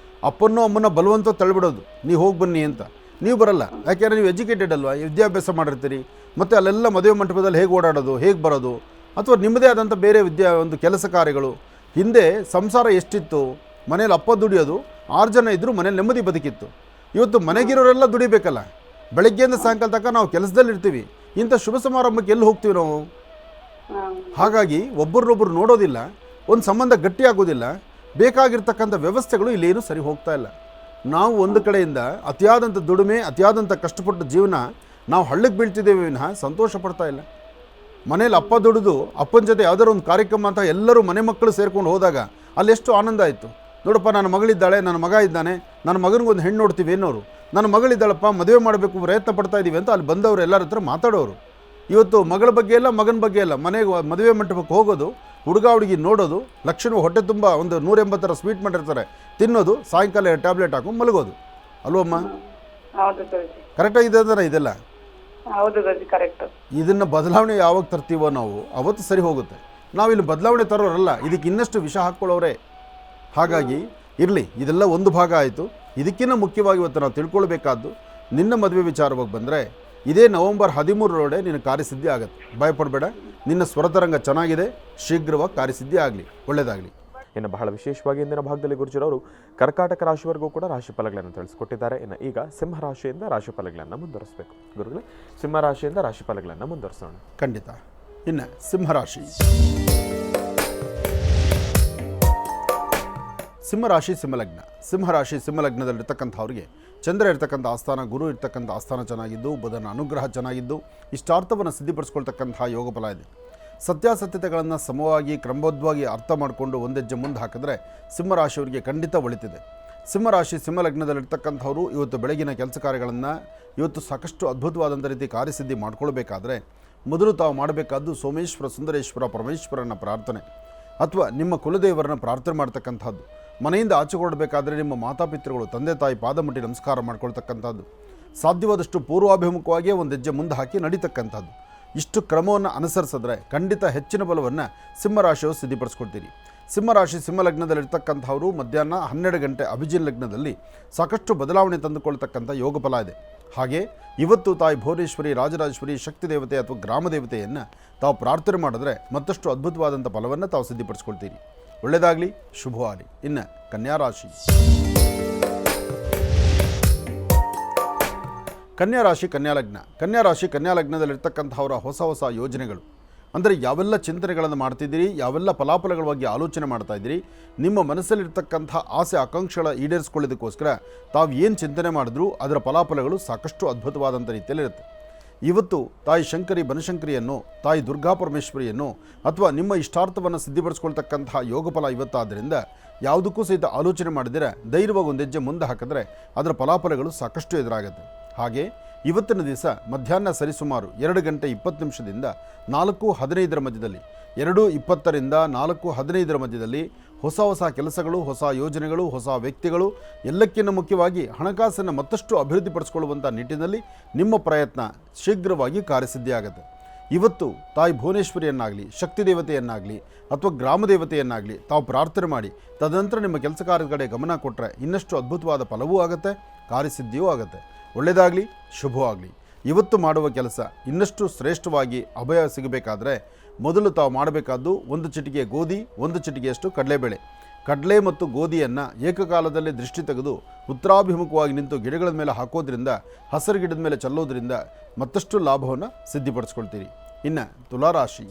ಅಪ್ಪನೋ ಅಮ್ಮನ ಬಲವಂತ ತಳ್ಳಿಬಿಡೋದು, ನೀವು ಹೋಗಿ ಬನ್ನಿ ಅಂತ. ನೀವು ಬರಲ್ಲ, ಯಾಕೆಂದರೆ ನೀವು ಎಜುಕೇಟೆಡ್ ಅಲ್ವಾ, ವಿದ್ಯಾಭ್ಯಾಸ ಮಾಡಿರ್ತೀರಿ. ಮತ್ತು ಅಲ್ಲೆಲ್ಲ ಮದುವೆ ಮಂಟಪದಲ್ಲಿ ಹೇಗೆ ಓಡಾಡೋದು, ಹೇಗೆ ಬರೋದು, ಅಥವಾ ನಿಮ್ಮದೇ ಆದಂಥ ಬೇರೆ ಒಂದು ಕೆಲಸ ಕಾರ್ಯಗಳು. ಹಿಂದೆ ಸಂಸಾರ ಎಷ್ಟಿತ್ತು, ಮನೇಲಿ ಅಪ್ಪ ದುಡಿಯೋದು, 6 ಜನ ಇದ್ದರೂ ಮನೇಲಿ ನೆಮ್ಮದಿ ಬದುಕಿತ್ತು. ಇವತ್ತು ಮನೆಗಿರೋರೆಲ್ಲ ದುಡಿಬೇಕಲ್ಲ, ಬೆಳಗ್ಗೆಯಿಂದ ಸಾಯಂಕಾಲ ತನಕ ನಾವು ಕೆಲಸದಲ್ಲಿ ಇರ್ತೀವಿ. ಇಂಥ ಶುಭ ಸಮಾರಂಭಕ್ಕೆ ಎಲ್ಲಿ ಹೋಗ್ತೀವಿ ನಾವು? ಹಾಗಾಗಿ ಒಬ್ಬರನ್ನೊಬ್ಬರು ನೋಡೋದಿಲ್ಲ, ಒಂದು ಸಂಬಂಧ ಗಟ್ಟಿಯಾಗೋದಿಲ್ಲ. ಬೇಕಾಗಿರ್ತಕ್ಕಂಥ ವ್ಯವಸ್ಥೆಗಳು ಇಲ್ಲೇನೂ ಸರಿ ಹೋಗ್ತಾ ಇಲ್ಲ. ನಾವು ಒಂದು ಕಡೆಯಿಂದ ಅತಿಯಾದಂಥ ದುಡಿಮೆ, ಅತಿಯಾದಂಥ ಕಷ್ಟಪಟ್ಟ ಜೀವನ, ನಾವು ಹಳ್ಳಕ್ಕೆ ಬೀಳ್ತಿದ್ದೇವೆ ವಿನಃ ಸಂತೋಷ ಪಡ್ತಾ ಇಲ್ಲ. ಮನೇಲಿ ಅಪ್ಪ ದುಡಿದು ಅಪ್ಪನ ಜೊತೆ ಯಾವುದಾದ್ರು ಒಂದು ಕಾರ್ಯಕ್ರಮ ಅಂತ ಎಲ್ಲರೂ ಮನೆ ಮಕ್ಕಳು ಸೇರ್ಕೊಂಡು ಹೋದಾಗ ಅಲ್ಲೆಷ್ಟು ಆನಂದ ಆಯಿತು. ನೋಡಪ್ಪ, ನನ್ನ ಮಗಳಿದ್ದಾಳೆ, ನನ್ನ ಮಗ ಇದ್ದಾನೆ, ನನ್ನ ಮಗನಿಗೊಂದು ಹೆಣ್ಣು ನೋಡ್ತೀವಿ ಏನೋರು, ನನ್ನ ಮಗಳಿದ್ದಾಳಪ್ಪ, ಮದುವೆ ಮಾಡಬೇಕು ಪ್ರಯತ್ನ ಪಡ್ತಾ ಇದ್ದೀವಿ ಅಂತ ಅಲ್ಲಿ ಬಂದವರು ಎಲ್ಲರ ಹತ್ರ ಮಾತಾಡೋರು. ಇವತ್ತು ಮಗಳ ಬಗ್ಗೆ ಇಲ್ಲ, ಮಗನ ಬಗ್ಗೆ ಇಲ್ಲ, ಮನೆಗೆ ಮದುವೆ ಮಂಟಪಕ್ಕೆ ಹೋಗೋದು, ಹುಡುಗ ಹುಡುಗಿ ನೋಡೋದು, ಲಕ್ಷಣ ಹೊಟ್ಟೆ ತುಂಬ ಒಂದು 180 ಸ್ವೀಟ್ ಮಾಡಿರ್ತಾರೆ, ತಿನ್ನೋದು, ಸಾಯಂಕಾಲ ಟ್ಯಾಬ್ಲೆಟ್ ಹಾಕೊಂಡು ಮಲಗೋದು. ಅಲ್ವಮ್ಮ? ಕರೆಕ್ಟಾಗಿದೆ ಅಂದ್ರೆ ಇದೆಲ್ಲ. ಇದನ್ನು ಬದಲಾವಣೆ ಯಾವಾಗ ತರ್ತೀವೋ ನಾವು ಅವತ್ತು ಸರಿ ಹೋಗುತ್ತೆ. ನಾವಿಲ್ಲಿ ಬದಲಾವಣೆ ತರೋರಲ್ಲ, ಇದಕ್ಕೆ ಇನ್ನಷ್ಟು ವಿಷ ಹಾಕ್ಕೊಳ್ಳೋರೆ. ಹಾಗಾಗಿ ಇರಲಿ, ಇದೆಲ್ಲ ಒಂದು ಭಾಗ ಆಯಿತು. ಇದಕ್ಕಿಂತ ಮುಖ್ಯವಾಗಿ ಇವತ್ತು ನಾವು ತಿಳ್ಕೊಳ್ಬೇಕಾದ್ದು, ನಿನ್ನ ಮದುವೆ ವಿಚಾರವಾಗಿ ಬಂದರೆ ಇದೇ ನವೆಂಬರ್ 13ರೊಳಗೆ ನಿನ್ನ ಕಾರ್ಯಸಿದ್ಧಿ ಆಗುತ್ತೆ. ಭಯಪಡಬೇಡ, ನಿನ್ನ ಸ್ವರತರಂಗ ಚೆನ್ನಾಗಿದೆ, ಶೀಘ್ರವಾಗಿ ಕಾರ್ಯಸಿದ್ಧಿ ಆಗಲಿ, ಒಳ್ಳೆಯದಾಗಲಿ. ಇನ್ನು ಬಹಳ ವಿಶೇಷವಾಗಿ ಇಂದಿನ ಭಾಗದಲ್ಲಿ ಗುರುಜಿರವರು ಕರ್ಕಾಟಕ ರಾಶಿವರೆಗೂ ಕೂಡ ರಾಶಿಫಲಗಳನ್ನು ತಿಳಿಸ್ಕೊಟ್ಟಿದ್ದಾರೆ. ಇನ್ನು ಈಗ ಸಿಂಹರಾಶಿಯಿಂದ ರಾಶಿಫಲಗಳನ್ನು ಮುಂದುವರಿಸಬೇಕು. ಗುರುಗಳೇ, ಸಿಂಹರಾಶಿಯಿಂದ ರಾಶಿಫಲಗಳನ್ನು ಮುಂದುವರಿಸೋಣ. ಖಂಡಿತ. ಇನ್ನು ಸಿಂಹರಾಶಿ, ಸಿಂಹರಾಶಿ ಸಿಂಹಲಗ್ನ. ಸಿಂಹರಾಶಿ ಸಿಂಹಲಗ್ನದಲ್ಲಿರ್ತಕ್ಕಂಥವ್ರಿಗೆ ಚಂದ್ರ ಇರ್ತಕ್ಕಂಥ ಆಸ್ಥಾನ, ಗುರು ಇರ್ತಕ್ಕಂಥ ಆಸ್ಥಾನ ಚೆನ್ನಾಗಿದ್ದು, ಬುಧನ ಅನುಗ್ರಹ ಚೆನ್ನಾಗಿದ್ದು, ಇಷ್ಟಾರ್ಥವನ್ನು ಸಿದ್ಧಿಪಡಿಸ್ಕೊಳ್ತಕ್ಕಂತಹ ಯೋಗ ಫಲ ಇದೆ. ಸತ್ಯಾಸತ್ಯತೆಗಳನ್ನು ಸಮವಾಗಿ ಕ್ರಮಬದ್ಧವಾಗಿ ಅರ್ಥ ಮಾಡಿಕೊಂಡು ಒಂದೆಜ್ಜೆ ಮುಂದೆ ಹಾಕಿದ್ರೆ ಸಿಂಹರಾಶಿಯವರಿಗೆ ಖಂಡಿತ ಒಳಿತಿದೆ. ಸಿಂಹರಾಶಿ ಸಿಂಹಲಗ್ನದಲ್ಲಿರ್ತಕ್ಕಂಥವರು ಇವತ್ತು ಬೆಳಗಿನ ಕೆಲಸ ಕಾರ್ಯಗಳನ್ನು ಇವತ್ತು ಸಾಕಷ್ಟು ಅದ್ಭುತವಾದಂಥ ರೀತಿ ಕಾರ್ಯಸಿದ್ಧಿ ಮಾಡ್ಕೊಳ್ಬೇಕಾದ್ರೆ ಮೊದಲು ತಾವು ಮಾಡಬೇಕಾದ್ದು ಸೋಮೇಶ್ವರ, ಸುಂದರೇಶ್ವರ, ಪರಮೇಶ್ವರನ ಪ್ರಾರ್ಥನೆ ಅಥವಾ ನಿಮ್ಮ ಕುಲದೇವರನ್ನ ಪ್ರಾರ್ಥನೆ ಮಾಡ್ತಕ್ಕಂಥದ್ದು. ಮನೆಯಿಂದ ಆಚೆ ಹೊರಡಬೇಕಾದ್ರೆ ನಿಮ್ಮ ಮಾತಾಪಿತೃಗಳು, ತಂದೆ ತಾಯಿ ಪಾದ ಮುಟ್ಟಿ ನಮಸ್ಕಾರ ಮಾಡ್ಕೊಳ್ತಕ್ಕಂಥದ್ದು. ಸಾಧ್ಯವಾದಷ್ಟು ಪೂರ್ವಾಭಿಮುಖವಾಗಿಯೇ ಒಂದು ಹೆಜ್ಜೆ ಮುಂದೆ ಹಾಕಿ ನಡೀತಕ್ಕಂಥದ್ದು. ಇಷ್ಟು ಕ್ರಮವನ್ನು ಅನುಸರಿಸಿದ್ರೆ ಖಂಡಿತ ಹೆಚ್ಚಿನ ಬಲವನ್ನು ಸಿಂಹರಾಶಿಯವರು ಸಿದ್ಧಿಪಡಿಸ್ಕೊಳ್ತೀರಿ. ಸಿಂಹರಾಶಿ ಸಿಂಹಲಗ್ನದಲ್ಲಿರ್ತಕ್ಕಂಥವರು ಮಧ್ಯಾಹ್ನ 12 ಗಂಟೆ ಅಭಿಜಿನ್ ಲಗ್ನದಲ್ಲಿ ಸಾಕಷ್ಟು ಬದಲಾವಣೆ ತಂದುಕೊಳ್ತಕ್ಕಂಥ ಯೋಗ ಫಲ ಇದೆ. ಹಾಗೆ ಇವತ್ತು ತಾಯಿ ಭುವನೇಶ್ವರಿ, ರಾಜರಾಜೇಶ್ವರಿ, ಶಕ್ತಿ ದೇವತೆ ಅಥವಾ ಗ್ರಾಮ ದೇವತೆಯನ್ನು ತಾವು ಪ್ರಾರ್ಥನೆ ಮಾಡಿದ್ರೆ ಮತ್ತಷ್ಟು ಅದ್ಭುತವಾದಂಥ ಫಲವನ್ನು ತಾವು ಸಿದ್ಧಿಪಡಿಸ್ಕೊಳ್ತೀರಿ. ಒಳ್ಳೆಯದಾಗಲಿ, ಶುಭವಾಗಲಿ. ಇನ್ನು ಕನ್ಯಾ ರಾಶಿ. ಕನ್ಯಾ ರಾಶಿ ಕನ್ಯಾ ಲಗ್ನ. ಕನ್ಯಾ ರಾಶಿ ಕನ್ಯಾ ಲಗ್ನದಲ್ಲಿರ್ತಕ್ಕಂಥವರ ಹೊಸ ಹೊಸ ಯೋಜನೆಗಳು, ಅಂದರೆ ಯಾವೆಲ್ಲ ಚಿಂತನೆಗಳನ್ನು ಮಾಡ್ತಿದ್ದೀರಿ, ಯಾವೆಲ್ಲ ಫಲಾಫಲಗಳ ಬಗ್ಗೆ ಆಲೋಚನೆ ಮಾಡ್ತಾ ಇದ್ದೀರಿ, ನಿಮ್ಮ ಮನಸ್ಸಲ್ಲಿರ್ತಕ್ಕಂಥ ಆಸೆ ಆಕಾಂಕ್ಷೆಗಳ ಈಡೇರಿಸ್ಕೊಳ್ಳೋದಕ್ಕೋಸ್ಕರ ತಾವು ಏನು ಚಿಂತನೆ ಮಾಡಿದ್ರೂ ಅದರ ಫಲಾಫಲಗಳು ಸಾಕಷ್ಟು ಅದ್ಭುತವಾದಂಥ ರೀತಿಯಲ್ಲಿರುತ್ತೆ. ಇವತ್ತು ತಾಯಿ ಶಂಕರಿ ಬನಶಂಕರಿಯನ್ನು, ತಾಯಿ ದುರ್ಗಾ ಪರಮೇಶ್ವರಿಯನ್ನು ಅಥವಾ ನಿಮ್ಮ ಇಷ್ಟಾರ್ಥವನ್ನು ಸಿದ್ಧಿಪಡಿಸ್ಕೊಳ್ತಕ್ಕಂತಹ ಯೋಗಫಲ ಇವತ್ತಾದ್ದರಿಂದ ಯಾವುದಕ್ಕೂ ಸಹಿತ ಆಲೋಚನೆ ಮಾಡಿದರೆ ಧೈರ್ಯವಾಗಿ ಒಂದು ಹೆಜ್ಜೆ ಮುಂದೆ ಹಾಕಿದ್ರೆ ಅದರ ಫಲಾಫಲಗಳು ಸಾಕಷ್ಟು ಎದುರಾಗುತ್ತೆ. ಹಾಗೆ ಇವತ್ತಿನ ದಿವಸ ಮಧ್ಯಾಹ್ನ ಸರಿಸುಮಾರು 2 ಗಂಟೆ 20 ನಿಮಿಷದಿಂದ 4:15 ಮಧ್ಯದಲ್ಲಿ, 2:20ರಿಂದ 4:15 ಮಧ್ಯದಲ್ಲಿ ಹೊಸ ಹೊಸ ಕೆಲಸಗಳು, ಹೊಸ ಯೋಜನೆಗಳು, ಹೊಸ ವ್ಯಕ್ತಿಗಳು, ಎಲ್ಲಕ್ಕಿಂತ ಮುಖ್ಯವಾಗಿ ಹಣಕಾಸನ್ನು ಮತ್ತಷ್ಟು ಅಭಿವೃದ್ಧಿಪಡಿಸಿಕೊಳ್ಳುವಂಥ ನಿಟ್ಟಿನಲ್ಲಿ ನಿಮ್ಮ ಪ್ರಯತ್ನ ಶೀಘ್ರವಾಗಿ ಕಾರ್ಯಸಿದ್ಧಿಯಾಗುತ್ತೆ. ಇವತ್ತು ತಾಯಿ ಭುವನೇಶ್ವರಿಯನ್ನಾಗಲಿ, ಶಕ್ತಿ ದೇವತೆಯನ್ನಾಗಲಿ ಅಥವಾ ಗ್ರಾಮ ದೇವತೆಯನ್ನಾಗಲಿ ತಾವು ಪ್ರಾರ್ಥನೆ ಮಾಡಿ ತದನಂತರ ನಿಮ್ಮ ಕೆಲಸ ಕಾರ್ಯದ ಕಡೆ ಗಮನ ಕೊಟ್ಟರೆ ಇನ್ನಷ್ಟು ಅದ್ಭುತವಾದ ಫಲವೂ ಆಗುತ್ತೆ, ಕಾರ್ಯಸಿದ್ಧಿಯೂ ಆಗುತ್ತೆ. ಒಳ್ಳೆಯದಾಗಲಿ, ಶುಭವಾಗಲಿ. ಇವತ್ತು ಮಾಡುವ ಕೆಲಸ ಇನ್ನಷ್ಟು ಶ್ರೇಷ್ಠವಾಗಿ ಅಭಯ ಸಿಗಬೇಕಾದ್ರೆ ಮೊದಲು ತಾವು ಮಾಡಬೇಕಾದ್ದು 1 ಚಿಟಿಕೆ ಗೋಧಿ, 1 ಚಿಟಿಕೆಯಷ್ಟು ಕಡಲೆಬೇಳೆ, ಕಡಲೆ ಮತ್ತು ಗೋಧಿಯನ್ನು ಏಕಕಾಲದಲ್ಲಿ ದೃಷ್ಟಿ ತೆಗೆದು ಉತ್ತರಾಭಿಮುಖವಾಗಿ ನಿಂತು ಗಿಡಗಳ ಮೇಲೆ ಹಾಕೋದ್ರಿಂದ, ಹಸಿರು ಗಿಡದ ಮೇಲೆ ಚೆಲ್ಲೋದ್ರಿಂದ ಮತ್ತಷ್ಟು ಲಾಭವನ್ನು ಸಿದ್ಧಿಪಡಿಸ್ಕೊಳ್ತೀರಿ. ಇನ್ನು ತುಲಾರಾಶಿ.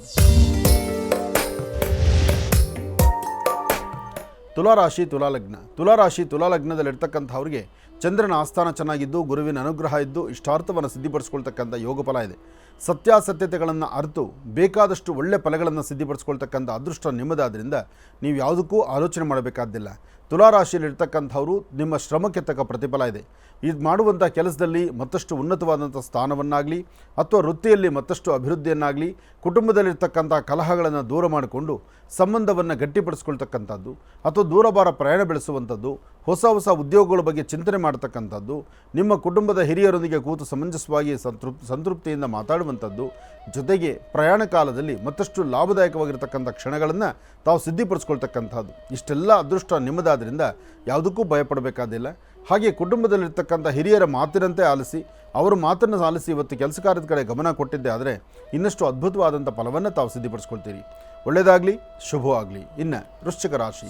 ತುಲಾರಾಶಿ ತುಲಾಲಗ್ನ. ತುಲಾರಾಶಿ ತುಲಾಲಗ್ನದಲ್ಲಿರ್ತಕ್ಕಂಥವ್ರಿಗೆ ಚಂದ್ರನ ಆಸ್ಥಾನ ಚೆನ್ನಾಗಿದ್ದು, ಗುರುವಿನ ಅನುಗ್ರಹ ಇದ್ದು, ಇಷ್ಟಾರ್ಥವನ್ನು ಸಿದ್ಧಿಪಡಿಸ್ಕೊಳ್ತಕ್ಕಂಥ ಯೋಗ ಫಲ ಇದೆ. ಸತ್ಯಾಸತ್ಯತೆಗಳನ್ನು ಅರಿತು ಬೇಕಾದಷ್ಟು ಒಳ್ಳೆ ಫಲಗಳನ್ನು ಸಿದ್ಧಿಪಡಿಸ್ಕೊಳ್ತಕ್ಕಂಥ ಅದೃಷ್ಟ ನಿಮ್ಮದಾದ್ದರಿಂದ ನೀವು ಯಾವುದಕ್ಕೂ ಆಲೋಚನೆ ಮಾಡಬೇಕಾದ್ದಿಲ್ಲ. ತುಲಾರಾಶಿಯಲ್ಲಿರ್ತಕ್ಕಂಥವರು ನಿಮ್ಮ ಶ್ರಮಕ್ಕೆ ತಕ್ಕ ಪ್ರತಿಫಲ ಇದೆ. ಇದು ಮಾಡುವಂಥ ಕೆಲಸದಲ್ಲಿ ಮತ್ತಷ್ಟು ಉನ್ನತವಾದಂಥ ಸ್ಥಾನವನ್ನಾಗಲಿ ಅಥವಾ ವೃತ್ತಿಯಲ್ಲಿ ಮತ್ತಷ್ಟು ಅಭಿವೃದ್ಧಿಯನ್ನಾಗಲಿ, ಕುಟುಂಬದಲ್ಲಿರ್ತಕ್ಕಂಥ ಕಲಹಗಳನ್ನು ದೂರ ಮಾಡಿಕೊಂಡು ಸಂಬಂಧವನ್ನು ಗಟ್ಟಿಪಡಿಸ್ಕೊಳ್ತಕ್ಕಂಥದ್ದು ಅಥವಾ ದೂರಭಾರ ಪ್ರಯಾಣ ಬೆಳೆಸುವಂಥದ್ದು, ಹೊಸ ಹೊಸ ಉದ್ಯೋಗಗಳ ಬಗ್ಗೆ ಚಿಂತನೆ ಮಾಡ್ತಕ್ಕಂಥದ್ದು, ನಿಮ್ಮ ಕುಟುಂಬದ ಹಿರಿಯರೊಂದಿಗೆ ಕೂತು ಸಮಂಜಸವಾಗಿ ಸಂತೃಪ್ತಿಯಿಂದ ಮಾತಾಡುವಂಥದ್ದು, ಜೊತೆಗೆ ಪ್ರಯಾಣ ಕಾಲದಲ್ಲಿ ಮತ್ತಷ್ಟು ಲಾಭದಾಯಕವಾಗಿರ್ತಕ್ಕಂಥ ಕ್ಷಣಗಳನ್ನು ತಾವು ಸಿದ್ಧಿಪಡಿಸ್ಕೊಳ್ತಕ್ಕಂಥದ್ದು, ಇಷ್ಟೆಲ್ಲ ಅದೃಷ್ಟ ನಿಮ್ಮದಾದ್ದರಿಂದ ಯಾವುದಕ್ಕೂ ಭಯಪಡಬೇಕಾದಿಲ್ಲ. ಹಾಗೆ ಕುಟುಂಬದಲ್ಲಿರ್ತಕ್ಕಂಥ ಹಿರಿಯರ ಮಾತಿನಂತೆ ಆಲಿಸಿ, ಅವರ ಮಾತನ್ನು ಆಲಿಸಿ ಇವತ್ತು ಕೆಲಸ ಕಾರ್ಯದ ಕಡೆ ಗಮನ ಕೊಟ್ಟಿದ್ದೆ ಆದರೆ ಇನ್ನಷ್ಟು ಅದ್ಭುತವಾದಂಥ ಫಲವನ್ನು ತಾವು ಸಿದ್ಧಿಪಡಿಸ್ಕೊಳ್ತೀರಿ. ಒಳ್ಳೆಯದಾಗಲಿ, ಶುಭವಾಗಲಿ. ಇನ್ನು ವೃಶ್ಚಿಕ ರಾಶಿ.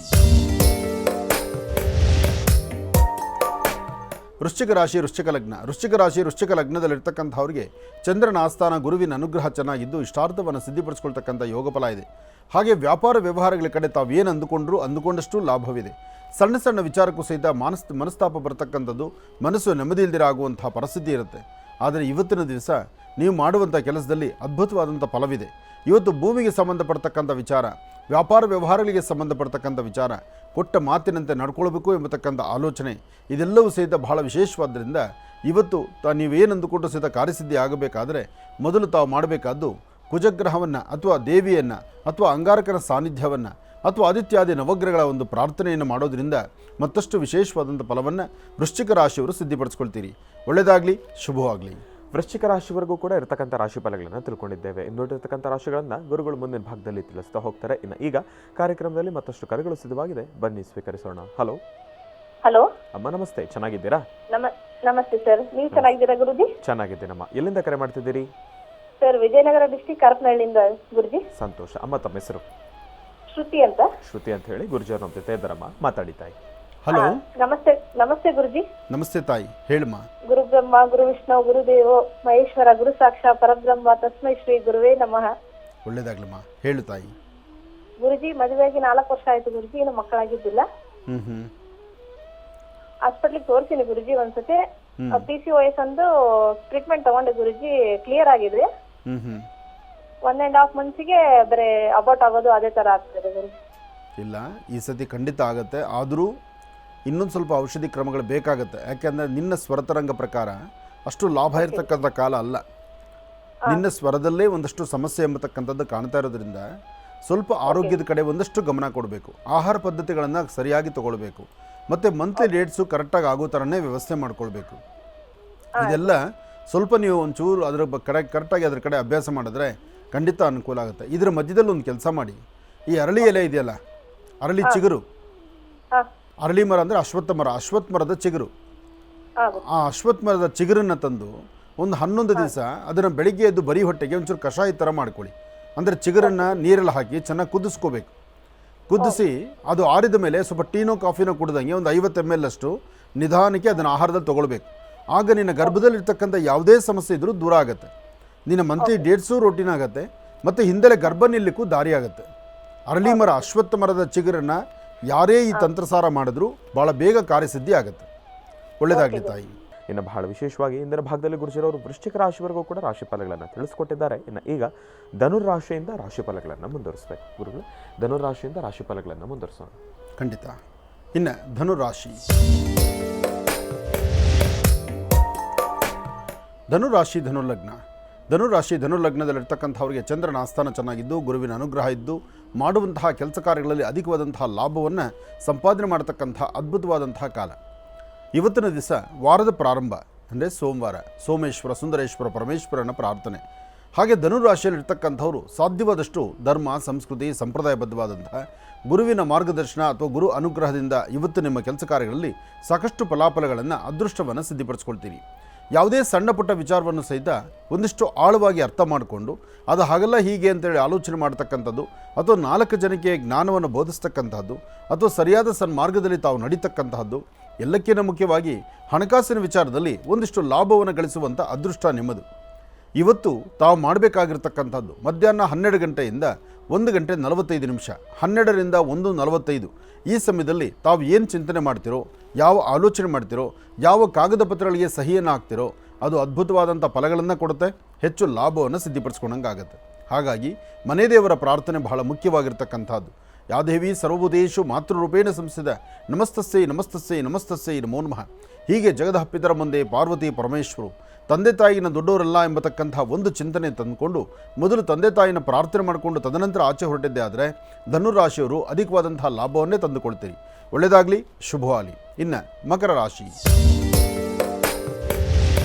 ವೃಶ್ಚಿಕ ರಾಶಿ ವೃಶ್ಚಿಕ ಲಗ್ನ. ವೃಶ್ಚಿಕ ರಾಶಿ ವೃಶ್ಚಿಕ ಲಗ್ನದಲ್ಲಿರ್ತಕ್ಕಂಥವ್ರಿಗೆ ಚಂದ್ರನ ಆಸ್ಥಾನ, ಗುರುವಿನ ಅನುಗ್ರಹ ಚೆನ್ನಾಗಿದ್ದು ಇಷ್ಟಾರ್ಥವನ್ನು ಸಿದ್ಧಿಪಡಿಸ್ಕೊಳ್ತಕ್ಕಂಥ ಯೋಗ ಫಲ ಇದೆ. ಹಾಗೆ ವ್ಯಾಪಾರ ವ್ಯವಹಾರಗಳ ಕಡೆ ತಾವು ಏನು ಅಂದುಕೊಂಡಷ್ಟು ಲಾಭವಿದೆ. ಸಣ್ಣ ಸಣ್ಣ ವಿಚಾರಕ್ಕೂ ಸಹಿತ ಮನಸ್ತಾಪ ಬರತಕ್ಕಂಥದ್ದು, ಮನಸ್ಸು ನೆಮ್ಮದಿ ಇಲ್ದಿರ ಆಗುವಂಥ ಪರಿಸ್ಥಿತಿ ಇರುತ್ತೆ. ಆದರೆ ಇವತ್ತಿನ ದಿವಸ ನೀವು ಮಾಡುವಂಥ ಕೆಲಸದಲ್ಲಿ ಅದ್ಭುತವಾದಂಥ ಫಲವಿದೆ. ಇವತ್ತು ಭೂಮಿಗೆ ಸಂಬಂಧಪಡ್ತಕ್ಕಂಥ ವಿಚಾರ, ವ್ಯಾಪಾರ ವ್ಯವಹಾರಗಳಿಗೆ ಸಂಬಂಧಪಡ್ತಕ್ಕಂಥ ವಿಚಾರ, ಕೊಟ್ಟ ಮಾತಿನಂತೆ ನಡ್ಕೊಳ್ಬೇಕು ಎಂಬತಕ್ಕಂಥ ಆಲೋಚನೆ, ಇದೆಲ್ಲವೂ ಸಹಿತ ಬಹಳ ವಿಶೇಷವಾದ್ದರಿಂದ ಇವತ್ತು ನೀವೇನು ಅಂದುಕೊಂಡು ಸಹಿತ ಕಾರ್ಯಸಿದ್ಧಿ ಆಗಬೇಕಾದರೆ ಮೊದಲು ತಾವು ಮಾಡಬೇಕಾದ್ದು ಕುಜಗ್ರಹವನ್ನು ಅಥವಾ ದೇವಿಯನ್ನು ಅಥವಾ ಅಂಗಾರಕನ ಸಾನ್ನಿಧ್ಯವನ್ನು ಅಥವಾ ಆದಿತ್ಯಾದಿ ನವಗ್ರಹಗಳ ಒಂದು ಪ್ರಾರ್ಥನೆಯನ್ನು ಮಾಡೋದ್ರಿಂದ ಮತ್ತಷ್ಟು ವಿಶೇಷವಾದಂಥ ಫಲವನ್ನು ವೃಶ್ಚಿಕ ರಾಶಿಯವರು ಸಿದ್ಧಿಪಡಿಸ್ಕೊಳ್ತೀರಿ. ಒಳ್ಳೆಯದಾಗಲಿ, ಶುಭವಾಗಲಿ. ವೃಶ್ಚಿಕ ರಾಶಿವರೆಗೂ ಕೂಡ ಇರತಕ್ಕಂಥ ರಾಶಿ ಫಲಗಳನ್ನು ತಿಳ್ಕೊಂಡಿದ್ದೇವೆ. ಇನ್ನುಳಿದಿರ್ತಕ್ಕಂಥ ರಾಶಿಗಳನ್ನು ಗುರುಗಳು ಮುಂದಿನ ಭಾಗದಲ್ಲಿ ತಿಳಿಸ್ತಾ ಹೋಗ್ತಾರೆ. ಇನ್ನು ಈಗ ಕಾರ್ಯಕ್ರಮದಲ್ಲಿ ಮತ್ತಷ್ಟು ಕರೆಗಳು ಸಿದ್ಧವಾಗಿದೆ, ಬನ್ನಿ ಸ್ವೀಕರಿಸೋಣ. ಹಲೋ ಹಲೋ ಅಮ್ಮ, ನಮಸ್ತೆ. ಚೆನ್ನಾಗಿದ್ದೀರಾ? ನಮಸ್ತೆ ಸರ್, ನೀವು ಚೆನ್ನಾಗಿದ್ದೀರಾ ಗುರುಜಿ? ಚೆನ್ನಾಗಿದ್ದೀನಮ್ಮ. ಎಲ್ಲಿಂದ ಕರೆ ಮಾಡ್ತಿದ್ದೀರಿ? ಸರ್, ವಿಜಯನಗರ ಡಿಸ್ಟಿಕ್ ಹರಪನಹಳ್ಳಿಯಿಂದ ಗುರುಜಿ. ಸಂತೋಷ ಅಮ್ಮ. ತಮ್ಮ ಹೆಸರು? ಶ್ರುತಿ ಅಂತ. ಶ್ರುತಿ ಅಂತ ಹೇಳಿ. ಗುರುಜಿಯವ್ರ ನಮ್ಮ ಜೊತೆ ಇದ್ದಾರಮ್ಮ, ಮಾತಾಡಿ ತಾಯಿ. ಹಲೋ, ನಮಸ್ತೆ ಗುರುಜಿ. ನಮಸ್ತೆ ತಾಯಿ, ಹೇಳಮ್ಮ. ಗುರು ಬ್ರಹ್ಮ ಗುರು ವಿಷ್ಣು ಗುರುದೇವೋ ಮಹೇಶ್ವರ ಗುರು ಸಾಕ್ಷಾ ಪರಬ್ರಹ್ಮ ತಸ್ಮೈ ಶ್ರೀ ಗುರುವೇ ನಮಃ. ಒಳ್ಳೇದಾಗ್ಲಮ್ಮ, ಹೇಳು ತಾಯಿ. ಗುರುಜಿ, ಮದುವೆಯಾಗಿ 4 ವರ್ಷ ಆಯ್ತು ಗುರುಜಿ, ಇನ್ನು ಮಕ್ಕಳಾಗಿದ್ದಿಲ್ಲ. ಹಾಸ್ಪಿಟ್ಲಿಗೆ ತೋರಿಸಿನಿ ಗುರುಜಿ ಒಂದ್ಸತಿ. PCOS ಅಂದು ಟ್ರೀಟ್ಮೆಂಟ್ ತಗೊಂಡೆ ಗುರುಜಿ, ಕ್ಲಿಯರ್ ಆಗಿದೆ. 1.5 ಮಂತ್ಸಿಗೆ ಬರೀ ಅಬಾರ್ಟ್ ಆಗೋದು ಅದೇ ತರ ಆಗ್ತದೆ ಗುರುಜಿ. ಇಲ್ಲ, ಈ ಸತಿ ಖಂಡಿತ ಆಗುತ್ತೆ. ಆದರೂ ಇನ್ನೊಂದು ಸ್ವಲ್ಪ ಔಷಧಿ ಕ್ರಮಗಳು ಬೇಕಾಗುತ್ತೆ. ಯಾಕೆಂದರೆ ನಿನ್ನ ಸ್ವರತರಂಗ ಪ್ರಕಾರ ಅಷ್ಟು ಲಾಭ ಇರತಕ್ಕಂಥ ಕಾಲ ಅಲ್ಲ. ನಿನ್ನ ಸ್ವರದಲ್ಲೇ ಒಂದಷ್ಟು ಸಮಸ್ಯೆ ಎಂಬತಕ್ಕಂಥದ್ದು ಕಾಣ್ತಾ ಇರೋದ್ರಿಂದ ಸ್ವಲ್ಪ ಆರೋಗ್ಯದ ಕಡೆ ಒಂದಷ್ಟು ಗಮನ ಕೊಡಬೇಕು. ಆಹಾರ ಪದ್ಧತಿಗಳನ್ನು ಸರಿಯಾಗಿ ತಗೊಳ್ಬೇಕು. ಮತ್ತು ಮಂತ್ಲಿ ಡೇಟ್ಸು ಕರೆಕ್ಟಾಗಿ ಆಗೋ ಥರನೇ ವ್ಯವಸ್ಥೆ ಮಾಡ್ಕೊಳ್ಬೇಕು. ಇದೆಲ್ಲ ಸ್ವಲ್ಪ ನೀವು ಒಂಚೂರು ಅದರ ಕರೆಕ್ಟಾಗಿ ಅದ್ರ ಕಡೆ ಅಭ್ಯಾಸ ಮಾಡಿದ್ರೆ ಖಂಡಿತ ಅನುಕೂಲ ಆಗುತ್ತೆ. ಇದರ ಮಧ್ಯದಲ್ಲಿ ಒಂದು ಕೆಲಸ ಮಾಡಿ, ಈ ಅರಳಿ ಎಲೆ ಇದೆಯಲ್ಲ, ಅರಳಿ ಚಿಗುರು, ಅರಳಿ ಮರ ಅಂದರೆ ಅಶ್ವತ್ಥ ಮರದ ಚಿಗುರು, ಆ ಅಶ್ವತ್ಥ ಮರದ ಚಿಗುರನ್ನು ತಂದು ಒಂದು 11 ದಿವಸ ಅದನ್ನು ಬೆಳಿಗ್ಗೆ ಎದ್ದು ಬರೀ ಹೊಟ್ಟೆಗೆ ಒಂಚೂರು ಕಷಾಯ ಥರ ಮಾಡ್ಕೊಳ್ಳಿ. ಅಂದರೆ ಚಿಗುರನ್ನು ನೀರಲ್ಲಿ ಹಾಕಿ ಚೆನ್ನಾಗಿ ಕುದಿಸ್ಕೋಬೇಕು. ಕುದಿಸಿ ಅದು ಆರಿದ ಮೇಲೆ ಸ್ವಲ್ಪ ಟೀನೋ ಕಾಫಿನೋ ಕುಡ್ದಂಗೆ ಒಂದು 50 ml ಅಷ್ಟು ನಿಧಾನಕ್ಕೆ ಅದನ್ನು ಆಹಾರದಲ್ಲಿ ತೊಗೊಳ್ಬೇಕು. ಆಗ ನಿನ್ನ ಗರ್ಭದಲ್ಲಿರ್ತಕ್ಕಂಥ ಯಾವುದೇ ಸಮಸ್ಯೆ ಇದ್ರೂ ದೂರ ಆಗುತ್ತೆ. ನಿನ್ನ ಮಂತ್ಲಿ ಡೇಟ್ಸು ರೋಟೀನ್ ಆಗುತ್ತೆ ಮತ್ತು ಹಿಂದೆಲೆ ಗರ್ಭ ನಿಲ್ಲಕ್ಕೂ ದಾರಿ ಆಗುತ್ತೆ. ಅರಳಿ ಮರ, ಅಶ್ವತ್ಥ ಮರದ ಚಿಗುರನ್ನು ಯಾರೇ ಈ ತಂತ್ರಸಾರ ಮಾಡಿದ್ರೂ ಭಾಳ ಬೇಗ ಕಾರ್ಯಸಿದ್ಧಿ ಆಗುತ್ತೆ. ಒಳ್ಳೆಯದಾಗಲಿ ತಾಯಿ. ಇನ್ನು ಬಹಳ ವಿಶೇಷವಾಗಿ ಇಂದಿನ ಭಾಗದಲ್ಲಿ ಗುರುಜಿರವರು ವೃಶ್ಚಿಕ ರಾಶಿವರೆಗೂ ಕೂಡ ರಾಶಿ ಫಲಗಳನ್ನು ತಿಳಿಸ್ಕೊಟ್ಟಿದ್ದಾರೆ. ಇನ್ನು ಈಗ ಧನುರಾಶಿಯಿಂದ ರಾಶಿ ಫಲಗಳನ್ನು ಮುಂದುವರಿಸಬೇಕು ಗುರುಗಳು. ಧನುರಾಶಿಯಿಂದ ರಾಶಿ ಫಲಗಳನ್ನು ಮುಂದುವರಿಸೋಣ. ಖಂಡಿತ. ಇನ್ನು ಧನುರಾಶಿ. ಧನುರಾಶಿ ಧನುಲಗ್ನ. ಧನುರಾಶಿ ಧನುಲಗ್ನದಲ್ಲಿರ್ತಕ್ಕಂಥವ್ರಿಗೆ ಚಂದ್ರನ ಆಸ್ಥಾನ ಚೆನ್ನಾಗಿದ್ದು, ಗುರುವಿನ ಅನುಗ್ರಹ ಇದ್ದು, ಮಾಡುವಂತಹ ಕೆಲಸ ಕಾರ್ಯಗಳಲ್ಲಿ ಅಧಿಕವಾದಂತಹ ಲಾಭವನ್ನು ಸಂಪಾದನೆ ಮಾಡತಕ್ಕಂಥ ಅದ್ಭುತವಾದಂತಹ ಕಾಲ. ಇವತ್ತಿನ ದಿವಸ ವಾರದ ಪ್ರಾರಂಭ ಅಂದರೆ ಸೋಮವಾರ. ಸೋಮೇಶ್ವರ, ಸುಂದರೇಶ್ವರ, ಪರಮೇಶ್ವರನ ಪ್ರಾರ್ಥನೆ. ಹಾಗೆ ಧನುರಾಶಿಯಲ್ಲಿರ್ತಕ್ಕಂಥವರು ಸಾಧ್ಯವಾದಷ್ಟು ಧರ್ಮ, ಸಂಸ್ಕೃತಿ, ಸಂಪ್ರದಾಯಬದ್ಧವಾದಂತಹ ಗುರುವಿನ ಮಾರ್ಗದರ್ಶನ ಅಥವಾ ಗುರು ಅನುಗ್ರಹದಿಂದ ಇವತ್ತು ನಿಮ್ಮ ಕೆಲಸ ಕಾರ್ಯಗಳಲ್ಲಿ ಸಾಕಷ್ಟು ಫಲಾಫಲಗಳನ್ನು, ಅದೃಷ್ಟವನ್ನು ಸಿದ್ಧಿಪಡಿಸ್ಕೊಳ್ತೀರಿ. ಯಾವುದೇ ಸಣ್ಣ ಪುಟ್ಟ ವಿಚಾರವನ್ನು ಸಹಿತ ಒಂದಿಷ್ಟು ಆಳವಾಗಿ ಅರ್ಥ ಮಾಡಿಕೊಂಡು ಅದು ಹಾಗೆಲ್ಲ ಹೀಗೆ ಅಂತೇಳಿ ಆಲೋಚನೆ ಮಾಡ್ತಕ್ಕಂಥದ್ದು, ಅಥವಾ 4 ಜನಕ್ಕೆ ಜ್ಞಾನವನ್ನು ಬೋಧಿಸ್ತಕ್ಕಂಥದ್ದು, ಅಥವಾ ಸರಿಯಾದ ಸನ್ಮಾರ್ಗದಲ್ಲಿ ತಾವು ನಡೀತಕ್ಕಂತಹದ್ದು, ಎಲ್ಲಕ್ಕಿಂತ ಮುಖ್ಯವಾಗಿ ಹಣಕಾಸಿನ ವಿಚಾರದಲ್ಲಿ ಒಂದಿಷ್ಟು ಲಾಭವನ್ನು ಗಳಿಸುವಂಥ ಅದೃಷ್ಟ ನಿಮ್ಮದು. ಇವತ್ತು ತಾವು ಮಾಡಬೇಕಾಗಿರ್ತಕ್ಕಂಥದ್ದು ಮಧ್ಯಾಹ್ನ 12 ಗಂಟೆಯಿಂದ 1 ಗಂಟೆ 45 ನಿಮಿಷ, 12ರಿಂದ 1:45 ಈ ಸಮಯದಲ್ಲಿ ತಾವು ಏನು ಚಿಂತನೆ ಮಾಡ್ತಿರೋ, ಯಾವ ಆಲೋಚನೆ ಮಾಡ್ತಿರೋ, ಯಾವ ಕಾಗದ ಪತ್ರಗಳಿಗೆ ಸಹಿಯನ್ನು ಹಾಕ್ತಿರೋ ಅದು ಅದ್ಭುತವಾದಂಥ ಫಲಗಳನ್ನು ಕೊಡುತ್ತೆ, ಹೆಚ್ಚು ಲಾಭವನ್ನು ಸಿದ್ಧಿಪಡಿಸ್ಕೊಂಡಂಗಾಗತ್ತೆ. ಹಾಗಾಗಿ ಮನೆ ದೇವರ ಪ್ರಾರ್ಥನೆ ಬಹಳ ಮುಖ್ಯವಾಗಿರ್ತಕ್ಕಂಥದ್ದು. ಯಾದೇವಿ ಸರ್ವಭೂತೇಷು ಮಾತೃರೂಪೇಣ ಸಂಸ್ಥಿತ ನಮಸ್ತಸ್ಸೈ ನಮಸ್ತಸ್ಸೈ ನಮಸ್ತಸ್ಸೈ ನಮೋ ನಮಃ. ಹೀಗೆ ಜಗದ ಹಪ್ಪಿದರ ಮುಂದೆ ಪಾರ್ವತಿ ಪರಮೇಶ್ವರು ತಂದೆ ತಾಯಿನ ದೊಡ್ಡವರಲ್ಲ ಎಂಬತಕ್ಕಂಥ ಒಂದು ಚಿಂತನೆ ತಂದುಕೊಂಡು ಮೊದಲು ತಂದೆ ತಾಯಿನ ಪ್ರಾರ್ಥನೆ ಮಾಡಿಕೊಂಡು ತದನಂತರ ಆಚೆ ಹೊರಟಿದ್ದೆ ಆದರೆ ಧನುರಾಶಿಯವರು ಅಧಿಕವಾದಂತಹ ಲಾಭವನ್ನೇ ತಂದುಕೊಳ್ತೀರಿ. ಒಳ್ಳೆಯದಾಗಲಿ, ಶುಭವಾಗಲಿ. ಇನ್ನು ಮಕರ ರಾಶಿ.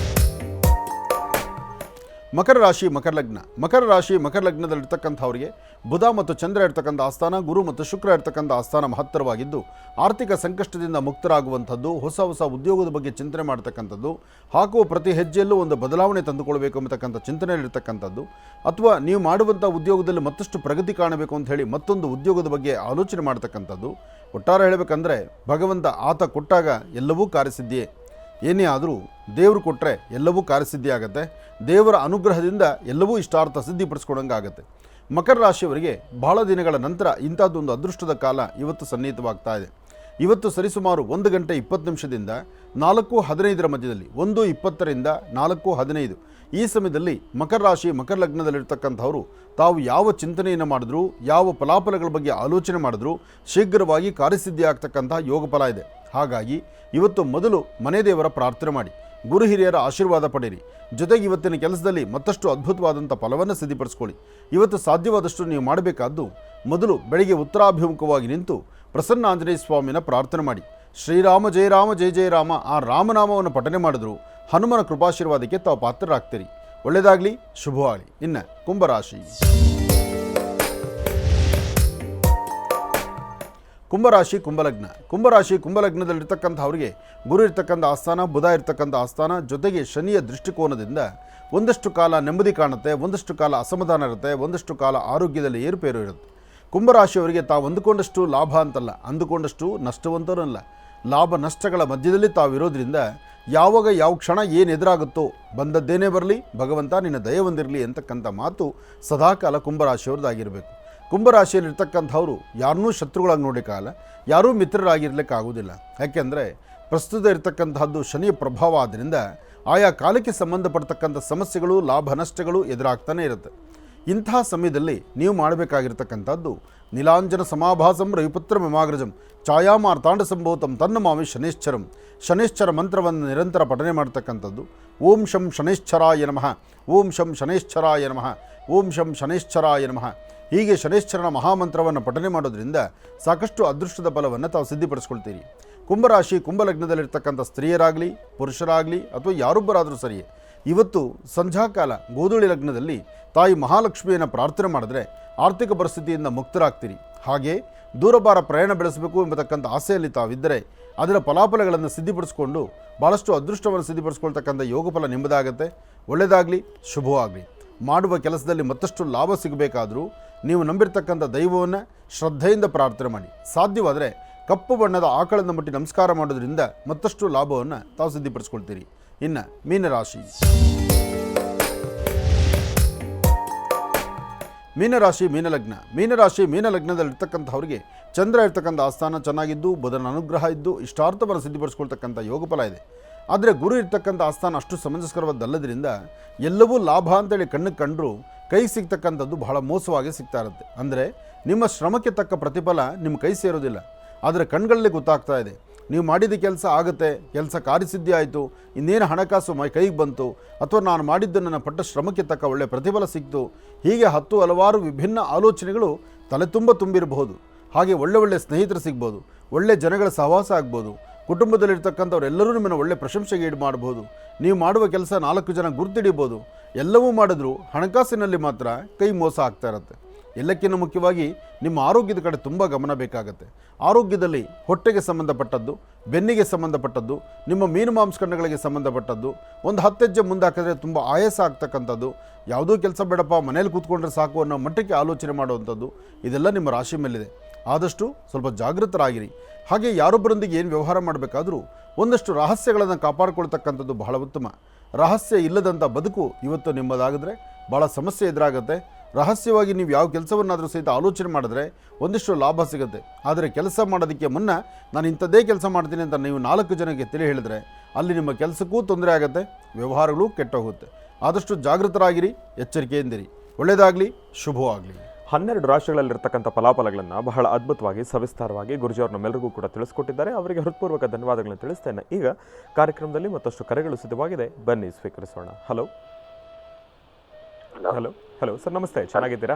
ಮಕರ ರಾಶಿ ಮಕರ ಲಗ್ನ. ಮಕರ ರಾಶಿ ಮಕರ ಲಗ್ನದಲ್ಲಿರ್ತಕ್ಕಂಥವರಿಗೆ ಬುಧ ಮತ್ತು ಚಂದ್ರ ಇರ್ತಕ್ಕಂಥ ಆಸ್ಥಾನ, ಗುರು ಮತ್ತು ಶುಕ್ರ ಇರ್ತಕ್ಕಂಥ ಆಸ್ಥಾನ ಮಹತ್ತರವಾಗಿದ್ದು, ಆರ್ಥಿಕ ಸಂಕಷ್ಟದಿಂದ ಮುಕ್ತರಾಗುವಂಥದ್ದು, ಹೊಸ ಹೊಸ ಉದ್ಯೋಗದ ಬಗ್ಗೆ ಚಿಂತನೆ ಮಾಡ್ತಕ್ಕಂಥದ್ದು, ಹಾಕುವ ಪ್ರತಿ ಹೆಜ್ಜೆಯಲ್ಲೂ ಒಂದು ಬದಲಾವಣೆ ತಂದುಕೊಳ್ಬೇಕು ಎಂಬತಕ್ಕಂಥ ಚಿಂತನೆಯಲ್ಲಿರ್ತಕ್ಕಂಥದ್ದು, ಅಥವಾ ನೀವು ಮಾಡುವಂಥ ಉದ್ಯೋಗದಲ್ಲಿ ಮತ್ತಷ್ಟು ಪ್ರಗತಿ ಕಾಣಬೇಕು ಅಂತ ಹೇಳಿ ಮತ್ತೊಂದು ಉದ್ಯೋಗದ ಬಗ್ಗೆ ಆಲೋಚನೆ ಮಾಡ್ತಕ್ಕಂಥದ್ದು. ಒಟ್ಟಾರೆ ಹೇಳಬೇಕಂದ್ರೆ ಭಗವಂತ ಆತ ಕೊಟ್ಟಾಗ ಎಲ್ಲವೂ ಕಾರ್ಯಸಿದ್ಧಿಯೇ. ಏನೇ ಆದರೂ ದೇವರು ಕೊಟ್ಟರೆ ಎಲ್ಲವೂ ಕಾರ್ಯಸಿದ್ಧಿ ಆಗುತ್ತೆ. ದೇವರ ಅನುಗ್ರಹದಿಂದ ಎಲ್ಲವೂ ಇಷ್ಟಾರ್ಥ ಸಿದ್ಧಿಪಡಿಸ್ಕೊಡಂಗಾಗತ್ತೆ. ಮಕರ ರಾಶಿಯವರಿಗೆ ಬಹಳ ದಿನಗಳ ನಂತರ ಇಂಥದ್ದೊಂದು ಅದೃಷ್ಟದ ಕಾಲ ಇವತ್ತು ಸನ್ನಿಹಿತವಾಗ್ತಾ ಇದೆ. ಇವತ್ತು ಸರಿಸುಮಾರು 1 ಗಂಟೆ 20 ನಿಮಿಷದಿಂದ 4:15 ಮಧ್ಯದಲ್ಲಿ, 1:20ರಿಂದ 4:15 ಈ ಸಮಯದಲ್ಲಿ ಮಕರ ರಾಶಿ ಮಕರ ಲಗ್ನದಲ್ಲಿರ್ತಕ್ಕಂಥವರು ತಾವು ಯಾವ ಚಿಂತನೆಯನ್ನು ಮಾಡಿದ್ರು, ಯಾವ ಫಲಾಫಲಗಳ ಬಗ್ಗೆ ಆಲೋಚನೆ ಮಾಡಿದ್ರು ಶೀಘ್ರವಾಗಿ ಕಾರ್ಯಸಿದ್ಧಿ ಆಗ್ತಕ್ಕಂಥ ಯೋಗ ಫಲ ಇದೆ. ಹಾಗಾಗಿ ಇವತ್ತು ಮೊದಲು ಮನೆ ದೇವರ ಪ್ರಾರ್ಥನೆ ಮಾಡಿ, ಗುರು ಹಿರಿಯರ ಆಶೀರ್ವಾದ ಪಡೆಯಿರಿ. ಜೊತೆಗೆ ಇವತ್ತಿನ ಕೆಲಸದಲ್ಲಿ ಮತ್ತಷ್ಟು ಅದ್ಭುತವಾದಂಥ ಫಲವನ್ನು ಸಿದ್ಧಿಪಡಿಸ್ಕೊಳ್ಳಿ. ಇವತ್ತು ಸಾಧ್ಯವಾದಷ್ಟು ನೀವು ಮಾಡಬೇಕಾದ್ದು ಮೊದಲು ಬೆಳಿಗ್ಗೆ ಉತ್ತರಾಭಿಮುಖವಾಗಿ ನಿಂತು ಪ್ರಸನ್ನ ಆಂಜನೇಯ ಸ್ವಾಮಿನ ಪ್ರಾರ್ಥನೆ ಮಾಡಿ. ಶ್ರೀರಾಮ ಜಯ ರಾಮ ಜಯ ಜಯ ರಾಮ ಆ ರಾಮನಾಮವನ್ನು ಪಠನೆ ಮಾಡಿದ್ರು ಹನುಮನ ಕೃಪಾಶೀರ್ವಾದಕ್ಕೆ ತಾವು ಪಾತ್ರರಾಗ್ತೀರಿ. ಒಳ್ಳೆಯದಾಗಲಿ, ಶುಭವಾಗಲಿ. ಇನ್ನು ಕುಂಭರಾಶಿ. ಕುಂಭರಾಶಿ ಕುಂಭಲಗ್ನ. ಕುಂಭರಾಶಿ ಕುಂಭಲಗ್ನದಲ್ಲಿರ್ತಕ್ಕಂಥವ್ರಿಗೆ ಗುರು ಇರ್ತಕ್ಕಂಥ ಆಸ್ಥಾನ, ಬುಧ ಇರ್ತಕ್ಕಂಥ ಆಸ್ಥಾನ, ಜೊತೆಗೆ ಶನಿಯ ದೃಷ್ಟಿಕೋನದಿಂದ ಒಂದಷ್ಟು ಕಾಲ ನೆಮ್ಮದಿ ಕಾಣುತ್ತೆ, ಒಂದಷ್ಟು ಕಾಲ ಅಸಮಾಧಾನ ಇರುತ್ತೆ, ಒಂದಷ್ಟು ಕಾಲ ಆರೋಗ್ಯದಲ್ಲಿ ಏರುಪೇರು ಇರುತ್ತೆ. ಕುಂಭರಾಶಿಯವರಿಗೆ ತಾವು ಅಂದುಕೊಂಡಷ್ಟು ಲಾಭ ಅಂತಲ್ಲ, ಅಂದುಕೊಂಡಷ್ಟು ನಷ್ಟವಂತರಲ್ಲ. ಲಾಭ ನಷ್ಟಗಳ ಮಧ್ಯದಲ್ಲಿ ತಾವಿರೋದ್ರಿಂದ ಯಾವಾಗ ಯಾವ ಕ್ಷಣ ಏನು ಎದುರಾಗುತ್ತೋ ಬಂದದ್ದೇನೇ ಬರಲಿ, ಭಗವಂತ ನಿನ್ನ ದಯ ಹೊಂದಿರಲಿ ಅಂತಕ್ಕಂಥ ಮಾತು ಸದಾಕಾಲ ಕುಂಭರಾಶಿಯವ್ರದ್ದಾಗಿರಬೇಕು. ಕುಂಭರಾಶಿಯಲ್ಲಿರ್ತಕ್ಕಂಥವ್ರು ಯಾರನ್ನೂ ಶತ್ರುಗಳಾಗಿ ನೋಡೋಕ್ಕಾಗಲ್ಲ, ಯಾರೂ ಮಿತ್ರರಾಗಿರ್ಲಿಕ್ಕಾಗೋದಿಲ್ಲ. ಯಾಕೆಂದರೆ ಪ್ರಸ್ತುತ ಇರತಕ್ಕಂತಹದ್ದು ಶನಿಯ ಪ್ರಭಾವ ಆದ್ದರಿಂದ ಆಯಾ ಕಾಲಕ್ಕೆ ಸಂಬಂಧಪಡ್ತಕ್ಕಂಥ ಸಮಸ್ಯೆಗಳು, ಲಾಭ ನಷ್ಟಗಳು ಎದುರಾಗ್ತಾನೆ ಇರುತ್ತೆ. ಇಂತಹ ಸಮಯದಲ್ಲಿ ನೀವು ಮಾಡಬೇಕಾಗಿರ್ತಕ್ಕಂಥದ್ದು ನೀಲಾಂಜನ ಸಮಾಭಾಸಂ ರವಿಪುತ್ರ ಮಮಾಗ್ರಜಂ ಛಾಯಾಮಾರ್ತಾಂಡ ಸಂಭೂತಂ ತನ್ನಮಾಮಿ ಶನೇಶ್ಚರಂ. ಶನೇಶ್ಚರ ಮಂತ್ರವನ್ನು ನಿರಂತರ ಪಠನೆ ಮಾಡ್ತಕ್ಕಂಥದ್ದು. ಓಂ ಶಂ ಶನೇಶ್ಚರಾಯ ನಮಃ, ಓಂ ಶಂ ಶನೇಶ್ಚರಾಯ ನಮಃ, ಓಂ ಶಂ ಶನೇಶ್ಚರಾಯ ನಮಃ. ಹೀಗೆ ಶನೇಶ್ಚರನ ಮಹಾಮಂತ್ರವನ್ನು ಪಠನೆ ಮಾಡೋದ್ರಿಂದ ಸಾಕಷ್ಟು ಅದೃಷ್ಟದ ಫಲವನ್ನು ತಾವು ಸಿದ್ಧಿಪಡಿಸ್ಕೊಳ್ತೀರಿ. ಕುಂಭರಾಶಿ ಕುಂಭಲಗ್ನದಲ್ಲಿರ್ತಕ್ಕಂಥ ಸ್ತ್ರೀಯರಾಗಲಿ ಪುರುಷರಾಗಲಿ ಅಥವಾ ಯಾರೊಬ್ಬರಾದರೂ ಸರಿಯೇ, ಇವತ್ತು ಸಂಧ್ಯಾಕಾಲ ಗೋಧೂಳಿ ಲಗ್ನದಲ್ಲಿ ತಾಯಿ ಮಹಾಲಕ್ಷ್ಮಿಯನ್ನು ಪ್ರಾರ್ಥನೆ ಮಾಡಿದ್ರೆ ಆರ್ಥಿಕ ಪರಿಸ್ಥಿತಿಯಿಂದ ಮುಕ್ತರಾಗ್ತೀರಿ. ಹಾಗೆ ದೂರಭಾರ ಪ್ರಯಾಣ ಬೆಳೆಸಬೇಕು ಎಂಬತಕ್ಕಂಥ ಆಸೆಯಲ್ಲಿ ತಾವಿದ್ದರೆ ಅದರ ಫಲಾಫಲಗಳನ್ನು ಸಿದ್ಧಿಪಡಿಸ್ಕೊಂಡು ಭಾಳಷ್ಟು ಅದೃಷ್ಟವನ್ನು ಸಿದ್ಧಿಪಡಿಸ್ಕೊಳ್ತಕ್ಕಂಥ ಯೋಗ ಫಲ ನಿಮ್ಮದಾಗತ್ತೆ. ಒಳ್ಳೆಯದಾಗಲಿ, ಶುಭವಾಗಲಿ. ಮಾಡುವ ಕೆಲಸದಲ್ಲಿ ಮತ್ತಷ್ಟು ಲಾಭ ಸಿಗಬೇಕಾದರೂ ನೀವು ನಂಬಿರ್ತಕ್ಕಂಥ ದೈವವನ್ನು ಶ್ರದ್ಧೆಯಿಂದ ಪ್ರಾರ್ಥನೆ ಮಾಡಿ. ಸಾಧ್ಯವಾದರೆ ಕಪ್ಪು ಬಣ್ಣದ ಆಕಳನ್ನು ಮುಟ್ಟಿ ನಮಸ್ಕಾರ ಮಾಡೋದ್ರಿಂದ ಮತ್ತಷ್ಟು ಲಾಭವನ್ನು ತಾವು ಸಿದ್ಧಿಪಡಿಸ್ಕೊಳ್ತೀರಿ. ಇನ್ನು ಮೀನರಾಶಿ. ಮೀನರಾಶಿ ಮೀನಲಗ್ನದಲ್ಲಿರ್ತಕ್ಕಂಥವ್ರಿಗೆ ಚಂದ್ರ ಇರ್ತಕ್ಕಂಥ ಆಸ್ಥಾನ ಚೆನ್ನಾಗಿದ್ದು, ಬುಧನ ಅನುಗ್ರಹ ಇದ್ದು, ಇಷ್ಟಾರ್ಥವನ್ನು ಸಿದ್ಧಿಪಡಿಸ್ಕೊಳ್ತಕ್ಕಂಥ ಯೋಗಫಲ ಇದೆ. ಆದರೆ ಗುರು ಇರ್ತಕ್ಕಂಥ ಆಸ್ಥಾನ ಅಷ್ಟು ಸಮಂಜಸ್ಕರವಾದಲ್ಲದ್ರಿಂದ ಎಲ್ಲವೂ ಲಾಭ ಅಂತೇಳಿ ಕಣ್ಣಿಗೆ ಕಂಡರೂ ಕೈ ಸಿಗ್ತಕ್ಕಂಥದ್ದು ಬಹಳ ಮೋಸವಾಗಿ ಸಿಗ್ತಾ ಇರುತ್ತೆ. ಅಂದರೆ ನಿಮ್ಮ ಶ್ರಮಕ್ಕೆ ತಕ್ಕ ಪ್ರತಿಫಲ ನಿಮ್ಮ ಕೈ ಸೇರೋದಿಲ್ಲ, ಆದರೆ ಕಣ್ಗಳಲ್ಲಿ ಗೊತ್ತಾಗ್ತಾ ಇದೆ. ನೀವು ಮಾಡಿದ ಕೆಲಸ ಆಗುತ್ತೆ, ಕೆಲಸ ಕಾರ್ಯಸಿದ್ಧಿ ಆಯಿತು, ಇನ್ನೇನು ಹಣಕಾಸು ಕೈಗೆ ಬಂತು, ಅಥವಾ ನಾನು ಮಾಡಿದ್ದು ನನ್ನ ಪಟ್ಟ ಶ್ರಮಕ್ಕೆ ತಕ್ಕ ಒಳ್ಳೆಯ ಪ್ರತಿಫಲ ಸಿಕ್ತು, ಹೀಗೆ ಹಲವಾರು ವಿಭಿನ್ನ ಆಲೋಚನೆಗಳು ತಲೆ ತುಂಬಿರಬಹುದು. ಹಾಗೆ ಒಳ್ಳೆ ಸ್ನೇಹಿತರು ಸಿಗ್ಬೋದು, ಒಳ್ಳೆ ಜನಗಳ ಸಹವಾಸ ಆಗ್ಬೋದು, ಕುಟುಂಬದಲ್ಲಿರ್ತಕ್ಕಂಥವ್ರೆಲ್ಲರೂ ನಿಮ್ಮನ್ನು ಒಳ್ಳೆ ಪ್ರಶಂಸೆಗೆ ಈಡು ಮಾಡ್ಬೋದು, ನೀವು ಮಾಡುವ ಕೆಲಸ 4 ಜನ ಗುರ್ತಿಡಿಬೋದು. ಎಲ್ಲವೂ ಮಾಡಿದ್ರೂ ಹಣಕಾಸಿನಲ್ಲಿ ಮಾತ್ರ ಕೈ ಮೋಸ ಆಗ್ತಾ ಇರುತ್ತೆ. ಎಲ್ಲಕ್ಕಿಂತ ಮುಖ್ಯವಾಗಿ ನಿಮ್ಮ ಆರೋಗ್ಯದ ಕಡೆ ತುಂಬ ಗಮನ ಬೇಕಾಗುತ್ತೆ. ಆರೋಗ್ಯದಲ್ಲಿ ಹೊಟ್ಟೆಗೆ ಸಂಬಂಧಪಟ್ಟದ್ದು, ಬೆನ್ನಿಗೆ ಸಂಬಂಧಪಟ್ಟದ್ದು, ನಿಮ್ಮ ಮೀನು ಮಾಂಸಖಂಡಗಳಿಗೆ ಸಂಬಂಧಪಟ್ಟದ್ದು, ಒಂದು 10 ಹೆಜ್ಜೆ ಮುಂದೆ ಹಾಕಿದ್ರೆ ತುಂಬ ಆಯಾಸ ಆಗ್ತಕ್ಕಂಥದ್ದು, ಯಾವುದೋ ಕೆಲಸ ಬೇಡಪ್ಪ ಮನೇಲಿ ಕೂತ್ಕೊಂಡ್ರೆ ಸಾಕು ಅನ್ನೋ ಮಟ್ಟಕ್ಕೆ ಆಲೋಚನೆ ಮಾಡುವಂಥದ್ದು, ಇದೆಲ್ಲ ನಿಮ್ಮ ರಾಶಿ ಮೇಲಿದೆ. ಆದಷ್ಟು ಸ್ವಲ್ಪ ಜಾಗೃತರಾಗಿರಿ. ಹಾಗೆ ಯಾರೊಬ್ಬರೊಂದಿಗೆ ಏನು ವ್ಯವಹಾರ ಮಾಡಬೇಕಾದ್ರೂ ಒಂದಷ್ಟು ರಹಸ್ಯಗಳನ್ನು ಕಾಪಾಡಿಕೊಳ್ತಕ್ಕಂಥದ್ದು ಬಹಳ ಉತ್ತಮ. ರಹಸ್ಯ ಇಲ್ಲದಂಥ ಬದುಕು ಇವತ್ತು ನಿಮ್ಮದಾಗಿದ್ರೆ ಭಾಳ ಸಮಸ್ಯೆ ಎದುರಾಗುತ್ತೆ. ರಹಸ್ಯವಾಗಿ ನೀವು ಯಾವ ಕೆಲಸವನ್ನಾದರೂ ಸಹಿತ ಆಲೋಚನೆ ಮಾಡಿದ್ರೆ ಒಂದಿಷ್ಟು ಲಾಭ ಸಿಗುತ್ತೆ. ಆದರೆ ಕೆಲಸ ಮಾಡೋದಕ್ಕೆ ಮುನ್ನ ನಾನು ಇಂಥದ್ದೇ ಕೆಲಸ ಮಾಡ್ತೀನಿ ಅಂತ ನೀವು 4 ಜನಕ್ಕೆ ತಿಳಿ ಹೇಳಿದ್ರೆ ಅಲ್ಲಿ ನಿಮ್ಮ ಕೆಲಸಕ್ಕೂ ತೊಂದರೆ ಆಗುತ್ತೆ, ವ್ಯವಹಾರಗಳು ಕೆಟ್ಟೋಗುತ್ತೆ. ಆದಷ್ಟು ಜಾಗೃತರಾಗಿರಿ, ಎಚ್ಚರಿಕೆಯಿಂದಿರಿ. ಒಳ್ಳೆಯದಾಗಲಿ, ಶುಭವಾಗಲಿ. 12 ರಾಶಿಗಳಲ್ಲಿರ್ತಕ್ಕಂಥ ಫಲಾಫಲಗಳನ್ನು ಬಹಳ ಅದ್ಭುತವಾಗಿ ಸವಿಸ್ತಾರವಾಗಿ ಗುರುಜಿಯವರು ನಮ್ಮೆಲ್ಲರಿಗೂ ಕೂಡ ತಿಳಿಸ್ಕೊಟ್ಟಿದ್ದಾರೆ. ಅವರಿಗೆ ಹೃತ್ಪೂರ್ವಕ ಧನ್ಯವಾದಗಳನ್ನು ತಿಳಿಸ್ತೇನೆ. ಈಗ ಕಾರ್ಯಕ್ರಮದಲ್ಲಿ ಮತ್ತಷ್ಟು ಕರೆಗಳು ಸಿದ್ಧವಾಗಿದೆ, ಬನ್ನಿ ಸ್ವೀಕರಿಸೋಣ. ಹಲೋ ಹಲೋ ಹಲೋ ಸರ್, ನಮಸ್ತೆ. ಚೆನ್ನಾಗಿದ್ದೀರಾ?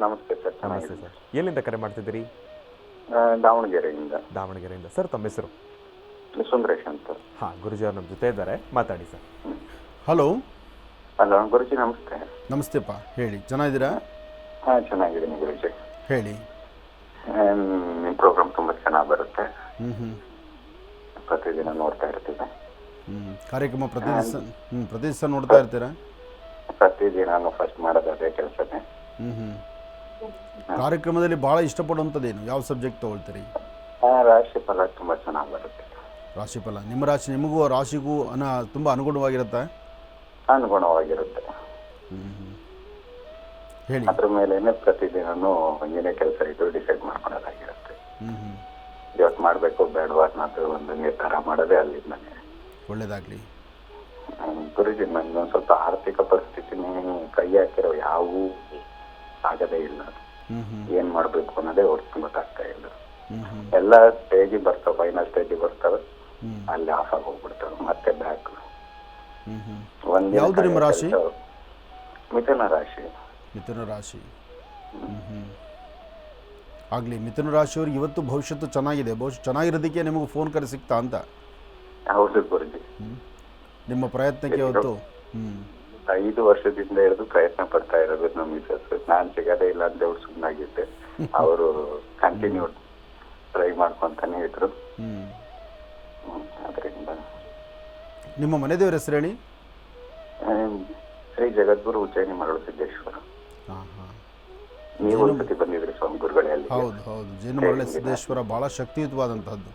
ನಮಸ್ತೆ ಸರ್. ನಮಸ್ತೆ ಸರ್. ಎಲ್ಲಿಂದ ಕರೆ ಮಾಡ್ತಿದ್ದೀರಿ? ದಾವಣಗೆರೆಯಿಂದ. ಸರ್, ತಮ್ಮ ಹೆಸರು? ಸುಂದರೇಶ್ ಅಂತ. ಹಾಂ, ಗುರುಜಿಯವರು ನಮ್ಮ ಜೊತೆ ಇದ್ದಾರೆ, ಮಾತಾಡಿ ಸರ್. ಹಲೋ ಗುರುಜಿ ನಮಸ್ತೆ. ನಮಸ್ತೆಪ್ಪ, ಹೇಳಿ. ಚೆನ್ನಾಗಿದ್ದೀರಾ? ಹಾಂ, ಚೆನ್ನಾಗಿದ್ದೀನಿ ಗುರುಜಿ. ಹೇಳಿ. ನಿಮ್ಮ ಪ್ರೋಗ್ರಾಮ್ ತುಂಬ ಚೆನ್ನಾಗಿ ಬರುತ್ತೆ. ಹ್ಞೂ ಪ್ರತಿದಿನ ನೋಡ್ತಾ ಇರ್ತೀನಿ. ಕಾರ್ಯಕ್ರಮ ಪ್ರತಿ ದಿವಸ ನೋಡ್ತಾ ಇರ್ತೀರಾ? ಪ್ರತಿದಿನ ಫಸ್ಟ್ ಮಾಡೋದು ಅದೇ ಕೆಲಸನೇ. ಕಾರ್ಯಕ್ರಮದಲ್ಲಿ ಭಾಳ ಇಷ್ಟಪಡುವಂಥದ್ದೇನು? ಯಾವ ಸಬ್ಜೆಕ್ಟ್ ತೊಗೊಳ್ತೀರಿ? ರಾಶಿ ಫಲ ತುಂಬ ಚೆನ್ನಾಗಿ ಬರುತ್ತೆ. ರಾಶಿಫಲ. ನಿಮ್ಮ ರಾಶಿ ನಿಮಗೂ ರಾಶಿಗೂ ತುಂಬ ಅನುಗುಣವಾಗಿರುತ್ತೆ? ಅನುಗುಣವಾಗಿರುತ್ತೆ. ಹೇಳಿ. ಅದ್ರ ಮೇಲೇನೆ ಪ್ರತಿದಿನನೂ ಏನೇ ಕೆಲಸ ಇದು ಡಿಸೈಡ್ ಮಾಡ್ಕೊಳ್ಳೋದಾಗಿರುತ್ತೆ. ಇವತ್ತು ಮಾಡಬೇಕು ಬೇಡವಾ ಅನ್ನೋದು ಒಂದು ನಿರ್ಧಾರ ಮಾಡೋದೇ ಅಲ್ಲಿಂದನೇ. ಒಳ್ಳೇದಾಗಲಿ ಗುರುಜಿ. ನಂದೊಂದು ಸ್ವಲ್ಪ ಆರ್ಥಿಕ ಪರಿಸ್ಥಿತಿನೇ ಕೈ ಹಾಕಿರೋ ಯಾವೂ ಆಗದೇ ಇಲ್ಲ. ಏನ್ ಮಾಡ್ಬೇಕು ಅನ್ನೋದೇ ಹೊರತು ಗೊತ್ತಾಗ್ತಾ ಇಲ್ಲ. ಎಲ್ಲ ಸ್ಟೇಜಿಗೆ ಬರ್ತಾವೆ, ಫೈನಲ್ ಸ್ಟೇಜಿಗೆ ಬರ್ತವೆ, ಅಲ್ಲಿ ಆಫ್ ಆಗಿ ಹೋಗ್ಬಿಡ್ತವೆ, ಮತ್ತೆ ಬ್ಯಾಕ್. ಯಾವುದು ನಿಮ್ಮ ರಾಶಿ? ಮಿಥುನ ರಾಶಿ. ಮಿಥುನ ರಾಶಿ. ಆಗಲಿ. ಮಿಥುನ ರಾಶಿಯವ್ರಿಗೆ ಇವತ್ತು ಭವಿಷ್ಯತ್ತು ಚೆನ್ನಾಗಿದೆ. ಬಹುಶಃ ಚೆನ್ನಾಗಿರೋದಕ್ಕೆ ನಿಮಗೆ ಫೋನ್ ಕರೆ ಸಿಗ್ತಾ ಅಂತ? ಹೌದು ಗುರುಜಿ. ನಿಮ್ಮ ಪ್ರಯತ್ನಕ್ಕೆ ಇವತ್ತು 5 ವರ್ಷದಿಂದ ಹಿಡಿದು ಪ್ರಯತ್ನ ಪಡ್ತಾ ಇರೋದು ನಮ್ಮ ಮಿಸಸ್. ನಾನು ಸಿಗೋದೇ ಇಲ್ಲ ಅಂತ ಹೇಳಿ ಸುಮ್ಮನಾಗಿದ್ದೆ. ಅವರು ಕಂಟಿನ್ಯೂ ಟ್ರೈ ಮಾಡ್ಕೊಂತಾನೆ ಇದ್ರು. ಅದರಿಂದ ನಿಮ್ಮ ಮನೆ ದೇವರ ಹೆಸರು ಹೇಳಿ. ಶ್ರೀ ಜಗದ್ಗುರು ಉಜ್ಜಯಿನಿ ಮರಳು ಸಿದ್ದೇಶ್ವರ. ನೀವು ಒಂದ್ಸತಿ ಬಂದಿದ್ರಿ ಸ್ವಾಮಿ ಗುರುಗಳೇ ಅಲ್ಲಿ? ಹೌದು ಹೌದು. ಜೈನ ಮರಳು ಸಿದ್ದೇಶ್ವರ ಬಹಳ ಶಕ್ತಿಯುತವಾದಂತಹದ್ದು.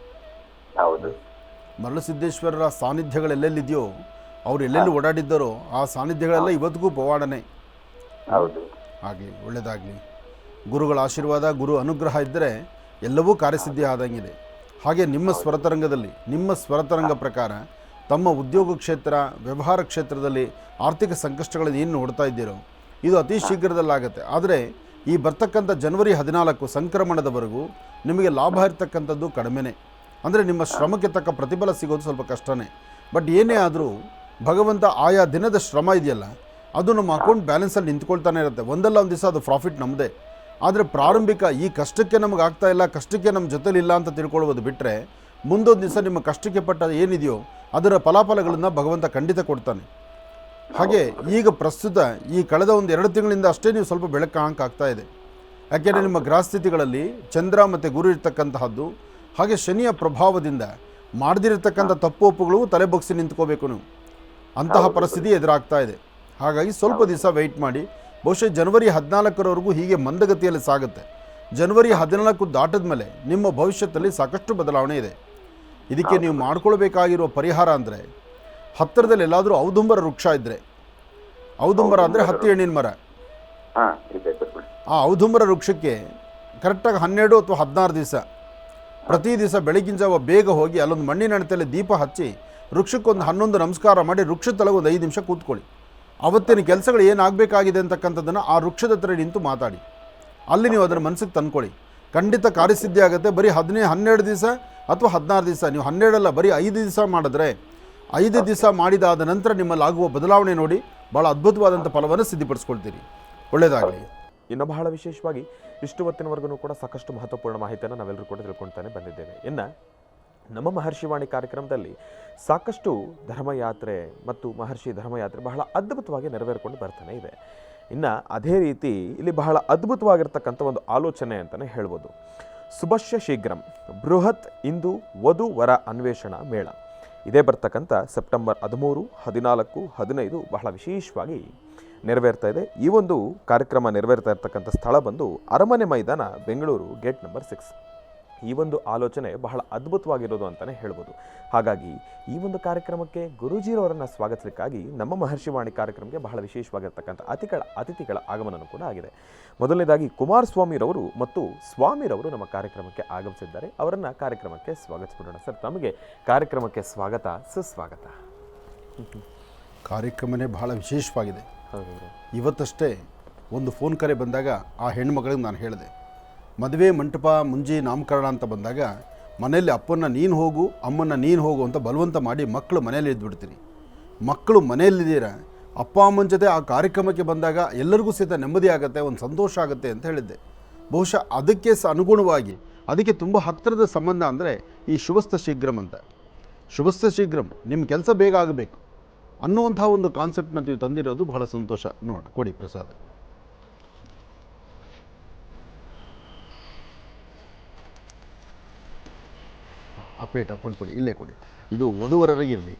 ಹೌದು. ಮರಳು ಸಿದ್ದೇಶ್ವರರ ಸಾನ್ನಿಧ್ಯಗಳೆಲ್ಲೆಲ್ಲಿದೆಯೋ, ಅವ್ರು ಎಲ್ಲೆಲ್ಲಿ ಓಡಾಡಿದ್ದಾರೋ ಆ ಸಾನ್ನಿಧ್ಯಗಳೆಲ್ಲ ಇವತ್ತಿಗೂ ಪವಾಡನೆ. ಹೌದು. ಆಗಲಿ, ಒಳ್ಳೆಯದಾಗಲಿ. ಗುರುಗಳ ಆಶೀರ್ವಾದ, ಗುರು ಅನುಗ್ರಹ ಇದ್ದರೆ ಎಲ್ಲವೂ ಕಾರ್ಯಸಿದ್ಧಿ ಆದಂಗಿದೆ. ಹಾಗೆ ನಿಮ್ಮ ಸ್ವರತರಂಗ ಪ್ರಕಾರ ತಮ್ಮ ಉದ್ಯೋಗ ಕ್ಷೇತ್ರ, ವ್ಯವಹಾರ ಕ್ಷೇತ್ರದಲ್ಲಿ ಆರ್ಥಿಕ ಸಂಕಷ್ಟಗಳನ್ನು ಏನು ನೋಡ್ತಾ ಇದ್ದೀರೋ ಇದು ಅತಿ ಶೀಘ್ರದಲ್ಲಾಗುತ್ತೆ. ಆದರೆ ಈ ಬರ್ತಕ್ಕಂಥ ಜನವರಿ 14 ಸಂಕ್ರಮಣದವರೆಗೂ ನಿಮಗೆ ಲಾಭ ಇರ್ತಕ್ಕಂಥದ್ದು ಕಡಿಮೆನೇ. ಅಂದರೆ ನಿಮ್ಮ ಶ್ರಮಕ್ಕೆ ತಕ್ಕ ಪ್ರತಿಫಲ ಸಿಗೋದು ಸ್ವಲ್ಪ ಕಷ್ಟನೇ. ಬಟ್ ಏನೇ ಆದರೂ ಭಗವಂತ ಆಯಾ ದಿನದ ಶ್ರಮ ಇದೆಯಲ್ಲ ಅದು ನಮ್ಮ ಅಕೌಂಟ್ ಬ್ಯಾಲೆನ್ಸಲ್ಲಿ ನಿಂತ್ಕೊಳ್ತಾನೆ ಇರುತ್ತೆ. ಒಂದಲ್ಲ ಒಂದು ದಿವಸ ಅದು ಪ್ರಾಫಿಟ್ ನಮ್ಮದೇ. ಆದರೆ ಪ್ರಾರಂಭಿಕ ಈ ಕಷ್ಟಕ್ಕೆ ನಮಗೆ ಆಗ್ತಾ ಇಲ್ಲ, ಕಷ್ಟಕ್ಕೆ ನಮ್ಮ ಜೊತೆಲಿಲ್ಲ ಅಂತ ತಿಳ್ಕೊಳ್ಳೋದು ಬಿಟ್ಟರೆ ಮುಂದೊಂದು ದಿವಸ ನಿಮ್ಮ ಕಷ್ಟಕ್ಕೆ ಪಟ್ಟ ಏನಿದೆಯೋ ಅದರ ಫಲಾಫಲಗಳನ್ನು ಭಗವಂತ ಖಂಡಿತ ಕೊಡ್ತಾನೆ. ಹಾಗೆ ಈಗ ಪ್ರಸ್ತುತ ಈ ಕಳೆದ 1-2 ತಿಂಗಳಿಂದ ಅಷ್ಟೇ ನೀವು ಸ್ವಲ್ಪ ಬೆಳಕು ಕಾಣಕ್ಕಾಗ್ತಾ ಇದೆ. ಯಾಕೆಂದರೆ ನಿಮ್ಮ ಗ್ರಹಸ್ಥಿತಿಗಳಲ್ಲಿ ಚಂದ್ರ ಮತ್ತು ಗುರು ಇರ್ತಕ್ಕಂತಹದ್ದು, ಹಾಗೆ ಶನಿಯ ಪ್ರಭಾವದಿಂದ ಮಾಡದಿರತಕ್ಕಂಥ ತಪ್ಪು ಒಪ್ಪುಗಳು ತಲೆ ಬಗ್ಸಿ ನಿಂತ್ಕೋಬೇಕು ನೀವು. ಅಂತಹ ಪರಿಸ್ಥಿತಿ ಎದುರಾಗ್ತಾ ಇದೆ. ಹಾಗಾಗಿ ಸ್ವಲ್ಪ ದಿವಸ ವೆಯ್ಟ್ ಮಾಡಿ. ಬಹುಶಃ ಜನವರಿ 14ರವರೆಗೂ ಹೀಗೆ ಮಂದಗತಿಯಲ್ಲಿ ಸಾಗುತ್ತೆ. ಜನವರಿ 14 ದಾಟದ ಮೇಲೆ ನಿಮ್ಮ ಭವಿಷ್ಯದಲ್ಲಿ ಸಾಕಷ್ಟು ಬದಲಾವಣೆ ಇದೆ. ಇದಕ್ಕೆ ನೀವು ಮಾಡ್ಕೊಳ್ಬೇಕಾಗಿರುವ ಪರಿಹಾರ ಅಂದರೆ, ಹತ್ತಿರದಲ್ಲಿ ಎಲ್ಲಾದರೂ ಔದುಂಬರ ವೃಕ್ಷ ಇದ್ದರೆ, ಔದುಂಬರ ಅಂದರೆ ಹತ್ತಿ ಹಣ್ಣಿನ ಮರ, ಆ ಔದುಂಬರ ವೃಕ್ಷಕ್ಕೆ ಕರೆಕ್ಟಾಗಿ 12 ಅಥವಾ 16 ದಿವಸ ಪ್ರತಿ ದಿವಸ ಬೆಳಗಿನ ಜಾವ ಬೇಗ ಹೋಗಿ ಅಲ್ಲೊಂದು ಮಣ್ಣಿನ ಹಣತೆಯಲ್ಲಿ ದೀಪ ಹಚ್ಚಿ ವೃಕ್ಷಕ್ಕೊಂದು 11 ನಮಸ್ಕಾರ ಮಾಡಿ ವೃಕ್ಷದ ತಲೆಗೆ ಒಂದು 5 ನಿಮಿಷ ಕೂತ್ಕೊಳ್ಳಿ. ಅವತ್ತಿನ ಕೆಲಸಗಳು ಏನಾಗಬೇಕಾಗಿದೆ ಅಂತಕ್ಕಂಥದ್ದನ್ನು ಆ ವೃಕ್ಷದ ಹತ್ರ ನಿಂತು ಮಾತಾಡಿ. ಅಲ್ಲಿ ನೀವು ಅದನ್ನು ಮನಸ್ಸಿಗೆ ತಂದ್ಕೊಳ್ಳಿ. ಖಂಡಿತ ಕಾರ್ಯಸಿದ್ಧಿ ಆಗುತ್ತೆ. ಬರೀ 12 ದಿವಸ ಅಥವಾ 16 ದಿವಸ, ನೀವು 12 ಅಲ್ಲ ಬರೀ 5 ದಿವಸ ಮಾಡಿದ್ರೆ, 5 ದಿವಸ ಮಾಡಿದಾದ ನಂತರ ನಿಮ್ಮಲ್ಲಿ ಆಗುವ ಬದಲಾವಣೆ ನೋಡಿ ಭಾಳ ಅದ್ಭುತವಾದಂಥ ಫಲವನ್ನು ಸಿದ್ಧಿಪಡಿಸ್ಕೊಳ್ತೀರಿ. ಒಳ್ಳೆಯದಾಗಲಿ. ಇನ್ನು ಬಹಳ ವಿಶೇಷವಾಗಿ ಇಷ್ಟು ಹೊತ್ತಿನವರೆಗೂ ಕೂಡ ಸಾಕಷ್ಟು ಮಹತ್ವಪೂರ್ಣ ಮಾಹಿತಿಯನ್ನು ನಾವೆಲ್ಲರೂ ಕೂಡ ತಿಳ್ಕೊಳ್ತಾನೆ ಬಂದಿದ್ದೇವೆ. ಇನ್ನು ನಮ್ಮ ಮಹರ್ಷಿವಾಣಿ ಕಾರ್ಯಕ್ರಮದಲ್ಲಿ ಸಾಕಷ್ಟು ಧರ್ಮಯಾತ್ರೆ ಮತ್ತು ಮಹರ್ಷಿ ಧರ್ಮಯಾತ್ರೆ ಬಹಳ ಅದ್ಭುತವಾಗಿ ನೆರವೇರಿಕೊಂಡು ಬರ್ತಾನೆ ಇದೆ. ಇನ್ನು ಅದೇ ರೀತಿ ಇಲ್ಲಿ ಬಹಳ ಅದ್ಭುತವಾಗಿರ್ತಕ್ಕಂಥ ಒಂದು ಆಲೋಚನೆ ಅಂತಲೇ ಹೇಳ್ಬೋದು. ಶುಭಶ್ಯ ಶೀಘ್ರಂ ಬೃಹತ್ ಇಂದು ವಧು ವರ ಅನ್ವೇಷಣಾ ಮೇಳ ಇದೇ ಬರ್ತಕ್ಕಂಥ ಸೆಪ್ಟೆಂಬರ್ 13, 14, 15 ಬಹಳ ವಿಶೇಷವಾಗಿ ನೆರವೇರ್ತಾ ಇದೆ. ಈ ಒಂದು ಕಾರ್ಯಕ್ರಮ ನೆರವೇರ್ತಾ ಇರ್ತಕ್ಕಂಥ ಸ್ಥಳ ಬಂದು ಅರಮನೆ ಮೈದಾನ, ಬೆಂಗಳೂರು, ಗೇಟ್ ನಂಬರ್ 6. ಈ ಒಂದು ಆಲೋಚನೆ ಬಹಳ ಅದ್ಭುತವಾಗಿರೋದು ಅಂತಲೇ ಹೇಳ್ಬೋದು. ಹಾಗಾಗಿ ಈ ಒಂದು ಕಾರ್ಯಕ್ರಮಕ್ಕೆ ಗುರೂಜಿರವರನ್ನು ಸ್ವಾಗತಿಸಲಿಕ್ಕಾಗಿ ನಮ್ಮ ಮಹರ್ಷಿವಾಣಿ ಕಾರ್ಯಕ್ರಮಕ್ಕೆ ಬಹಳ ವಿಶೇಷವಾಗಿರ್ತಕ್ಕಂಥ ಅತಿಥಿಗಳ ಆಗಮನವೂ ಕೂಡ ಆಗಿದೆ. ಮೊದಲನೇದಾಗಿ ಕುಮಾರಸ್ವಾಮಿರವರು ಮತ್ತು ಸ್ವಾಮಿರವರು ನಮ್ಮ ಕಾರ್ಯಕ್ರಮಕ್ಕೆ ಆಗಮಿಸಿದ್ದಾರೆ. ಅವರನ್ನು ಕಾರ್ಯಕ್ರಮಕ್ಕೆ ಸ್ವಾಗತಿಸ್ಬಿಡೋಣ. ಸರ್, ತಮಗೆ ಕಾರ್ಯಕ್ರಮಕ್ಕೆ ಸ್ವಾಗತ, ಸುಸ್ವಾಗತ. ಕಾರ್ಯಕ್ರಮನೇ ಬಹಳ ವಿಶೇಷವಾಗಿದೆ. ಇವತ್ತಷ್ಟೇ ಒಂದು ಫೋನ್ ಕರೆ ಬಂದಾಗ ಆ ಹೆಣ್ಮಗಳಿಗೆ ನಾನು ಹೇಳಿದೆ, ಮದುವೆ ಮಂಟಪ ಮುಂಜಿ ನಾಮಕರಣ ಅಂತ ಬಂದಾಗ ಮನೆಯಲ್ಲಿ ಅಪ್ಪನ್ನ ನೀನು ಹೋಗು, ಅಮ್ಮನ್ನ ನೀನು ಹೋಗು ಅಂತ ಬಲವಂತ ಮಾಡಿ ಮಕ್ಕಳು ಮನೆಯಲ್ಲಿ ಇದ್ಬಿಡ್ತೀರಿ. ಮಕ್ಕಳು ಮನೆಯಲ್ಲಿದ್ದೀರ, ಅಪ್ಪ ಅಮ್ಮನ ಜೊತೆ ಆ ಕಾರ್ಯಕ್ರಮಕ್ಕೆ ಬಂದಾಗ ಎಲ್ಲರಿಗೂ ಸಹಿತ ನೆಮ್ಮದಿ ಆಗುತ್ತೆ, ಒಂದು ಸಂತೋಷ ಆಗುತ್ತೆ ಅಂತ ಹೇಳಿದ್ದೆ. ಬಹುಶಃ ಅದಕ್ಕೆ ಅನುಗುಣವಾಗಿ ಅದಕ್ಕೆ ತುಂಬ ಹತ್ತಿರದ ಸಂಬಂಧ ಅಂದರೆ ಈ ಶುಭಸ್ಥ ಶೀಘ್ರಂ ಅಂತ. ಶುಭಸ್ಥ ಶೀಘ್ರಂ, ನಿಮ್ಮ ಕೆಲಸ ಬೇಗ ಆಗಬೇಕು ಅನ್ನುವಂಥ ಒಂದು ಕಾನ್ಸೆಪ್ಟ್ನ ನೀವು ತಂದಿರೋದು ಬಹಳ ಸಂತೋಷ. ನೋಡ, ಕೊಡಿ ಪ್ರಸಾದ. ಅಪ್ಪೇಟ್ ಅಪ್ಪನ್ ಕೊಡಿ, ಇಲ್ಲೇ ಕೊಡಿ. ಇದು ವಧುವರರಿಗಿರಲಿ.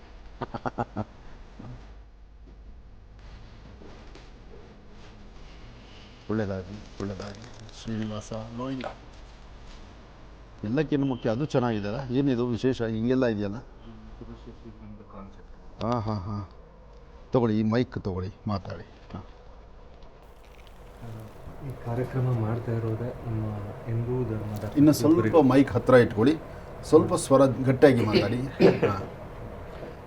ಒಳ್ಳೆಯದಾಗಲಿ, ಒಳ್ಳೆಯದಾಗಲಿ. ಶ್ರೀನಿವಾಸ ನೋಯ್ಲಿ. ಎಲ್ಲಕ್ಕಿಂತ ಮುಖ್ಯ ಅದು ಚೆನ್ನಾಗಿದೆಯಲ್ಲ. ಏನಿದು ವಿಶೇಷ ಹಿಂಗೆಲ್ಲ ಇದೆಯಲ್ಲ? ಹಾಂ ಹಾಂ ಹಾಂ, ತೊಗೊಳ್ಳಿ, ಈ ಮೈಕ್ ತೊಗೊಳ್ಳಿ, ಮಾತಾಡಿ. ಹಾಂ, ಈ ಕಾರ್ಯಕ್ರಮ ಮಾಡ್ತಾ ಇರೋದೇ ನಮ್ಮ ಹಿಂದೂ ಧರ್ಮದ. ಇನ್ನು ಸ್ವಲ್ಪ ಮೈಕ್ ಹತ್ತಿರ ಇಟ್ಕೊಳ್ಳಿ, ಸ್ವಲ್ಪ ಸ್ವರ ಗಟ್ಟಿಯಾಗಿ ಮಾತಾಡಿ. ಹಾಂ,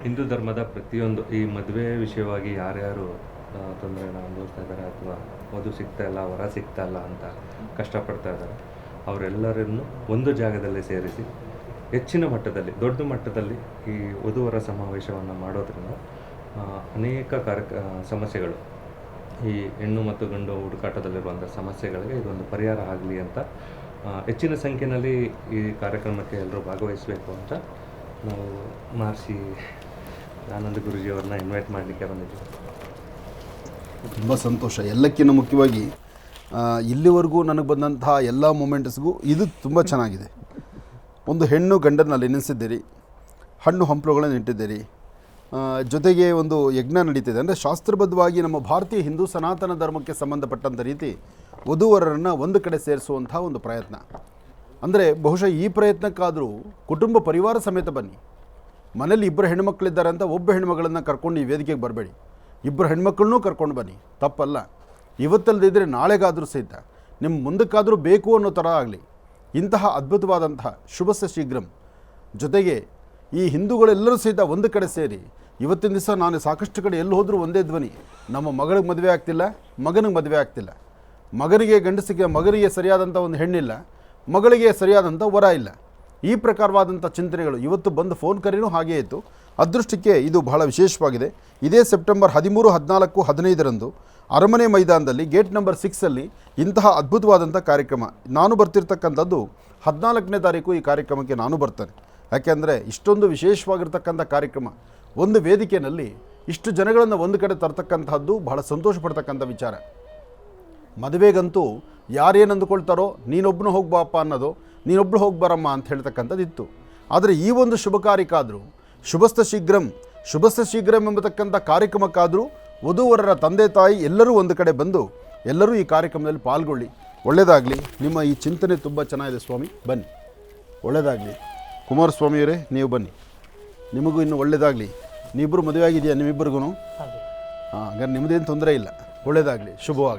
ಹಿಂದೂ ಧರ್ಮದ ಪ್ರತಿಯೊಂದು ಈ ಮದುವೆ ವಿಷಯವಾಗಿ ಯಾರ್ಯಾರು ತೊಂದರೆನ ಅನುಭವಿಸ್ತಾ ಇದ್ದಾರೆ ಅಥವಾ ವಧು ಸಿಗ್ತಾ ಇಲ್ಲ, ವರ ಸಿಗ್ತಾ ಇಲ್ಲ ಅಂತ ಕಷ್ಟಪಡ್ತಾ ಇದ್ದಾರೆ, ಅವರೆಲ್ಲರನ್ನು ಒಂದು ಜಾಗದಲ್ಲಿ ಸೇರಿಸಿ ಹೆಚ್ಚಿನ ಮಟ್ಟದಲ್ಲಿ, ದೊಡ್ಡ ಮಟ್ಟದಲ್ಲಿ ಈ ವಧುವರ ಸಮಾವೇಶವನ್ನು ಮಾಡೋದ್ರಿಂದ ಅನೇಕ ಸಮಸ್ಯೆಗಳು, ಈ ಹೆಣ್ಣು ಮತ್ತು ಗಂಡು ಹುಡುಕಾಟದಲ್ಲಿರುವಂಥ ಸಮಸ್ಯೆಗಳಿಗೆ ಇದೊಂದು ಪರಿಹಾರ ಆಗಲಿ ಅಂತ ಹೆಚ್ಚಿನ ಸಂಖ್ಯೆಯಲ್ಲಿ ಈ ಕಾರ್ಯಕ್ರಮಕ್ಕೆ ಎಲ್ಲರೂ ಭಾಗವಹಿಸಬೇಕು ಅಂತ ನಾವು ಮಹರ್ಷಿ ಆನಂದ ಗುರೂಜಿಯವ್ರನ್ನ ಇನ್ವೈಟ್ ಮಾಡಲಿಕ್ಕೆ ಬಂದಿದ್ದೀವಿ. ತುಂಬ ಸಂತೋಷ. ಎಲ್ಲಕ್ಕಿಂತ ಮುಖ್ಯವಾಗಿ ಇಲ್ಲಿವರೆಗೂ ನನಗೆ ಬಂದಂತಹ ಎಲ್ಲ ಮೂಮೆಂಟ್ಸ್ಗೂ ಇದು ತುಂಬ ಚೆನ್ನಾಗಿದೆ. ಒಂದು ಹೆಣ್ಣು ಗಂಡನಲ್ಲಿ ನೆನೆಸಿದ್ದೀರಿ, ಹಣ್ಣು ಹಂಪಲುಗಳನ್ನು ಇಟ್ಟಿದ್ದೀರಿ, ಜೊತೆಗೆ ಒಂದು ಯಜ್ಞ ನಡೀತಿದೆ. ಅಂದರೆ ಶಾಸ್ತ್ರಬದ್ಧವಾಗಿ ನಮ್ಮ ಭಾರತೀಯ ಹಿಂದೂ ಸನಾತನ ಧರ್ಮಕ್ಕೆ ಸಂಬಂಧಪಟ್ಟಂಥ ರೀತಿ ವಧುವರರನ್ನು ಒಂದು ಕಡೆ ಸೇರಿಸುವಂಥ ಒಂದು ಪ್ರಯತ್ನ. ಅಂದರೆ ಬಹುಶಃ ಈ ಪ್ರಯತ್ನಕ್ಕಾದರೂ ಕುಟುಂಬ ಪರಿವಾರ ಸಮೇತ ಬನ್ನಿ. ಮನೇಲಿ 2 ಹೆಣ್ಮಕ್ಳಿದ್ದಾರೆ ಅಂತ ಒಬ್ಬ ಹೆಣ್ಮಗಳನ್ನು ಕರ್ಕೊಂಡು ಈ ವೇದಿಕೆಗೆ ಬರಬೇಡಿ. 2 ಹೆಣ್ಮಕ್ಳನ್ನೂ ಕರ್ಕೊಂಡು ಬನ್ನಿ, ತಪ್ಪಲ್ಲ. ಇವತ್ತಲ್ಲದಿದ್ದರೆ ನಾಳೆಗಾದರೂ ಸಹಿತ ನಿಮ್ಮ ಮುಂದಕ್ಕಾದರೂ ಬೇಕು ಅನ್ನೋ ಥರ ಆಗಲಿ. ಇಂತಹ ಅದ್ಭುತವಾದಂತಹ ಶುಭಸ್ಥ ಶೀಘ್ರಂ ಜೊತೆಗೆ ಈ ಹಿಂದೂಗಳೆಲ್ಲರೂ ಸಹಿತ ಒಂದು ಕಡೆ ಸೇರಿ ಇವತ್ತಿನ ದಿವಸ ನಾನು ಸಾಕಷ್ಟು ಕಡೆ ಎಲ್ಲಿ ಹೋದರೂ ಒಂದೇ ಧ್ವನಿ, ನಮ್ಮ ಮಗಳಿಗೆ ಮದುವೆ ಆಗ್ತಿಲ್ಲ, ಮಗನಿಗೆ ಮದುವೆ ಆಗ್ತಿಲ್ಲ, ಮಗನಿಗೆ ಗಂಡಸಿಗೆ ಮಗನಿಗೆ ಸರಿಯಾದಂಥ ಒಂದು ಹೆಣ್ಣಿಲ್ಲ, ಮಗಳಿಗೆ ಸರಿಯಾದಂಥ ವರ ಇಲ್ಲ. ಈ ಪ್ರಕಾರವಾದಂಥ ಚಿಂತನೆಗಳು ಇವತ್ತು ಬಂದು ಫೋನ್ ಕರೆನೂ ಹಾಗೇ ಇತ್ತು. ಅದೃಷ್ಟಕ್ಕೆ ಇದು ಬಹಳ ವಿಶೇಷವಾಗಿದೆ. ಇದೇ ಸೆಪ್ಟೆಂಬರ್ 13, 14, 15ರಂದು ಅರಮನೆ ಮೈದಾನದಲ್ಲಿ ಗೇಟ್ ನಂಬರ್ 6ಅಲ್ಲಿ ಇಂತಹ ಅದ್ಭುತವಾದಂಥ ಕಾರ್ಯಕ್ರಮ. ನಾನು ಬರ್ತಿರ್ತಕ್ಕಂಥದ್ದು 14ನೇ ತಾರೀಕು ಈ ಕಾರ್ಯಕ್ರಮಕ್ಕೆ ನಾನು ಬರ್ತೇನೆ. ಯಾಕೆಂದರೆ ಇಷ್ಟೊಂದು ವಿಶೇಷವಾಗಿರ್ತಕ್ಕಂಥ ಕಾರ್ಯಕ್ರಮ, ಒಂದು ವೇದಿಕೆಯಲ್ಲಿ ಇಷ್ಟು ಜನಗಳನ್ನು ಒಂದು ಕಡೆ ತರ್ತಕ್ಕಂಥದ್ದು ಬಹಳ ಸಂತೋಷ ಪಡ್ತಕ್ಕಂಥ ವಿಚಾರ. ಮದುವೆಗಂತೂ ಯಾರೇನು ಅಂದುಕೊಳ್ತಾರೋ ನೀನೊಬ್ಬನು ಹೋಗ್ಬಾಪ ಅನ್ನೋದು, ನೀನೊಬ್ಬಳು ಹೋಗ್ಬಾರಮ್ಮ ಅಂತ ಹೇಳ್ತಕ್ಕಂಥದ್ದು ಇತ್ತು. ಆದರೆ ಈ ಒಂದು ಶುಭ ಕಾರ್ಯಕ್ಕಾದರೂ ಶುಭಸ್ಥ ಶೀಘ್ರಂ ಎಂಬತಕ್ಕಂಥ ಕಾರ್ಯಕ್ರಮಕ್ಕಾದರೂ ವಧುವರರ ತಂದೆ ತಾಯಿ ಎಲ್ಲರೂ ಒಂದು ಕಡೆ ಬಂದು ಎಲ್ಲರೂ ಈ ಕಾರ್ಯಕ್ರಮದಲ್ಲಿ ಪಾಲ್ಗೊಳ್ಳಿ. ಒಳ್ಳೆಯದಾಗಲಿ. ನಿಮ್ಮ ಈ ಚಿಂತನೆ ತುಂಬ ಚೆನ್ನಾಗಿದೆ ಸ್ವಾಮಿ, ಬನ್ನಿ. ಒಳ್ಳೆಯದಾಗಲಿ. ಕುಮಾರಸ್ವಾಮಿಯವರೇ ನೀವು ಬನ್ನಿ, ನಿಮಗೂ ಇನ್ನು ಒಳ್ಳೆಯದಾಗಲಿ. ನೀವಿಬ್ಬರು ಮದುವೆ ಆಗಿದೆಯಾ ನಿಮ್ಮಿಬ್ಬರಿಗೂ? ಹಾಂ, ಹಾಗಾದ್ರೆ ನಿಮ್ಮದೇನು ತೊಂದರೆ ಇಲ್ಲ. ಒಳ್ಳೆಯದಾಗಲಿ, ಶುಭವಾಗಲಿ.